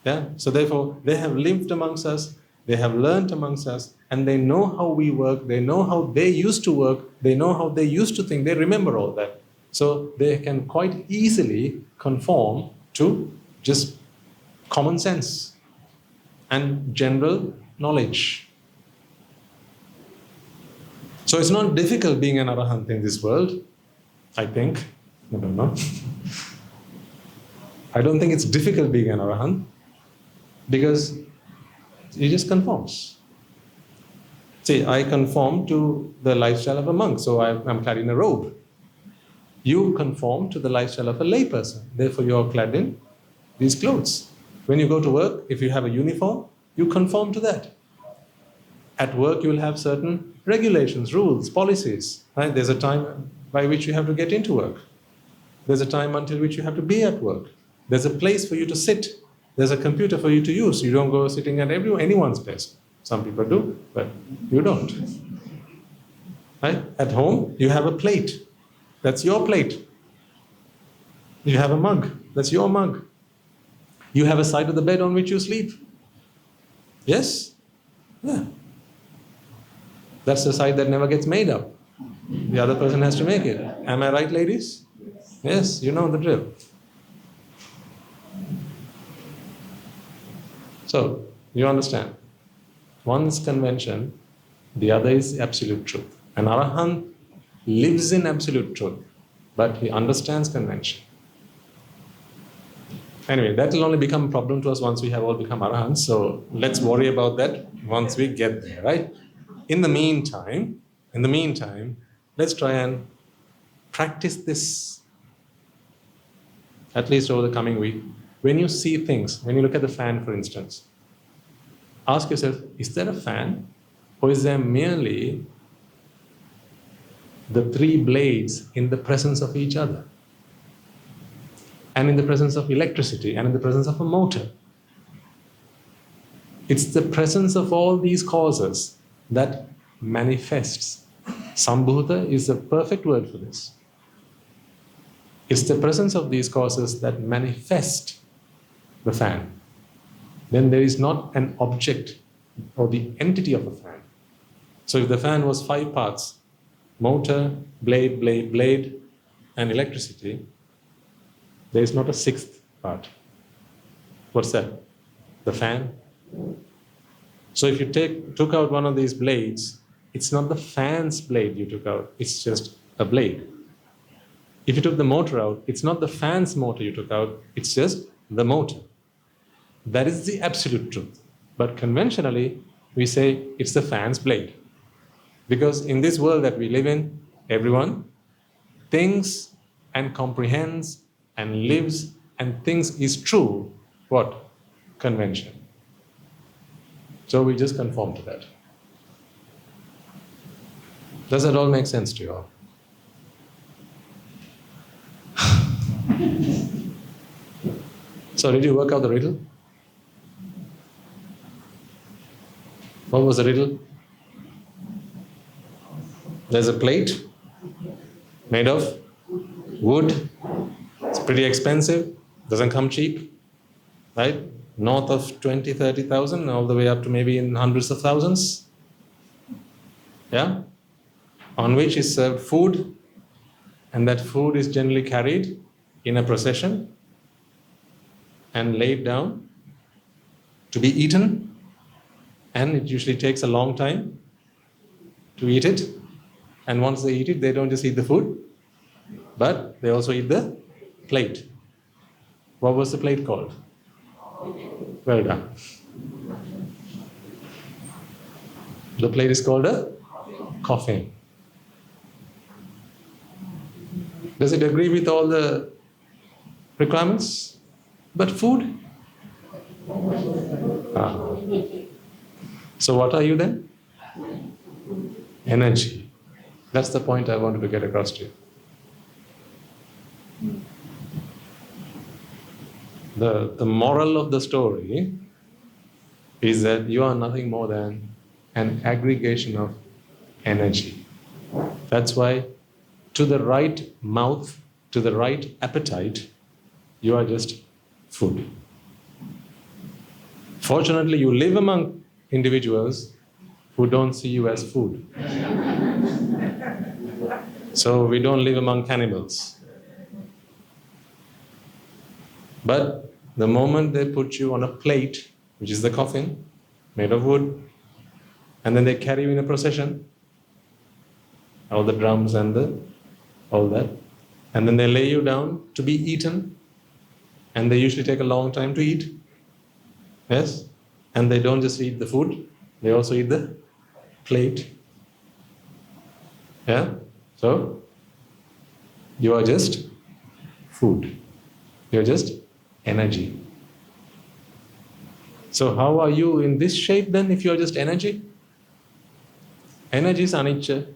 Yeah? So therefore, they have lived amongst us, they have learnt amongst us, and they know how we work, they know how they used to work, they know how they used to think, they remember all that. So they can quite easily conform to just common sense and general knowledge. So it's not difficult being an Arahant in this world, I think. I don't know. I don't think it's difficult being an Arahant because he just conforms. See, I conform to the lifestyle of a monk, so I'm clad in a robe. You conform to the lifestyle of a layperson, therefore you are clad in these clothes. When you go to work, if you have a uniform, you conform to that. At work, you will have certain regulations, rules, policies. Right? There's a time by which you have to get into work. There's a time until which you have to be at work. There's a place for you to sit. There's a computer for you to use. You don't go sitting at anyone's place. Some people do, but you don't. Right? At home, you have a plate. That's your plate. You have a mug. That's your mug. You have a side of the bed on which you sleep. Yes? Yeah. That's the side that never gets made up. The other person has to make it. Am I right, ladies? Yes, you know the drill. So, you understand. One is convention, the other is absolute truth. An Arahant lives in absolute truth, but he understands convention. Anyway, that will only become a problem to us once we have all become Arahants, so let's worry about that once we get there, right? In the meantime, let's try and practice this, at least over the coming week. When you see things, when you look at the fan, for instance, ask yourself, is there a fan? Or is there merely the three blades in the presence of each other? And in the presence of electricity, and in the presence of a motor. It's the presence of all these causes that manifests. Sambhuta is a perfect word for this. It's the presence of these causes that manifest the fan. Then there is not an object or the entity of a fan. So if the fan was 5 parts, motor, blade, blade, blade, and electricity, there is not a 6th part. What's that? The fan. So if you took out one of these blades, it's not the fan's blade you took out, it's just a blade. If you took the motor out, it's not the fan's motor you took out, it's just the motor. That is the absolute truth. But conventionally, we say it's the fan's blade. Because in this world that we live in, everyone thinks and comprehends and lives and thinks is true, what? Convention. So we just conform to that. Does that all make sense to you all? So did you work out the riddle? What was the riddle? There's a plate made of wood. It's pretty expensive. Doesn't come cheap, right? North of 20, 30,000, all the way up to maybe in hundreds of thousands. Yeah? On which is served food, and that food is generally carried in a procession and laid down to be eaten, and it usually takes a long time to eat it. And once they eat it, they don't just eat the food, but they also eat the plate. What was the plate called? Well done. The plate is called a coffin. Does it agree with all the requirements? But food? So what are you then? Energy. That's the point I wanted to get across to you. The moral of the story is that you are nothing more than an aggregation of energy. That's why to the right mouth, to the right appetite, you are just food. Fortunately, you live among individuals who don't see you as food. So we don't live among cannibals. But the moment they put you on a plate, which is the coffin, made of wood, and then they carry you in a procession, all the drums and all that, and then they lay you down to be eaten, and they usually take a long time to eat. Yes? And they don't just eat the food, they also eat the plate. Yeah? So, you are just food. You are just energy. So how are you in this shape then if you are just energy? Energy is anicca,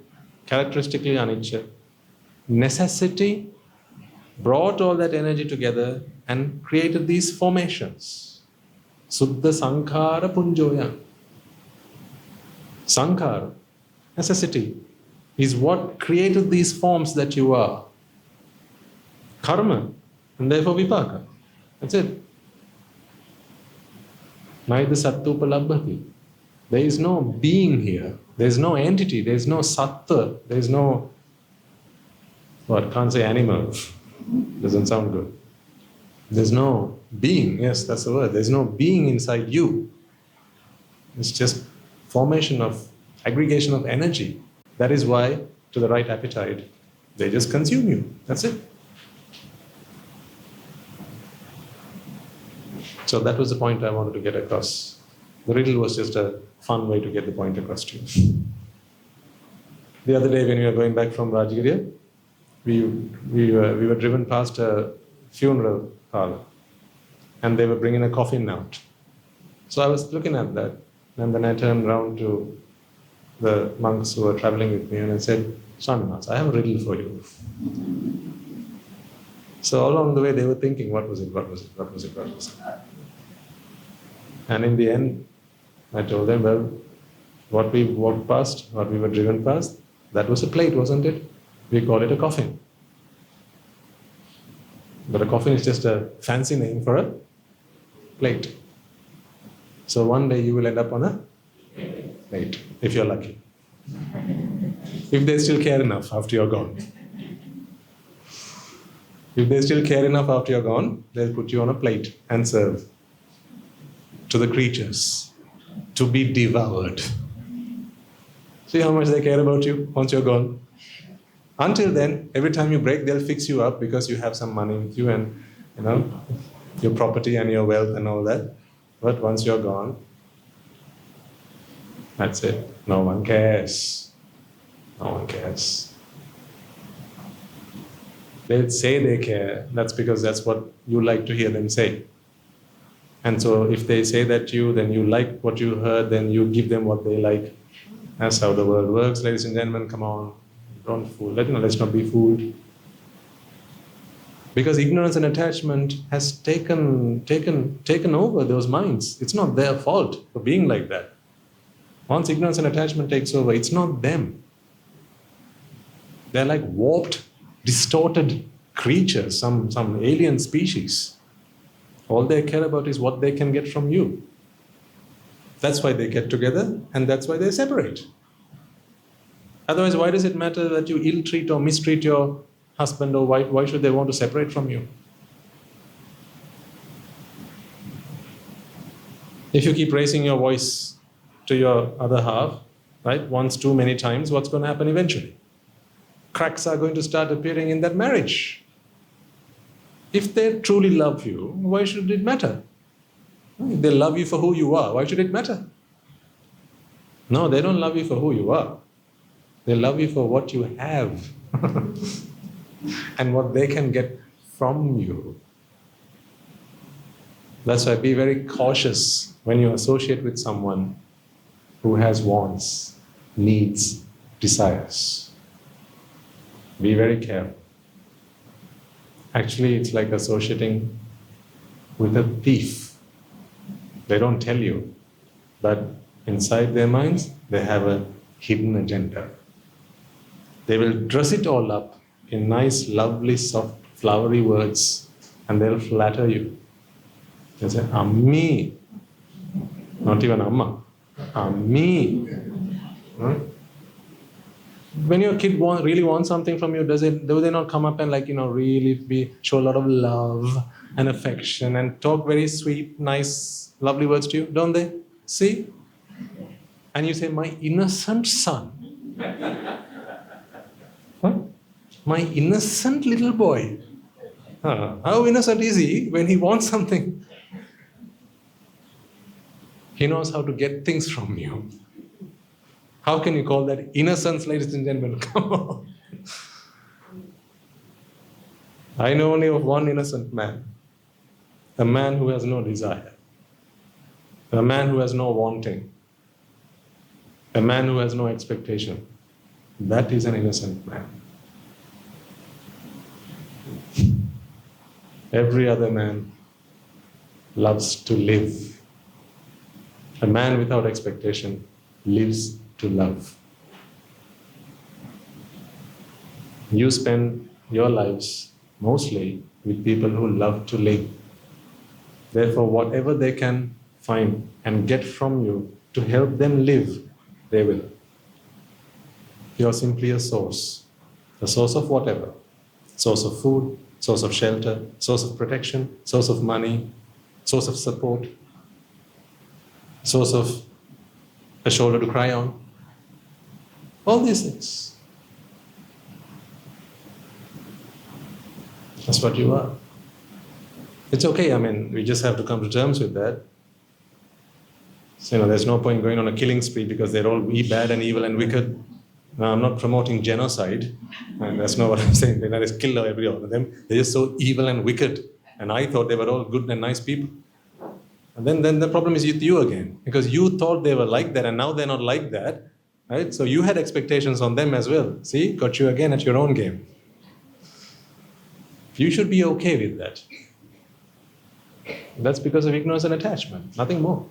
characteristically anicca. Necessity brought all that energy together and created these formations. Suddha sankhara punjoya. Sankhara, necessity, is what created these forms that you are. Karma, and therefore vipaka. That's it. Naida sattupalabhati. There is no being here. There is no entity. There is no sattva. There is no, well, I can't say animal. Doesn't sound good. There's no being. Yes, that's the word. There's no being inside you. It's just formation of, aggregation of energy. That is why, to the right appetite, they just consume you. That's it. So that was the point I wanted to get across. The riddle was just a fun way to get the point across to you. The other day when we were going back from Rajagiriya, we were driven past a funeral parlor, and they were bringing a coffin out. So I was looking at that, and then I turned around to the monks who were traveling with me and I said, Swaminatha, I have a riddle for you. So all along the way they were thinking, what was it? And in the end, I told them, well, what we walked past, what we were driven past, that was a plate, wasn't it? We call it a coffin. But a coffin is just a fancy name for a plate. So one day you will end up on a plate, if you're lucky. If they still care enough after you're gone. If they still care enough after you're gone, they'll put you on a plate and serve to the creatures to be devoured. See how much they care about you once you're gone. Until then, every time you break, they'll fix you up because you have some money with you and, your property and your wealth and all that. But once you're gone, that's it. No one cares. No one cares. They'll say they care. That's because that's what you like to hear them say. And so if they say that to you, then you like what you heard, then you give them what they like. That's how the world works, ladies and gentlemen. Come on, don't fool. Let's not be fooled. Because ignorance and attachment has taken over those minds. It's not their fault for being like that. Once ignorance and attachment takes over, it's not them. They're like warped, distorted creatures, some alien species. All they care about is what they can get from you. That's why they get together, and that's why they separate. Otherwise, why does it matter that you ill-treat or mistreat your husband or wife? Why should they want to separate from you? If you keep raising your voice to your other half, right, once too many times, what's going to happen eventually? Cracks are going to start appearing in that marriage. If they truly love you, why should it matter? If they love you for who you are, why should it matter? No, they don't love you for who you are. They love you for what you have and what they can get from you. That's why be very cautious when you associate with someone who has wants, needs, desires. Be very careful. Actually, it's like associating with a thief. They don't tell you, but inside their minds, they have a hidden agenda. They will dress it all up in nice, lovely, soft, flowery words, and they'll flatter you. They say, Ammi. Not even Amma. Ammi. Huh? When your kid really wants something from you, do they not come up and really show a lot of love and affection and talk very sweet, nice, lovely words to you? Don't they? See? And you say, my innocent son. Huh? My innocent little boy. How innocent is he when he wants something? He knows how to get things from you. How can you call that innocence, ladies and gentlemen? Come on. I know only of one innocent man. A man who has no desire. A man who has no wanting. A man who has no expectation. That is an innocent man. Every other man loves to live. A man without expectation lives to love. You spend your lives mostly with people who love to live. Therefore, whatever they can find and get from you to help them live, they will. You are simply a source of whatever. Source of food, source of shelter, source of protection, source of money, source of support, source of a shoulder to cry on. All these things. That's what you are. It's okay, we just have to come to terms with that. So, there's no point going on a killing spree because they're all bad and evil and wicked. Now, I'm not promoting genocide, and that's not what I'm saying. They just kill every one of them. They're just so evil and wicked. And I thought they were all good and nice people. And then the problem is with you again, because you thought they were like that and now they're not like that, right? So you had expectations on them as well. See, got you again at your own game. You should be okay with that. That's because of ignorance and attachment, nothing more.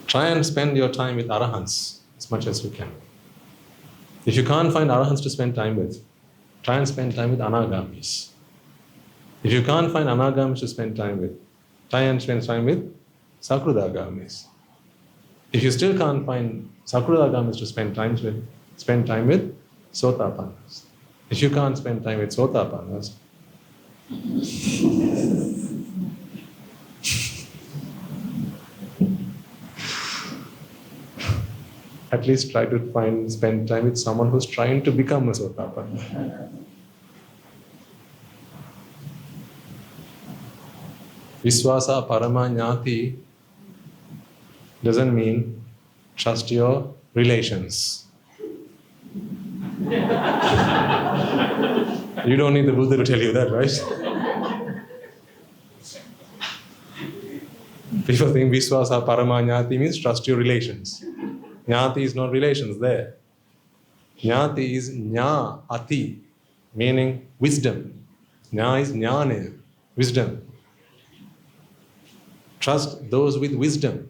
Try and spend your time with arahants as much as you can. If you can't find arahants to spend time with, try and spend time with anagamis. If you can't find anagamis to spend time with, try and spend time with sakrudaagamis. If you still can't find sakrudaagamis to spend time with sotapannas. If you can't spend time with sotapannas, at least try to spend time with someone who's trying to become a sotapanna. Viswasa paramanyati doesn't mean trust your relations. You don't need the Buddha to tell you that, right? People think Viswasa paramanyati means trust your relations. Jnati is not relations there. Jnati is jnāati, meaning wisdom. Jnā is jnāne, wisdom. Trust those with wisdom.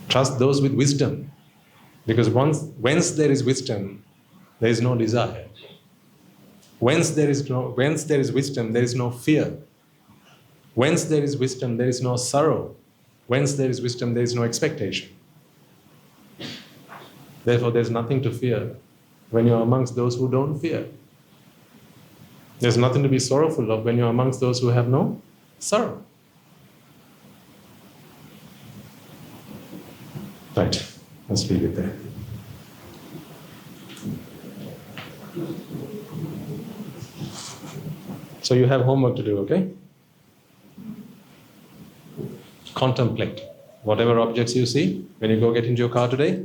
Trust those with wisdom. Because whence there is wisdom, there is no desire. Whence there is wisdom, there is no fear. Whence there is wisdom, there is no sorrow. Whence there is wisdom, there is no expectation. Therefore, there is nothing to fear when you are amongst those who don't fear. There's nothing to be sorrowful of when you are amongst those who have no sorrow. Right, let's leave it there. So you have homework to do, okay? Contemplate whatever objects you see. When you go get into your car today,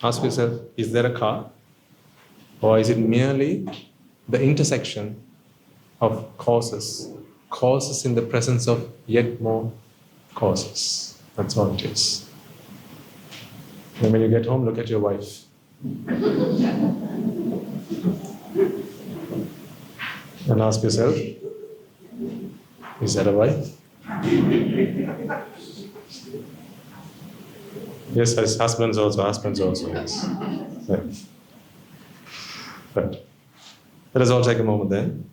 ask yourself, is there a car? Or is it merely the intersection of causes in the presence of yet more causes? That's all it is. And when you get home, look at your wife. And ask yourself, is that a wife? Yes, as husbands also, yes. Right. But let us all take a moment then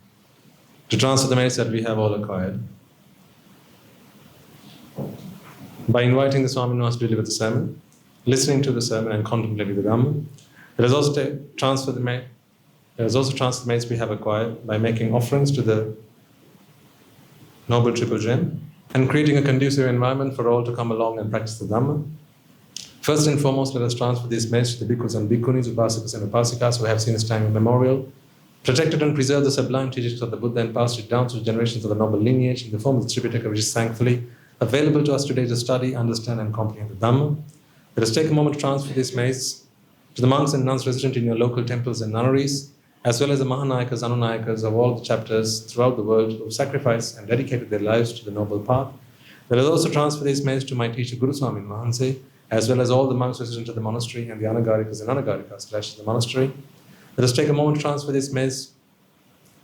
to transfer the merits that we have all acquired by inviting the Swami to deliver the sermon, listening to the sermon and contemplating the Dhamma. Let us also transfer the merits we have acquired by making offerings to the Noble Triple Gem and creating a conducive environment for all to come along and practice the Dhamma. First and foremost, let us transfer these merits to the bhikkhus and bhikkhunis, upasakas and upasikas who have since time immemorial protected and preserved the sublime teachings of the Buddha and passed it down through generations of the noble lineage in the form of the Tripitaka, which is thankfully available to us today to study, understand and comprehend the Dhamma. Let us take a moment to transfer these merits to the monks and nuns resident in your local temples and nunneries, as well as the Mahanayakas, Anunayakas of all the chapters throughout the world who have sacrificed and dedicated their lives to the noble path. Let us also transfer these merits to my teacher Guru Swami Mahanse, as well as all the monks resident at the monastery and the Anagarikas and Anagarikas / the monastery. Let us take a moment to transfer this merits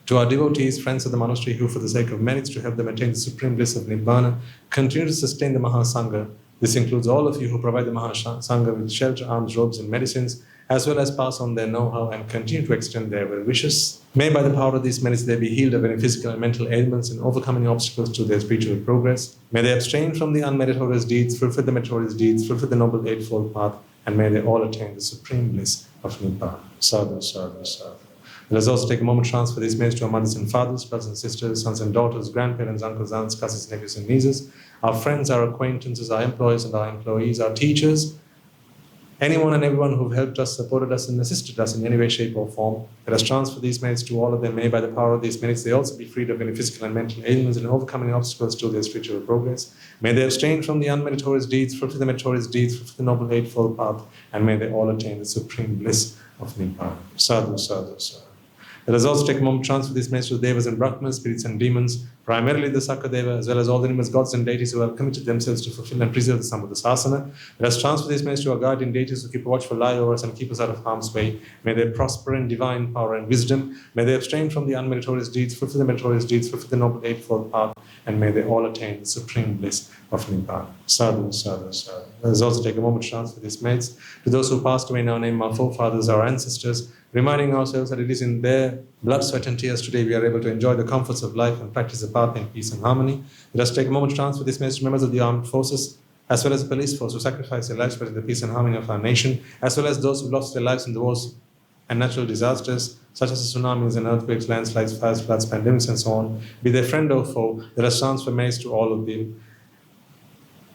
to our devotees, friends of the monastery, who for the sake of merits to help them attain the supreme bliss of Nibbana, continue to sustain the Mahasangha. This includes all of you who provide the Mahasangha with shelter, arms, robes and medicines, as well as pass on their know-how and continue to extend their well wishes. May by the power of these merits they be healed of any physical and mental ailments and overcoming obstacles to their spiritual progress. May they abstain from the unmeritorious deeds, fulfill the meritorious deeds, fulfill the noble eightfold path, and may they all attain the supreme bliss of Nibbana. Sadhu, sadhu, sadhu. Let us also take a moment to transfer these merits to our mothers and fathers, brothers and sisters, sons and daughters, grandparents, uncles, aunts, cousins, nephews and nieces, our friends, our acquaintances, our employees and our employees, our teachers, anyone and everyone who have helped us, supported us and assisted us in any way, shape or form. Let us transfer these merits to all of them. May by the power of these merits they also be freed of any physical and mental ailments and overcoming obstacles to their spiritual progress. May they abstain from the unmeritorious deeds, fulfill the meritorious deeds, fulfill the noble eightfold path, and may they all attain the supreme bliss of Nibbana. Sadhu, sadhu, sadhu. Let us also take a moment to transfer these merits to the Devas and Brahmas, spirits and demons, primarily the Sakadeva, as well as all the numerous gods and deities who have committed themselves to fulfill and preserve the Sambuddhasasana. Let us transfer these merits to our guardian deities who keep a watchful eye over us and keep us out of harm's way. May they prosper in divine power and wisdom. May they abstain from the unmeritorious deeds, fulfill the meritorious deeds, fulfill the noble eightfold path, and may they all attain the supreme bliss of Nibbana. Sadhu, sadhu, sadhu. Let us also take a moment to transfer these merits to those who passed away in our name, our forefathers, our ancestors, reminding ourselves that it is in their blood, sweat and tears today we are able to enjoy the comforts of life and practice the path in peace and harmony. Let us take a moment to transfer this message to members of the armed forces, as well as the police force who sacrifice their lives for the peace and harmony of our nation, as well as those who lost their lives in the wars and natural disasters, such as the tsunamis and earthquakes, landslides, fires, floods, pandemics and so on. Be their friend or foe, let us transfer merits to all of them,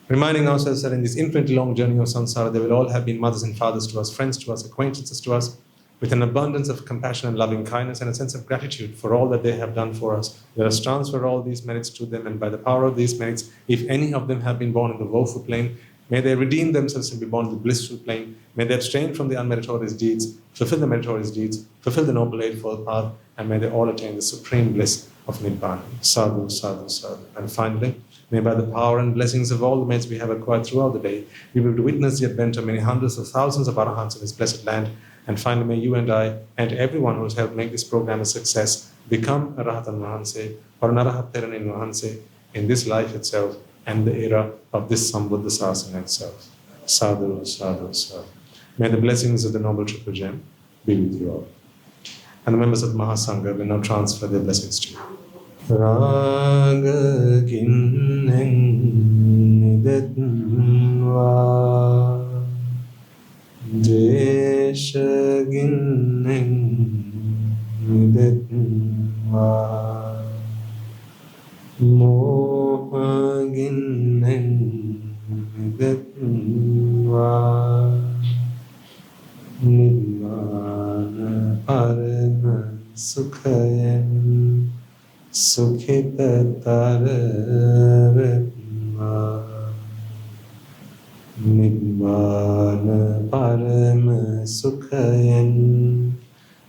reminding ourselves that in this infinitely long journey of samsara, they will all have been mothers and fathers to us, friends to us, acquaintances to us, with an abundance of compassion and loving kindness and a sense of gratitude for all that they have done for us. Let us transfer all these merits to them, and by the power of these merits, if any of them have been born in the woeful plane, may they redeem themselves and be born in the blissful plane. May they abstain from the unmeritorious deeds, fulfill the meritorious deeds, fulfill the noble eightfold path, and may they all attain the supreme bliss of Nibbana. Sadhu, sadhu, sadhu. And finally, may by the power and blessings of all the merits we have acquired throughout the day, we will witness the advent of many hundreds of thousands of Arahants in this blessed land. And finally, may you and I, and everyone who has helped make this program a success, become a Rahatan Mahanse or an Arahat Teranin Mahanse in this life itself, and the era of this Sambuddha Sasana itself. Sadhu, sadhu, sadhu. May the blessings of the Noble Triple Gem be with you all. And the members of the Mahasangha will now transfer their blessings to you. Raga kinnen nidatva Dvesha ginnen nidatva Moha ginnen nidatva Nibbāna parama sukhayan Sukhitatarava Nibbāna parama sukhayan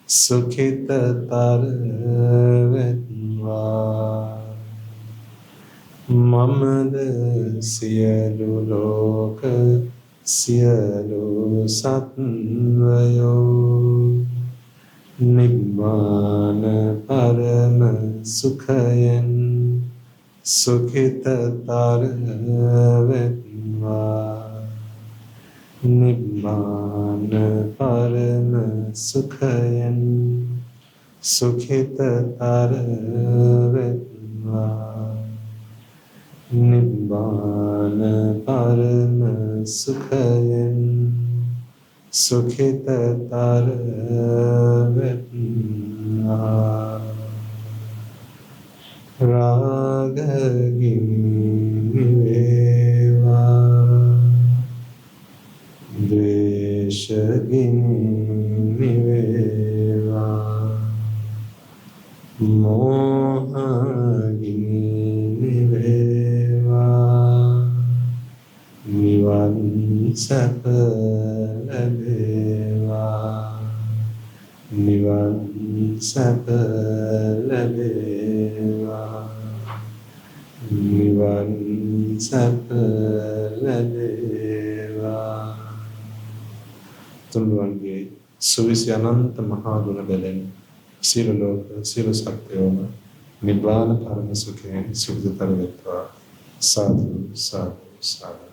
Sukhitatarava Mamada siyalu loka siyalu satvayo Nibbāna parama sukhayan sukhitatarava Nibbāna parama sukhayan sukhitatarava Nibbāna parama sukhayan sukhitatarava Rajagiriya Dveshagiriya Mohagiriya Nivan Sapaladeva Nivan Sapaladeva Nivan Sapaladeva Tunduange Suvisi Ananta Mahaguna Belen Sila Loka Sila Satyoma Nibbāna Paramasukhen Sukhitataravetva Sadhu Sadhu Sadhu